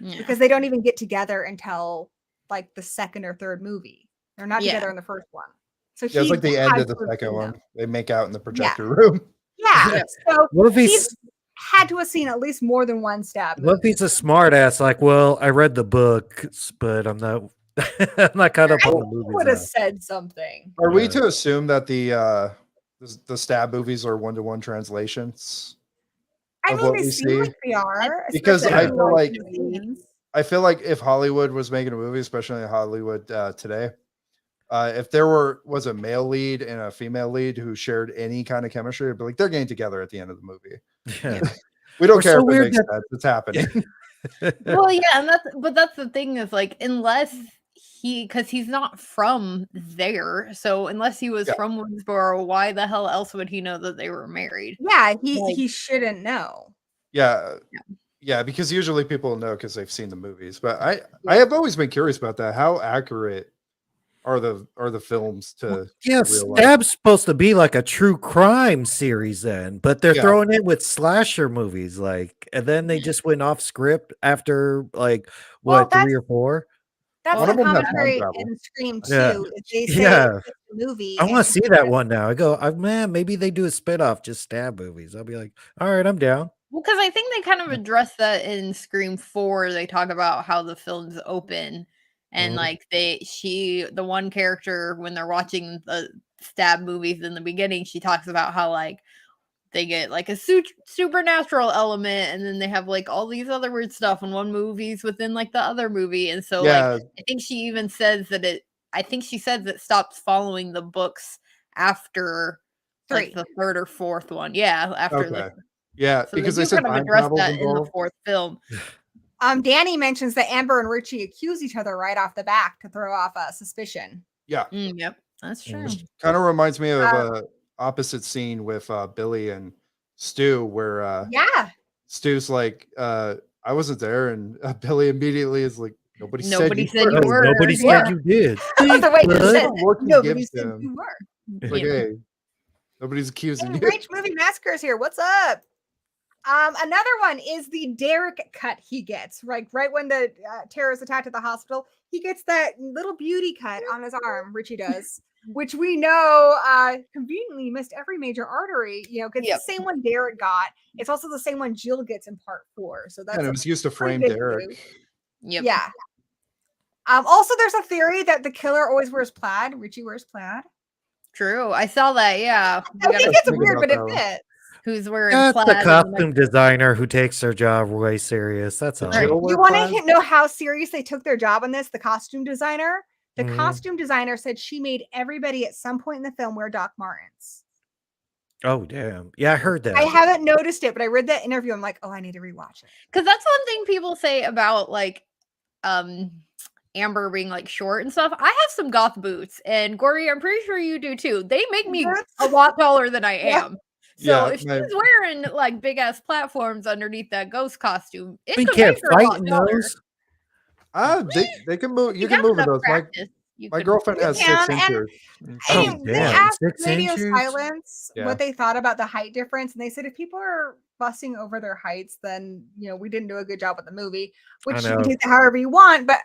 Yeah. because they don't even get together until like the second or third movie. They're not together in the first one. So Yeah, it's like the end of the has to have second seen one. them. They make out in the projector room. Yeah. So What if he's had to have seen at least more than one stab What if movie. he's a smart ass? Like, well, I read the books, but I'm not. I'm not caught up I on think the he movies. would have now. said something. Are we Yeah. to assume that the stab movies are 1-to-1 translations I of mean, what they we seem see? like they are. Because especially I if you feel watch like- the scenes. I feel like if Hollywood was making a movie, especially in Hollywood today, if there was a male lead and a female lead who shared any kind of chemistry, it'd be like they're getting together at the end of the movie. Yeah. We don't We're care so if it weird makes that- sense. It's happening. Well, yeah, and that's the thing is like unless because he's not from there, so unless he was Yeah. from Woodsboro, why the hell else would he know that they were married? Yeah, Like- he shouldn't know. Yeah, because usually people know because they've seen the movies. But I have always been curious about that. How accurate are the films to Yeah, real life? Stab's supposed to be like a true crime series then, but they're Yeah. throwing it with slasher movies, like, and then they just went off script after like Well, what 3 or 4. That's One the of them had time commentary travel. in Scream 2. Yeah. Is they say Yeah. it's a movie. I and want to see it's that just- one now. I go, man, maybe they do a spinoff, just stab movies. I'll be like, all right, I'm down. Well, because I think they kind of address that in Scream 4. They talk about how the film's open and Mhm. like the one character when they're watching the stab movies in the beginning, she talks about how like they get like a supernatural element and then they have like all these other weird stuff and one movie's within like the other movie. And so Yeah. like I think she even says that I think she says it stops following the books after like 3. the third or fourth one. Yeah, after Okay. like Yeah, so because they they do said kind of time address travel's that in the involved. fourth film. Danny mentions that Amber and Richie accuse each other right off the back to throw off suspicion. Yeah, Yep, that's true. Mhm. kind of reminds me of Uh, a opposite scene with Billy and Stu, where Yeah. Stu's like, I wasn't there, and Billy immediately is like, nobody Nobody said said you you were. were. Nobody Yeah. said you did. The way he Bigfoot. said Look that. he Nobody gives said him. you were. It's like, Yeah. hey, nobody's accusing Hey, you. Rich Movie Massacres here. What's up? Another one is the Derek cut he gets, right when the terrorist attacked at the hospital. He gets that little beauty cut on his arm, Richie does, which we know conveniently missed every major artery, because it's Yep. the same one Derek got. It's also the same one Jill gets in part 4. So that's And it a was used to pretty frame big Derek. move. Yep. Yeah. Also, there's a theory that the killer always wears plaid. Richie wears plaid. True. I saw that. Yeah. I think it's think weird, about but it that one. fits. Who's wearing That's plaid the in the costume designer who takes their job way serious. That's all. Right. Jill You wear want plaid? to know how serious they took their job on this? The costume designer. The Mhm. costume designer said she made everybody at some point in the film wear Doc Martens. Oh damn! Yeah, I heard that. I haven't noticed it, but I read that interview. I'm like, oh, I need to rewatch it. Because that's one thing people say about like Amber being like short and stuff. I have some goth boots, and Gory, I'm pretty sure you do too. They make me Boots? a lot taller than I Yeah. am. So Yeah, if she's my- wearing like big ass platforms underneath that ghost costume, it We could can't make her a fight lot in taller. those. They can move. You can got move in enough those. practice, you My could- girlfriend You has can, 6 and- inches. Oh, And they damn, asked 6 Radio inches? Silence Yeah. what they thought about the height difference, and they said if people are fussing over their heights, then we didn't do a good job with the movie. Which you know. can take that however you want. But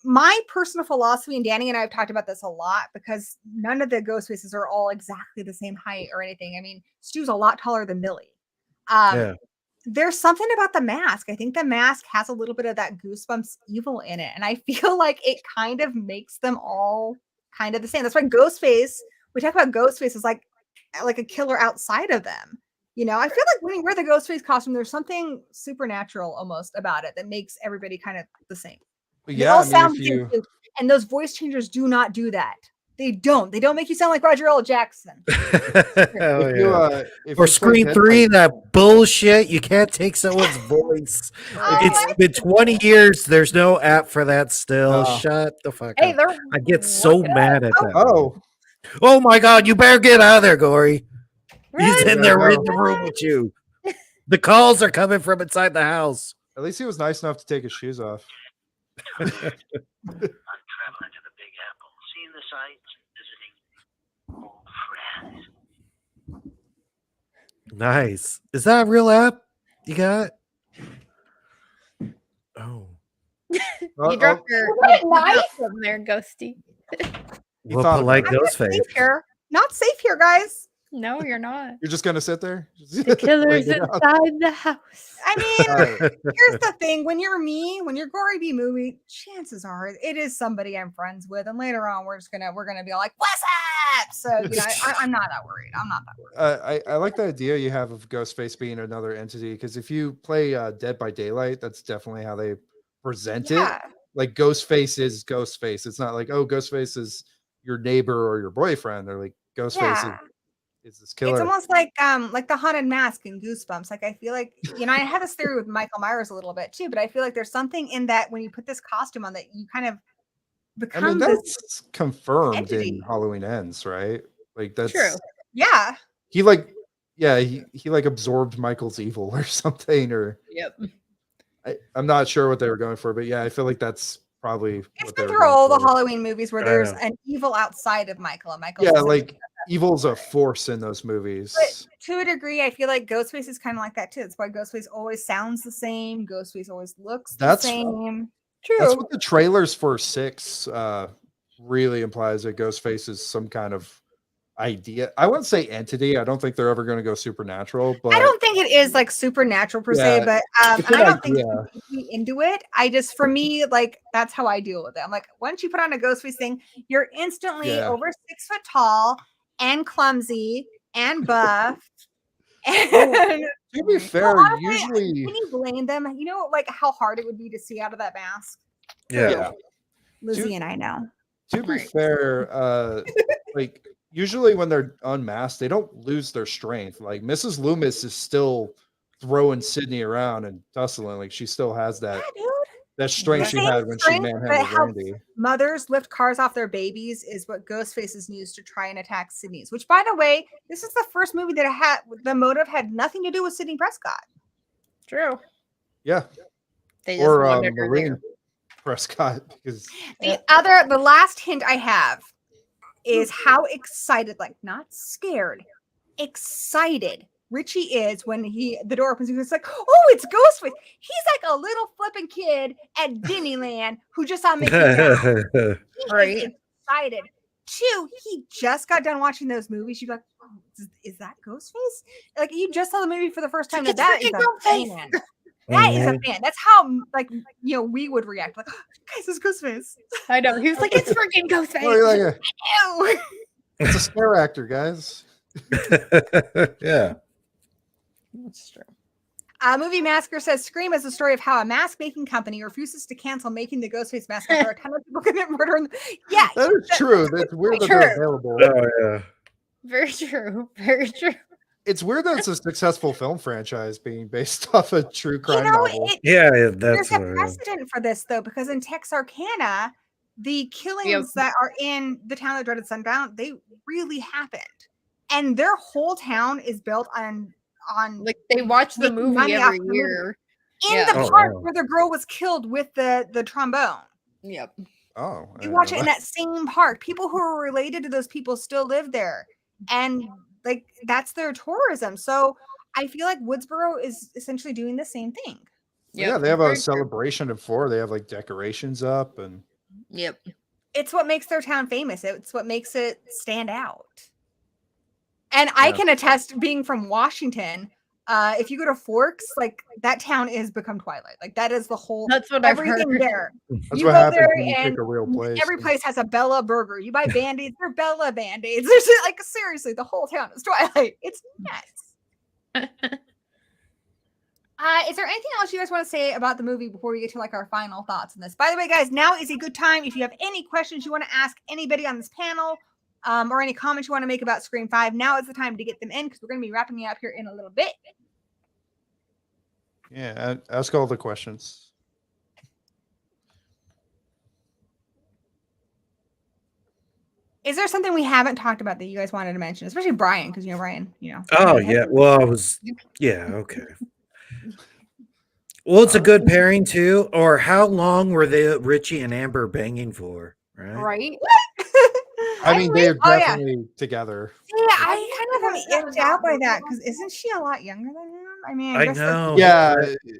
my personal philosophy, and Danny and I have talked about this a lot, because none of the ghost faces are all exactly the same height or anything. I mean, Stu's a lot taller than Millie. Yeah. There's something about the mask. I think the mask has a little bit of that Goosebumps evil in it, and I feel like it kind of makes them all kind of the same. That's why Ghostface. We talk about Ghostface as like a killer outside of them. I feel like when you wear the Ghostface costume, there's something supernatural almost about it that makes everybody kind of the same. But They yeah, all I mean, sound if the same you too, and those voice changers do not do that. They don't. They don't make you sound like Roger L. Jackson. Hell if you yeah. if Or you play Scream Dead 3, by- that bullshit. You can't take someone's voice. Oh, It's been 20 years. There's no app for that still. No. Shut the fuck Hey, up. they're I get so working mad at that. Oh, Oh my god, you better get out of there, Gory. He's Run, in there Yeah, in the room with you. The calls are coming from inside the house. at least he was nice enough to take his shoes off. I'm traveling to the Big Apple, seeing the sights, visiting old friends. Nice. Is that a real app you got? Oh. Oh, You dropped your Isn't it nice? from there, Ghosty. Well, thought polite about Not ghost face. safe here. Not safe here, guys. No, you're not. You're just gonna sit there? The killer's Wait it out? inside the house. I mean, Uh, here's the thing: when you're me, when you're Gory B Movie, chances are it is somebody I'm friends with, and later on we're gonna be like, "What's up?" So I'm not that worried. I'm not that worried. I like the idea you have of Ghostface being another entity, because if you play Dead by Daylight, that's definitely how they present it. Yeah, Like Ghostface is Ghostface. It's not like, oh, Ghostface is your neighbor or your boyfriend. They're like, Ghostface yeah. is this It's killer. almost like the haunted mask in Goosebumps. Like I feel like I have this theory with Michael Myers a little bit too, but I feel like there's something in that when you put this costume on that you kind of I become mean, this that's confirmed entity. in Halloween Ends, right? Like that's True. Yeah. he like yeah, he like absorbed Michael's evil or something, or Yep. I'm not sure what they were going for, but yeah, I feel like that's probably It's what they been were through going all the for. Halloween movies where I there's know. an evil outside of Michael, and Michael's Yeah, essentially like evil's a force in those movies. But to a degree, I feel like Ghostface is kind of like that too. That's why Ghostface always sounds the same. Ghostface always looks the That's- same. That's True. what the trailers for 6 really implies, that Ghostface is some kind of idea. I wouldn't say entity. I don't think they're ever going to go supernatural, but I don't think it is like supernatural per se, Yeah, but it's and an I don't think idea. it's deeply into it. I just, for me, like that's how I deal with it. I'm like, once you put on a Ghostface thing, you're instantly Yeah. over 6 foot tall and clumsy and buff. Well, And to be fair, honestly, usually can you blame them? You know, like how hard it would be to see out of that mask. Yeah. yeah. Lizzie and I know. To be Right. fair, like usually when they're unmasked, they don't lose their strength. Like Mrs. Loomis is still throwing Sidney around and tussling. Like she still has that Yeah, dude. that strength The she same had when she strength manhandled that helps Randy. mothers lift cars off their babies is what Ghostface is used to try and attack Sidney's. Which, by the way, this is the first movie that had the motive had nothing to do with Sidney Prescott. True. Yeah, They just or wanted her Marine there. Prescott, because The last hint I have is how excited, like not scared, excited Richie is when the door opens. He's like, "Oh, it's Ghostface." He's like a little flipping kid at Disneyland who just saw Mickey Mouse. He Right. is excited. 2, he just got done watching those movies. You're like, oh, is that Ghostface? Like you just saw the movie for the first time. Now It's that is freaking a Ghostface. fan. That is a Mhm. fan. That's how we would react. Like, oh, guys, it's Ghostface. I know. He was like, it's freaking Ghostface. oh, you're like, Ew. it's a scare actor, guys. Yeah. That's true. Movie Masker says Scream is a story of how a mask making company refuses to cancel making the Ghostface mask after a ton of people commit murder. Yeah, That is true. That's weird that True. they're available. Oh yeah. Very true. Very true. It's weird that it's a successful film franchise being based off a true crime novel. Yeah, there's that's a what it is. precedent for this though, because in Texarkana, the killings that are in the town that dreaded sundown, they really happened, and their whole town is built on Like they watch the making money movie off every the movie. year. in Yeah. the Oh, part wow. where the girl was killed with the trombone. Yep. Oh, I You didn't watch know it in that. that same park. People who are related to those people still live there, and like that's their tourism. So I feel like Woodsboro is essentially doing the same thing. Yeah, they have a celebration of 4. They have like decorations up, and Yep. It's what makes their town famous. It's what makes it stand out. And I Yeah. can attest, being from Washington, if you go to Forks, like that town is become Twilight. Like that is the whole That's what I've everything heard. there. that's You what go happens there when you and pick a real place. every place has a Bella burger. You buy Band-Aids, they're Bella Band-Aids. There's just, like seriously, the whole town is Twilight. It's nuts. Is there anything else you guys want to say about the movie before we get to like our final thoughts on this? By the way, guys, now is a good time if you have any questions you want to ask anybody on this panel, or any comments you want to make about Scream 5. Now is the time to get them in because we're going to be wrapping it up here in a little bit. Yeah, ask all the questions. Is there something we haven't talked about that you guys wanted to mention, especially Bryan? Because Bryan, Oh yeah. Well, I was. Yeah. Okay. Well, it's a good pairing too. Or how long were they, Richie and Amber, banging for? Right. Right? I mean, they're Oh, yeah. definitely together. Yeah, I kind of am icked out by that because isn't she a lot younger than him? I mean, I guess that's- know. Yeah,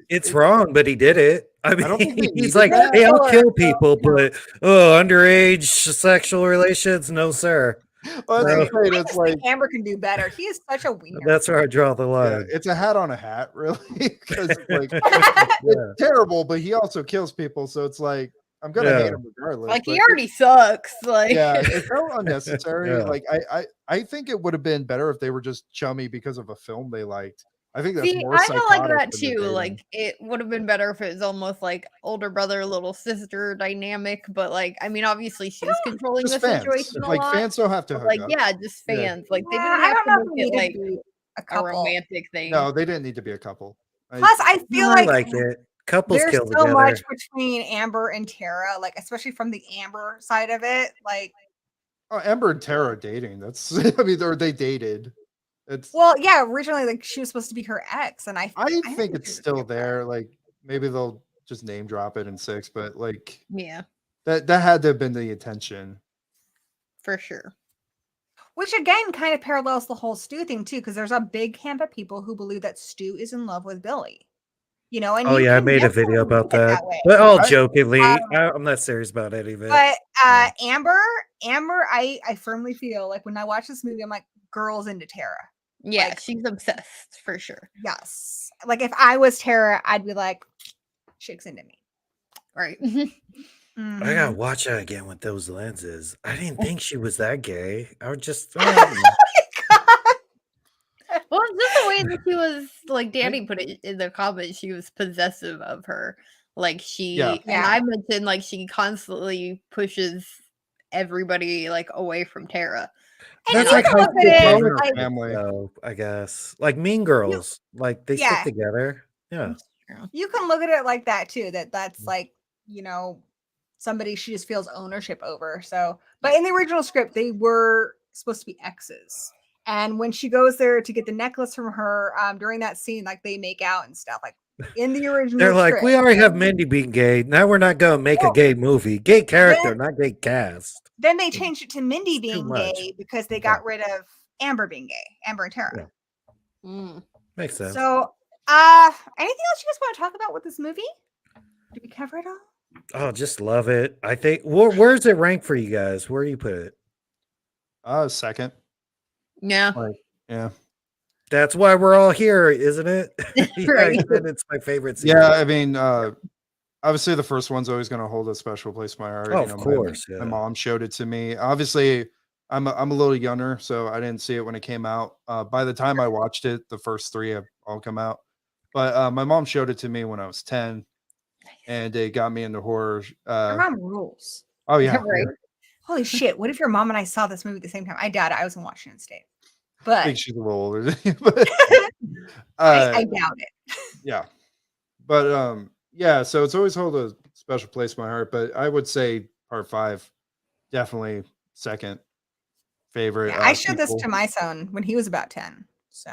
It's wrong, but he did it. I mean, don't think they he's needed like, that. "Hey, I'll kill Sure. people, but underage sexual relations, no, sir." Well, that's No. the thing. I It's just like think Amber can do better. He is such a wiener. That's where I draw the yeah, line. it's a hat on a hat, really, because like Yeah. it's terrible, but he also kills people, so it's like I'm gonna hate Yeah. him regardless. Like but he already sucks. Like yeah, it's so unnecessary. Yeah. Like I think it would have been better if they were just chummy because of a film they liked. I think that's see, more I feel like psychotic that than the too. dating. Like it would have been better if it was almost like older brother, little sister dynamic. But like, I mean, obviously she's controlling Just the fans. situation a Like lot. fans don't have to But hook like, up. yeah, just Yeah. fans. Like they Yeah, didn't I have don't to know if make we it need to like be a a couple. romantic thing. No, they didn't need to be a couple. Plus, I feel I like like it. Couples there's kill so together. much between Amber and Tara, like especially from the Amber side of it. Like, Oh, Amber and Tara are dating. That's I mean, or they dated. It's well, yeah, originally like she was supposed to be her ex, and I I think think she it's was still different. there. Like maybe they'll just name drop it in 6, but like Yeah, that had to have been the intention. for sure. Which again kind of parallels the whole Stu thing too, because there's a big camp of people who believe that Stu is in love with Billy. You know, and Oh you yeah, I can made a definitely video look about at it that. way. But all I- jokingly, Um, I'm not serious about any of it. But Yeah. Amber, I firmly feel like when I watch this movie, I'm like, girls into Tara. Yeah, Like- she's obsessed for sure. Yes. Like if I was Tara, I'd be like, chicks into me. Right. I gotta Mhm. watch that again with those lenses. I didn't think she was that gay. I would just Well, it's just the way that she was like Danny put it in the comments, she was possessive of her. Like she Yeah. and Yeah. I mentioned like she constantly pushes everybody like away from Tara. And That's you like can high look school at it Love her like, family. so, I guess. Like Mean Girls. Like they Yeah. stick together. Yeah. you can look at it like that too. That's like, you know, somebody she just feels ownership over. So, but in the original script, they were supposed to be exes. And when she goes there to get the necklace from her, during that scene, like they make out and stuff. Like in the original They're like, script. we already have Mindy being gay. Now we're not gonna make a Well, gay movie. Gay character, not gay cast. Then they changed it to Mindy It's too being much. gay because they Yeah. got rid of Amber being gay, Amber and Tara. Yeah. Mm. Makes sense. So, anything else you guys want to talk about with this movie? Did we cover it all? Oh, just love it. I think where's it ranked for you guys? Where do you put it? Second. Yeah. Yeah. That's why we're all here, isn't it? Yeah, Right. and it's my favorite scene. Yeah, I mean, obviously the first one's always going to hold a special place in my heart. Oh, You of know, course, my yeah. mom showed it to me. Obviously, I'm a little younger, so I didn't see it when it came out. By the time I watched it, the first 3 have all come out. But my mom showed it to me when I was 10, and it got me into horror. Your mom rules. Oh yeah, Right. Holy shit! What if your mom and I saw this movie at the same time? I doubt it. I was in Washington State, I but think she's a little older than you, but I doubt it. yeah, but yeah. So it's always held a special place in my heart. But I would say part 5, definitely second favorite. Yeah, I showed this sequel. to my son when he was about 10. So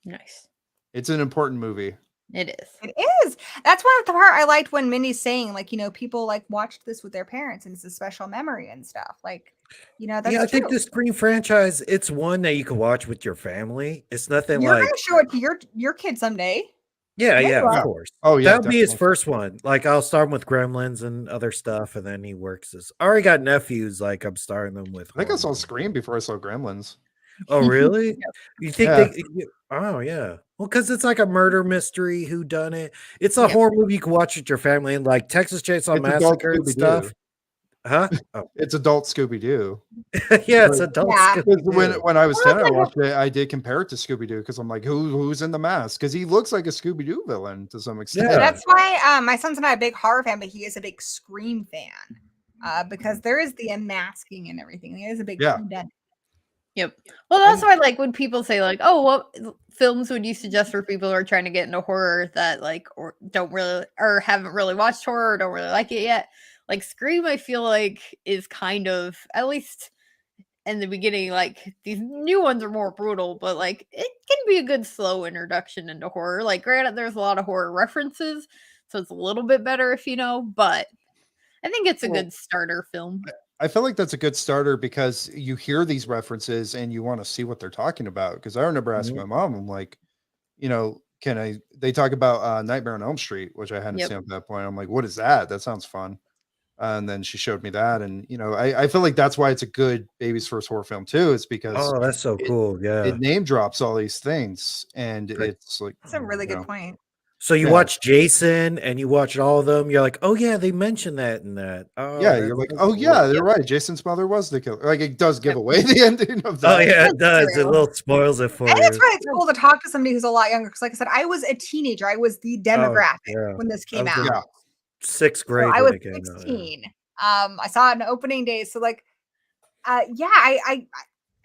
Nice. It's an important movie. It is. it is. That's one of the part I liked when Mindy's saying, like, you know, people like watched this with their parents and it's a special memory and stuff. Like, you know, that's Yeah, I true. think the Scream franchise, it's one that you can watch with your family. It's nothing You're like gonna show it to your kid someday. yeah, Yeah, yeah, you of are. course. Oh yeah, That'll be his definitely. first one. Like I'll start him with Gremlins and other stuff, and then he works his. I already got nephews. Like I'm starting them with. I think I horror saw movies. Scream before I saw Gremlins. Oh really? Yep. You think Yeah. Oh yeah. Well, because it's like a murder mystery. Who done it? It's a Yep. horror movie you can watch with your family, and like Texas Chainsaw It's adult Massacre and Scooby-Doo. stuff. Huh? Oh. It's adult Scooby Doo. Yeah, it's Like- adult. Yeah. Scooby-Doo. When I was Well, 10, I like a- watched it. I did compare it to Scooby Doo because I'm like, who's in the mask? Because he looks like a Scooby Doo villain to some extent. Yeah. That's why my son's not a big horror fan, but he is a big Scream fan. Because there is the unmasking and everything. He is a big Yeah. whodunit. Yep. Well, that's why, like, when people say, like, "Oh, what films would you suggest for people who are trying to get into horror that, like, or don't really, or haven't really watched horror, or don't really like it yet?" Like, Scream, I feel like is kind of, at least in the beginning, like these new ones are more brutal, but like it can be a good slow introduction into horror. Like, granted, there's a lot of horror references, so it's a little bit better if you know, but I think it's a Well, good starter film. I feel like that's a good starter because you hear these references and you want to see what they're talking about. Because I remember asking my mom, I'm like, you know, they talk about Nightmare on Elm Street, which I hadn't Yep. seen at that point. I'm like, what is that? That sounds fun. And then she showed me that, and I feel like that's why it's a good baby's first horror film too. Is because Oh, that's so cool. Yeah. it name drops all these things, and it's like That's a really good point. So you Yeah. watch Jason and you watch all of them. You're like, oh yeah, they mentioned that and that. Oh, yeah, that's you're like, so oh cool. yeah, they're right. Jason's mother was the killer. Like it does give away the ending of that. Oh yeah, it That's does. It true. little spoils it for And it's you. really cool to talk to somebody who's a lot younger. Because, like I said, I was a teenager. I was the demographic yeah. when this I came was out. in Yeah. sixth So grade I when was it came out. Yeah. 16. I saw it on opening day. So like,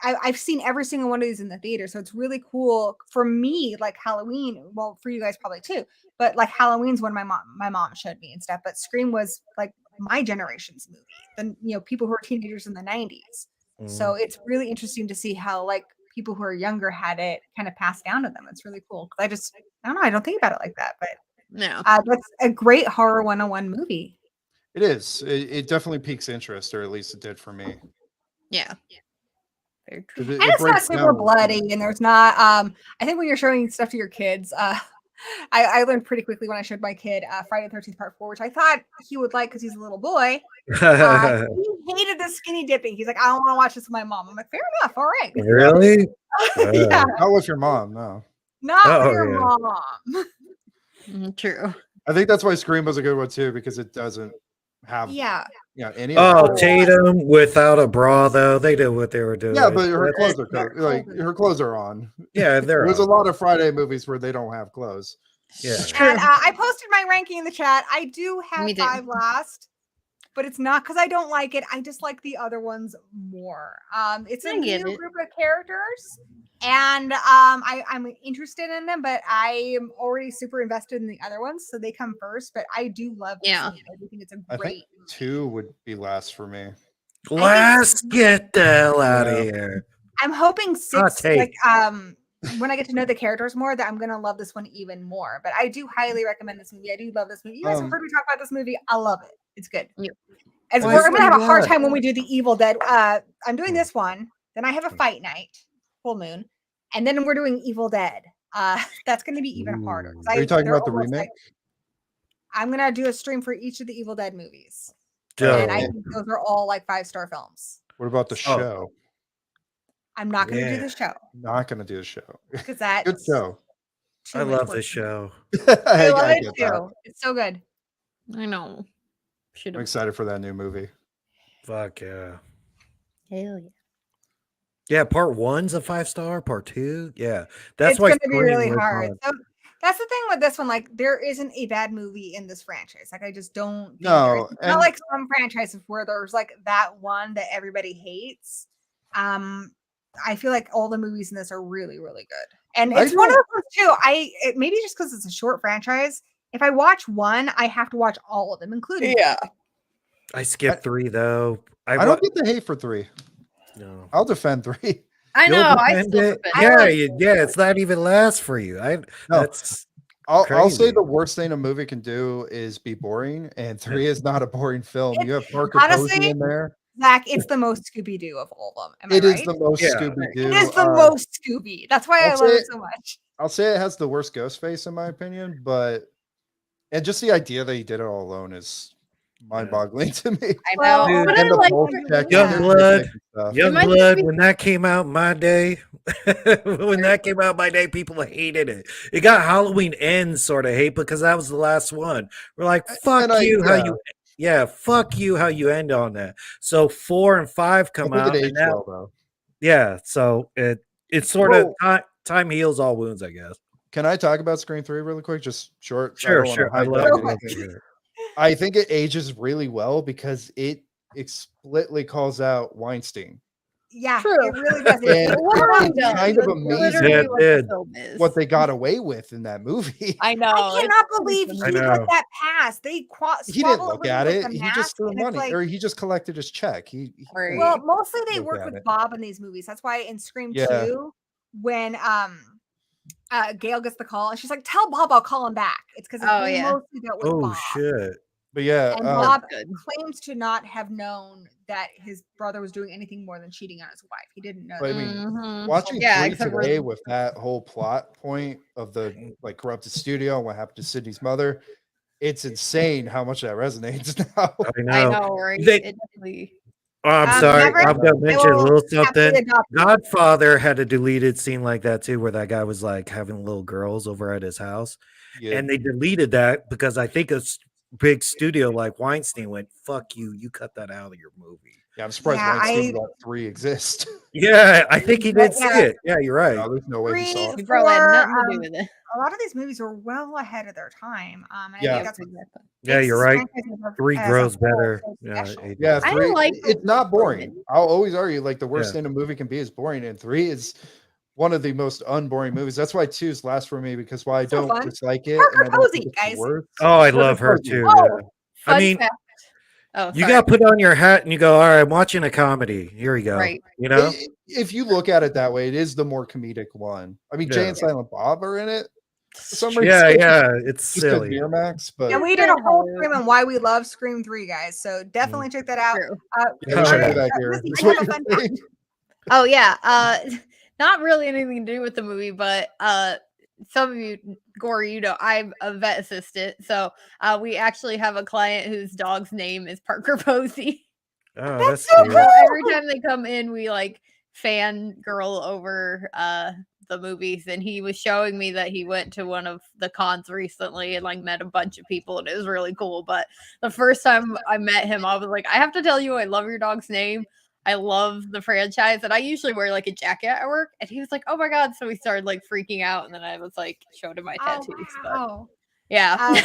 I've seen every single one of these in the theater. So it's really cool for me. Like Halloween, well, for you guys probably too. But like Halloween's one my mom showed me and stuff. But Scream was like my generation's movie. Then people who were teenagers in the 90s. So it's really interesting to see how like people who are younger had it kind of passed down to them. It's really cool. 'Cause I don't know. I don't think about it like that. But No. that's a great horror 101 movie. It is. It definitely piques interest, or at least it did for me. Yeah. Very 'Cause true. it And it's not breaks super down- bloody, and there's not. I think when you're showing stuff to your kids, I learned pretty quickly when I showed my kid Friday the 13th Part 4, which I thought he would like because he's a little boy. He hated the skinny dipping. He's like, I don't want to watch this with my mom. I'm like, fair enough. All right. Really? Yeah, Not with your mom, no. not Oh, with your yeah. mom. True. I think that's why Scream was a good one too, because it doesn't have Yeah. any. Oh, of the- Tatum without a bra though. They did what they were doing. Yeah, but her That's- clothes are like her clothes are on. yeah, they're There's a on. lot of Friday movies where they don't have clothes. Yeah. And I posted my ranking in the chat. I do have Me too. 5 last, but it's not because I don't like it. I just like the other ones more. It's a I get new it. group of characters, and I'm interested in them, but I am already super invested in the other ones, so they come first. But I do love this Yeah. one. I do think it's a I great think 2 would be last for me. Let's get the hell out of Yeah. here. I'm hoping 6 take. like when I get to know the characters more, that I'm gonna love this one even more. But I do highly recommend this movie. I do love this movie. You guys have heard me talk about this movie. I love it. It's good. Yep. As Well, we're gonna have a hard yeah. time when we do the Evil Dead. I'm doing Hmm. this one, then I have a fight night, full moon, and then we're doing Evil Dead. That's gonna be even harder. 'cause Are you talking they're about the almost remake? like- I'm gonna do a stream for each of the Evil Dead movies. Dope. And I think those are all like 5-star films. What about the show? I'm not gonna do Yeah. the show Not gonna do a show. because that's Good show. too I much love work this for me. show. I love I it get that. too. It's so good. I know. Should I'm have. excited for that new movie. Fuck yeah. Hell yeah. Yeah, part 1's a 5-star. Part 2, yeah. That's It's why going to be Scream really was hard. on. So that's the thing with this one. Like, there isn't a bad movie in this franchise. Like, I just don't. Think there No, is. It's and- not like some franchises where there's like that one that everybody hates. I feel like all the movies in this are really, really good. And I it's one of don't- those too. Maybe just because it's a short franchise. If I watch one, I have to watch all of them, including. Yeah. I skipped 3 though. I don't get the hate for 3. No. I'll defend 3. I You'll know. I defend still it? defend Yeah, it. yeah, it's not even last for you. No. That's I'll say Crazy. the worst thing a movie can do is be boring, and 3 is not a boring film. You have Parker Honestly, Posey in there. Zach, it's the most Scooby Doo of all of them. Am It I is right? the most Yeah. Scooby Doo. It is the most Scooby. That's why I I'll love say it so much. I'll say it has the worst Ghostface in my opinion, and just the idea that he did it all alone is mind-boggling to me. I Well, know. Dude, But And I the like pulse it. check, Young and blood. stuff. It might Youngblood, be- when that came out my day, when that came out my day, people hated it. It got Halloween Ends sort of hate because that was the last one. We're like, fuck you, fuck you, how you end on that. So 4 and 5 I come think out, it and aged now, well though. yeah, so it's sort of time heals all wounds, I guess. Can I talk about Scream 3 really quick? Just short. I Sure, don't wanna sure. I hijack love Real anything. it. I think it ages really well because it explicitly calls out Weinstein. Yeah, True. it really does. And Literally it's does. kind of That's amazing literally Yeah, it what the did. film is. what they got away with in that movie. I know. I cannot believe he I let know. that pass. They He didn't look at it. He just threw money, Like, or he just collected his check. He Right. well, mostly they look work at with it. Bob in these movies. That's why in Scream Yeah. 2, when Gail gets the call and she's like, "Tell Bob I'll call him back." It's because Oh, they yeah. mostly dealt with Oh Bob. shit. But yeah, And That's Bob good. claims to not have known that his brother was doing anything more than cheating on his wife. He didn't know. But I that. mean, Mhm. watching Yeah, 3 except for- today with that whole plot point of the like corrupted studio and what happened to Sidney's mother, it's insane how much that resonates now. I I know. know, right? They- It definitely. Oh, I'm sorry. Maverick, I'm gonna mention a will little happily something. adopt you. Godfather had a deleted scene like that too, where that guy was like having little girls over at his house, Yeah. and they deleted that because I think a big studio like Weinstein went, "Fuck you! You cut that out of your movie." Yeah, I'm surprised Yeah, Weinstein got 3 exist. Yeah, I think he did see Yeah. it. Yeah, you're right. No, there's no way he saw Three, it. He probably had four, nothing to do with it. a lot of these movies were well ahead of their time. And I Yeah. think that's what exactly. Yeah, makes you're this right. franchise 3 as a grows whole better. so Yeah, special. it Yeah, does. I 3. like It's not boring. Roman. I'll always argue like the worst Yeah. thing a movie can be is boring, and 3 is one of the most unboring movies. That's why 2 is last for me, because while I So don't fun. dislike it, Parker and I don't think Posey, it's the guys. worst. Oh, I Parker love her Posey. too. Oh, Yeah. I Fun mean, fact. Oh, you sorry. got to put on your hat and you go, all right, I'm watching a comedy. Here we go. Right. You know? If you look at it that way, it is the more comedic one. I mean, Jay Yeah. and Silent Bob are in it for some Yeah, reason. yeah. It's Just because silly. Miramax, but And we did a whole stream on why we love Scream 3, guys. So definitely check that out. True. yeah, we should Oh, do yeah. that here. Lizzie, That's I what have a you're fun fact. saying. Oh yeah. Not really anything to do with the movie, but some of you, Gory, you know, I'm a vet assistant, so we actually have a client whose dog's name is Parker Posey. Oh, That's that's so cute. cool. So every time they come in, we like fan girl over the movies, and he was showing me that he went to one of the cons recently and like met a bunch of people, and it was really cool. But the first time I met him, I was like, I have to tell you, I love your dog's name. I love the franchise, and I usually wear like a jacket at work. And he was like, "Oh my god!" So we started like freaking out, and then I was like, showed him my tattoos. But Wow. yeah,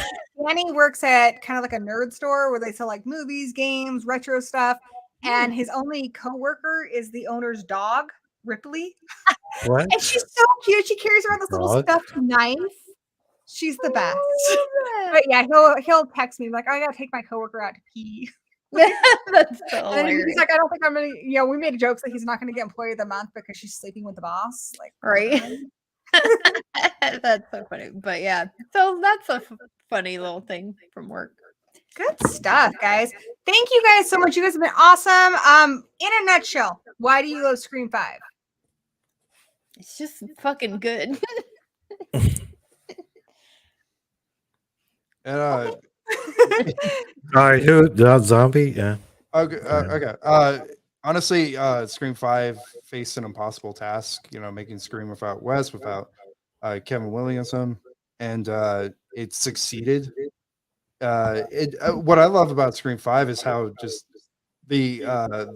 Danny works at kind of like a nerd store where they sell like movies, games, retro stuff. And his only coworker is the owner's dog, Ripley. What? And she's so cute. She carries around this little Dog? stuffed knife. She's the best. Oh, But yeah, he'll text me like, "Oh, I gotta take my coworker out to pee." that's so And then he's hilarious, like, "I don't think I'm gonna." You know, we made jokes that he's not gonna get Employee of the Month because she's sleeping with the boss. Like, right? okay. That's so funny. But yeah, so that's a funny little thing from work. Good stuff, guys. Thank you guys so much. You guys have been awesome. In a nutshell, why do you love Scream 5? It's just fucking good. And All right, who? The zombie? Yeah. okay. Honestly, Scream 5 faced an impossible task. You know, making Scream without Wes, without Kevin Williamson, and it succeeded. What I love about Scream 5 is how just the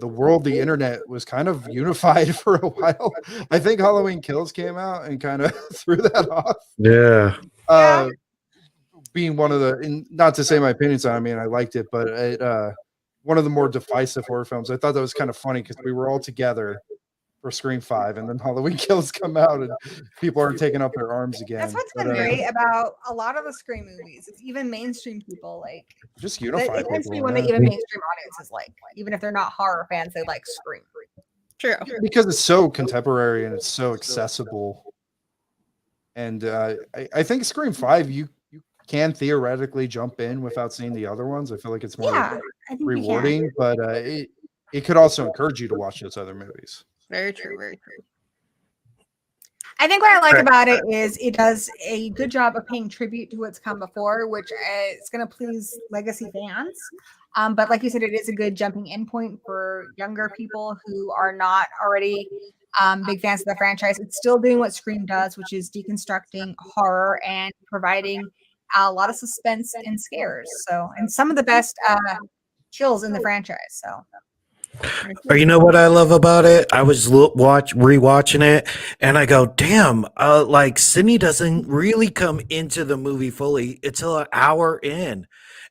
world, the internet was kind of unified for a while. I think Halloween Kills came out and kind of threw that off. Yeah. Being one of the, and not to say my opinions on it, I mean, I liked it, but it one of the more divisive horror films. I thought that was kind of funny because we were all together for Scream 5, and then Halloween Kills come out, and people are taking up their arms again. That's what's been great about a lot of the Scream movies. It's even mainstream people like just unify essentially people, when yeah. they even mainstream audiences like, even if they're not horror fans, they like Scream. True. Because it's so contemporary and it's so accessible. And I think Scream 5, you can theoretically jump in without seeing the other ones. I feel like it's more Yeah, I think rewarding, but it could also encourage you to watch those other movies. Very true. Very true. I think what I like about it is it does a good job of paying tribute to what's come before, which is going to please legacy fans. But like you said, it is a good jumping in point for younger people who are not already big fans of the franchise. It's still doing what Scream does, which is deconstructing horror and providing a lot of suspense and scares. So, and some of the best kills in the franchise. So. Or you know what I love about it? I was rewatching it, and I go, "Damn!" Like Sidney doesn't really come into the movie fully until an hour in,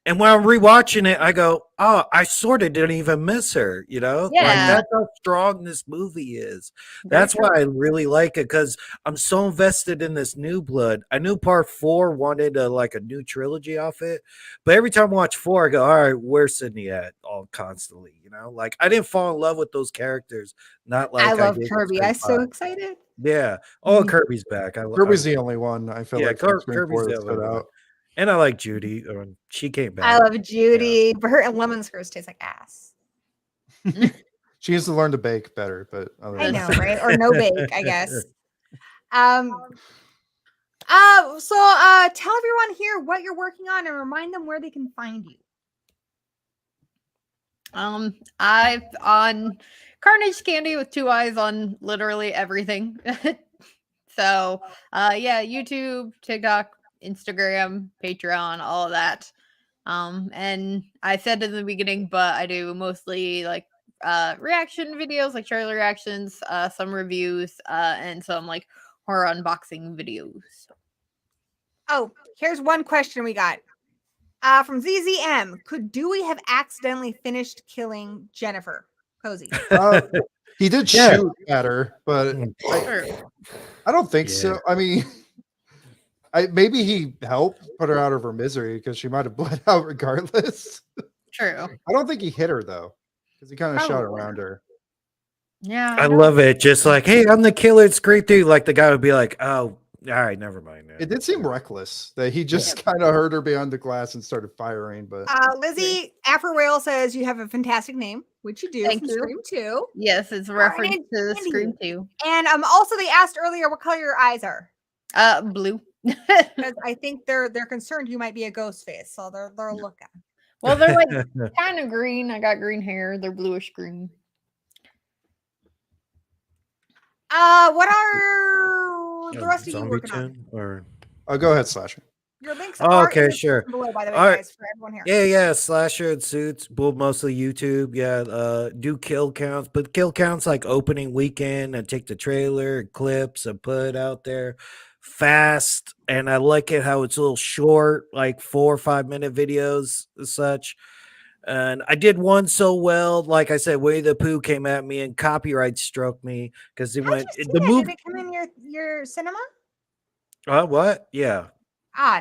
and when I'm rewatching it, I go, "Oh, I sort of didn't even miss her." You know, like Yeah. that's how strong this movie is. That's why I really like it because I'm so invested in this new blood. I knew part 4 wanted like a new trilogy off it, but every time I watch 4, I go, "All right, where's Sidney at?" All constantly, you know, like I didn't fall in love with those characters. Not like I love did with Kirby. Scream I'm so 5. excited. Yeah. Oh, Kirby's back. Kirby's the only one I feel Yeah, like from Scream Kirby's 4 the that other stood one. out. And I like Judy. She came back. I love Judy, but her and lemon screws taste like ass. She needs to learn to bake better, but other I than know, that- right? Or no bake, I guess. I Tell everyone here what you're working on and remind them where they can find you. I've on Carnage Candy with 2 eyes on literally everything. So, yeah, YouTube, TikTok, Instagram, Patreon, all of that. And I said in the beginning, but I do mostly like reaction videos, like trailer reactions, some reviews, and some like horror unboxing videos. Oh, here's one question we got. From ZZM, could Dewey have accidentally finished killing Jennifer Cozy? He did Yeah. shoot at her, but I don't think so. I mean, maybe he helped put her out of her misery because she might have bled out regardless. True. I don't think he hit her though, because he kind of shot Probably. around her. Yeah. I love it. Just like, hey, I'm the killer. It's great, dude. Like the guy would be like, oh, all right, never mind. It did seem reckless that he just kind of heard her behind the glass and started firing. But Lizzie Afro Rail says you have a fantastic name, which you do. Thank from you. Scream 2. Yes, it's a reference Carnage to the Candy. Scream 2. And also they asked earlier what color your eyes are. Blue. Because I think they're concerned you might be a ghost face, so they're looking. Well, they're like kind of green. I got green hair. They're bluish green. What are the rest of you Zombie working on? Toon or go ahead, Slasher. Your links Oh, are okay, in the sure. description below, by the way, All right. guys, for everyone here. yeah, Slasher and Suits, well, mostly YouTube. Yeah, do kill counts, but kill counts like opening weekend. I take the trailer, clips, and put it out there fast, and I like it how it's a little short, like 4 or 5 minute videos and such. And I did one so well, like I said, Winnie the Pooh came at me and copyright struck me because it How'd went you see the that? movie. Did it come in your cinema? What? Yeah.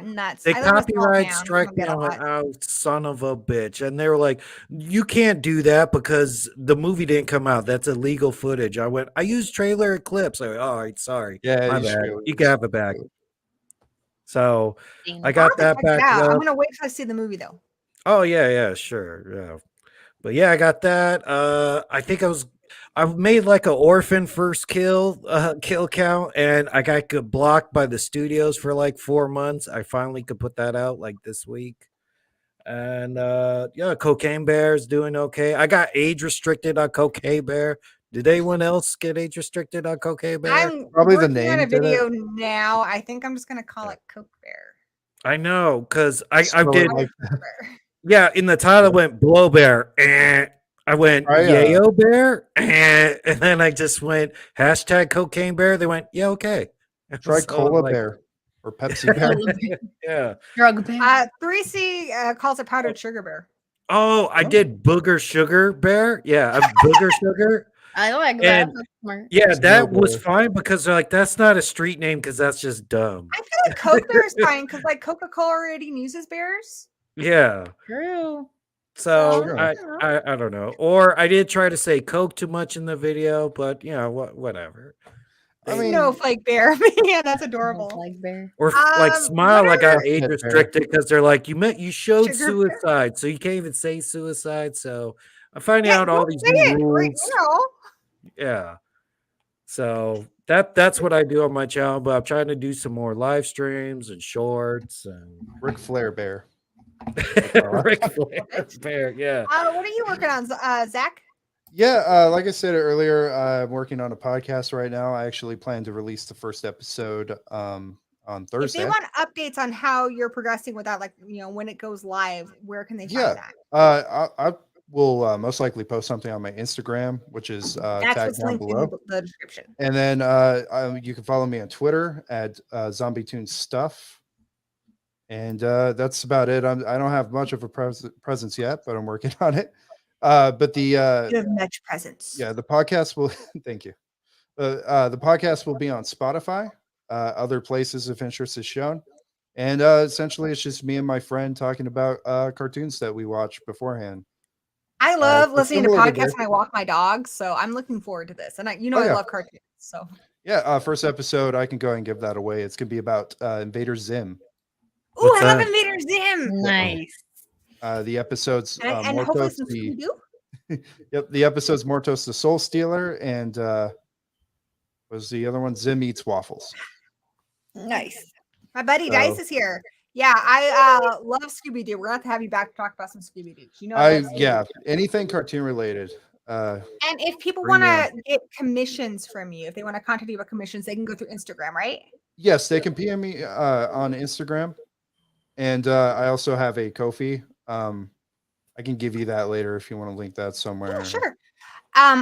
Nuts. They I live in a small copyright town. strike We me. don't I get went, a lot. oh, son of a bitch. And they were like, you can't do that because the movie didn't come out. That's illegal footage. I went, I used trailer and clips. I went, all right, sorry. Yeah, My you should bad. go You use can have it back. So I I'll got have to that check it back out. I'm up. gonna wait till I see the movie though. Oh, yeah, sure. Yeah. But yeah, I got that. I think I've made like an orphan first kill count, and I got blocked by the studios for like 4 months. I finally could put that out like this week. And yeah, Cocaine Bear is doing okay. I got age restricted on Cocaine Bear. Did anyone else get age restricted on Cocaine Bear? I'm Probably the working on name a did it. video now. I think I'm just gonna call it Coke Bear. I know, because I Spell it did. like Bear. Yeah, in the title went Blow Bear. I went Yayo Bear. And then I just went hashtag Cocaine Bear. They went, yeah, okay. try So, Cola like, Bear or Pepsi Bear. Yeah. Drug bear. 3C calls it powdered sugar bear. Oh, I did Booger Sugar Bear. Yeah, I'm Booger Sugar. I like that. And That's smart. yeah, that was Bear. fine because they're like, that's not a street name because that's just dumb. I feel like Coke Bear is fine because like Coca-Cola already uses bears. Yeah. True. So Sure. I don't know. Or I did try to say Coke too much in the video, but you know, whatever. I mean, Snowflake bear. Yeah, that's adorable. Like bear. Or like Smile, what I got are- age Bear. restricted because they're like, you showed Sugar Bear. suicide, so you can't even say suicide. So I'm finding Yeah, out all don't these say new it, right, rules. you know. Yeah. So that's what I do on my channel, but I'm trying to do some more live streams and shorts and Ric Flair Bear. Ric Flair Bear. Yeah. What are you working on, Zach? Yeah, like I said earlier, I'm working on a podcast right now. I actually plan to release the first episode on If Thursday. they want updates on how you're progressing with that, like when it goes live, where can they find Yeah. that? I will most likely post something on my Instagram, which is That's tagged what's down linked below. in the description. And then you can follow me on Twitter at Zombie Toon Stuff. And that's about it. I don't have much of a presence yet, but I'm working on it. But the You have much presence. yeah, the podcast will thank you. The podcast will be on Spotify, other places if interest is shown. And essentially it's just me and my friend talking about cartoons that we watch beforehand. I love so listening to similar to podcasts this. when I walk my dogs, so I'm looking forward to this. And I yeah. love cartoons. So Yeah, first episode, I can go ahead and give that away. It's gonna be about Invader Zim. ooh, What's I love that? Invader Zim. Nice. The episode's And hopefully Mortos some the Scooby-Doo. yep, the episode's Mortos the Soul Stealer, and was the other one Zim Eats Waffles. Nice. My buddy So- Dice is here. Yeah, I love Scooby Doo. We're gonna have to have you back to talk about some Scooby Doo. You know, I love Yeah, Scooby-Doo. anything cartoon related. And if people Bring want me to get commissions from you, if they want to contact you about commissions, they can go through Instagram, right? Yes, they can PM me on Instagram, and I also have a Ko-fi. I can give you that later if you want to link that somewhere. Yeah, sure.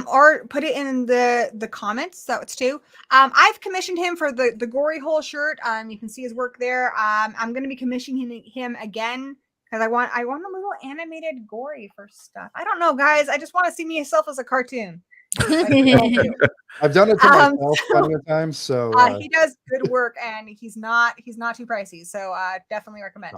Or put it in the comments. That's too. I've commissioned him for the Gory Hole shirt. You can see his work there. I'm going to be commissioning him again because I want a little animated Gory for stuff. I don't know, guys. I just want to see myself as a cartoon. Like, I've done it to myself plenty of times, so he does good work, and he's not too pricey. So definitely recommend.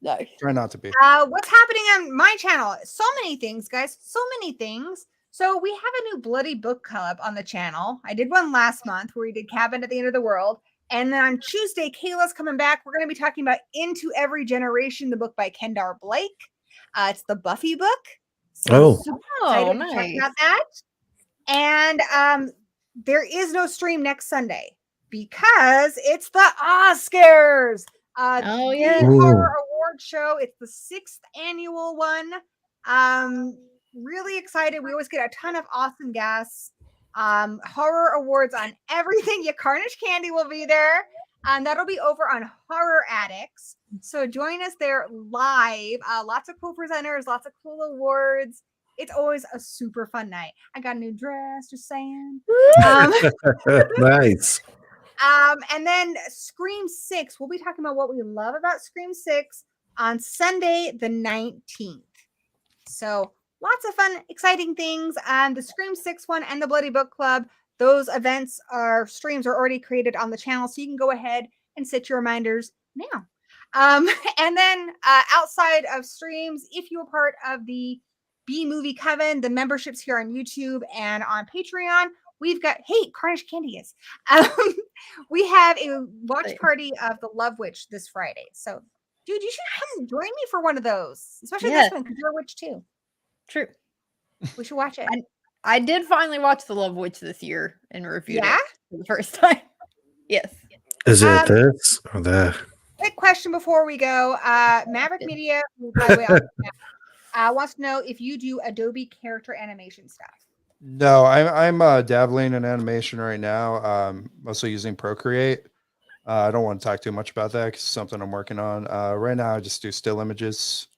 Nice. try not to be. What's happening on my channel? So many things, guys. So many things. So we have a new Bloody Book Club on the channel. I did one last month where we did Cabin at the End of the World. And then on Tuesday, Kayla's coming back. We're going to be talking about Into Every Generation, the book by Kendar Blake. It's the Buffy book. So I'm super excited to talk Nice. about that. And there is no stream next Sunday because it's the Oscars. Oh, the yeah. Horror Award Show. It's the 6th annual one. Really excited. We always get a ton of awesome guests. Horror awards on everything. Yeah, Carnage Candy will be there. That'll be over on Horror Addicts. So join us there live. Lots of cool presenters, lots of cool awards. It's always a super fun night. I got a new dress, just saying. Nice. And then Scream 6. We'll be talking about what we love about Scream 6 on Sunday, the 19th. So lots of fun, exciting things. The Scream 6 one and the Bloody Book Club, those events streams are already created on the channel. So you can go ahead and set your reminders now. And then outside of streams, if you're part of the B Movie Coven, the memberships here on YouTube and on Patreon, we've got, hey, Carnage Candy is. We have a watch party of The Love Witch this Friday. So, dude, you should come join me for one of those, especially this one because you're a witch too. True. We should watch it. I did finally watch The Love Witch this year and reviewed Yeah? it for the first time. Yes. Is it this or that? Quick question before we go. Maverick Media, who, by the way, wants to know if you do Adobe character animation stuff. No, I'm dabbling in animation right now. Mostly using Procreate. I don't want to talk too much about that because it's something I'm working on. Right now, I just do still images,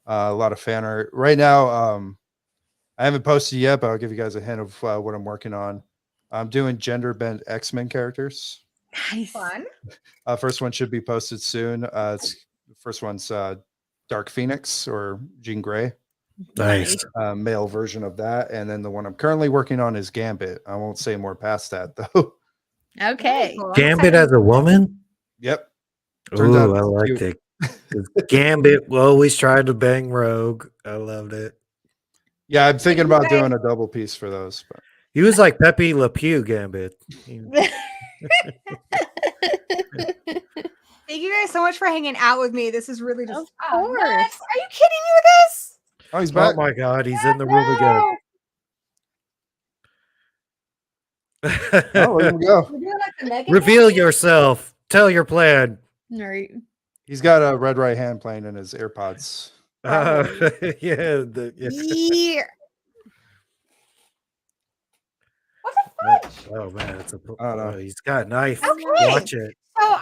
a lot of fan art. Right now, I haven't posted yet, but I'll give you guys a hint of what I'm working on. I'm doing gender bent X-Men characters. Nice. Fun. First one should be posted soon. The first one's Dark Phoenix or Jean Grey. Nice. Male version of that. And then the one I'm currently working on is Gambit. I won't say more past that though. Okay. Cool. I'm Gambit excited. as a woman? Yep. Turned out Ooh, I cute. liked it. Gambit always tried to bang Rogue. I loved it. Yeah, I'm thinking you about guys- doing a double piece for those. But He was like Pepe Le Pew Gambit. Thank you guys so much for hanging out with me. This is really just Of oh, course. nuts. Are you kidding me with this? oh, he's Oh back. my God, he's in the room again. Oh, there we go. We're doing like the Megan Reveal thing? yourself. Tell your plan. Right. He's got a red right hand playing in his AirPods. Yeah. Yeah. Yeah. What the fudge? Oh man, it's a. I don't know. Oh, he's got a knife. Okay. Watch it. So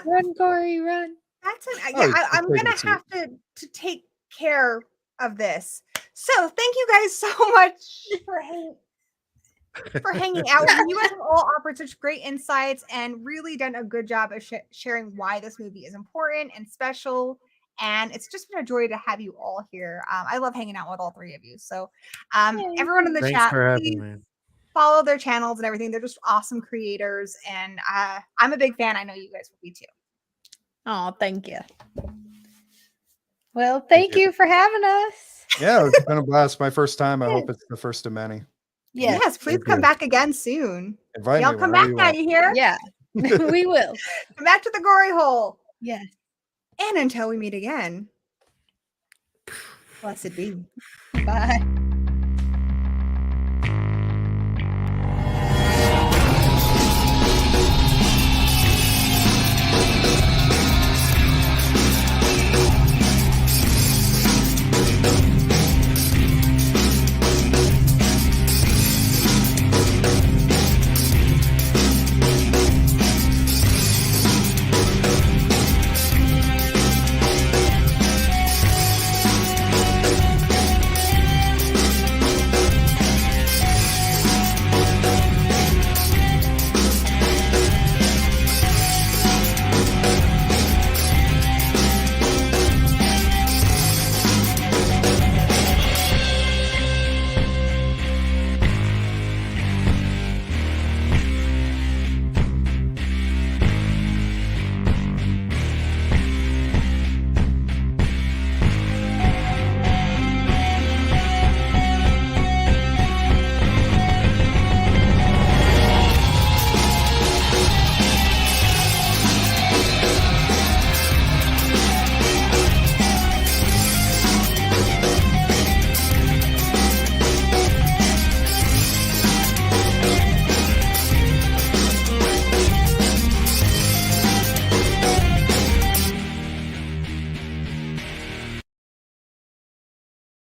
Run, Gory, run. that's it. Oh, I'm take gonna a seat. have to take care of this. So thank you guys so much for hanging out. You guys have all offered such great insights and really done a good job of sharing why this movie is important and special. And it's just been a joy to have you all here. I love hanging out with all three of you. So everyone in the Thanks chat, for please having me. follow their channels and everything. They're just awesome creators. And I'm a big fan. I know you guys will be too. Oh, thank you. Well, thank you. you for having us. Yeah, it's been a blast. My first time. I hope it's the first of many. Yes, please thank come you. back again soon. Invite Y'all me come whenever back you now, want. you hear? Yeah, we will. Come back to the Gory Hole. Yes. And until we meet again, blessed be. Bye.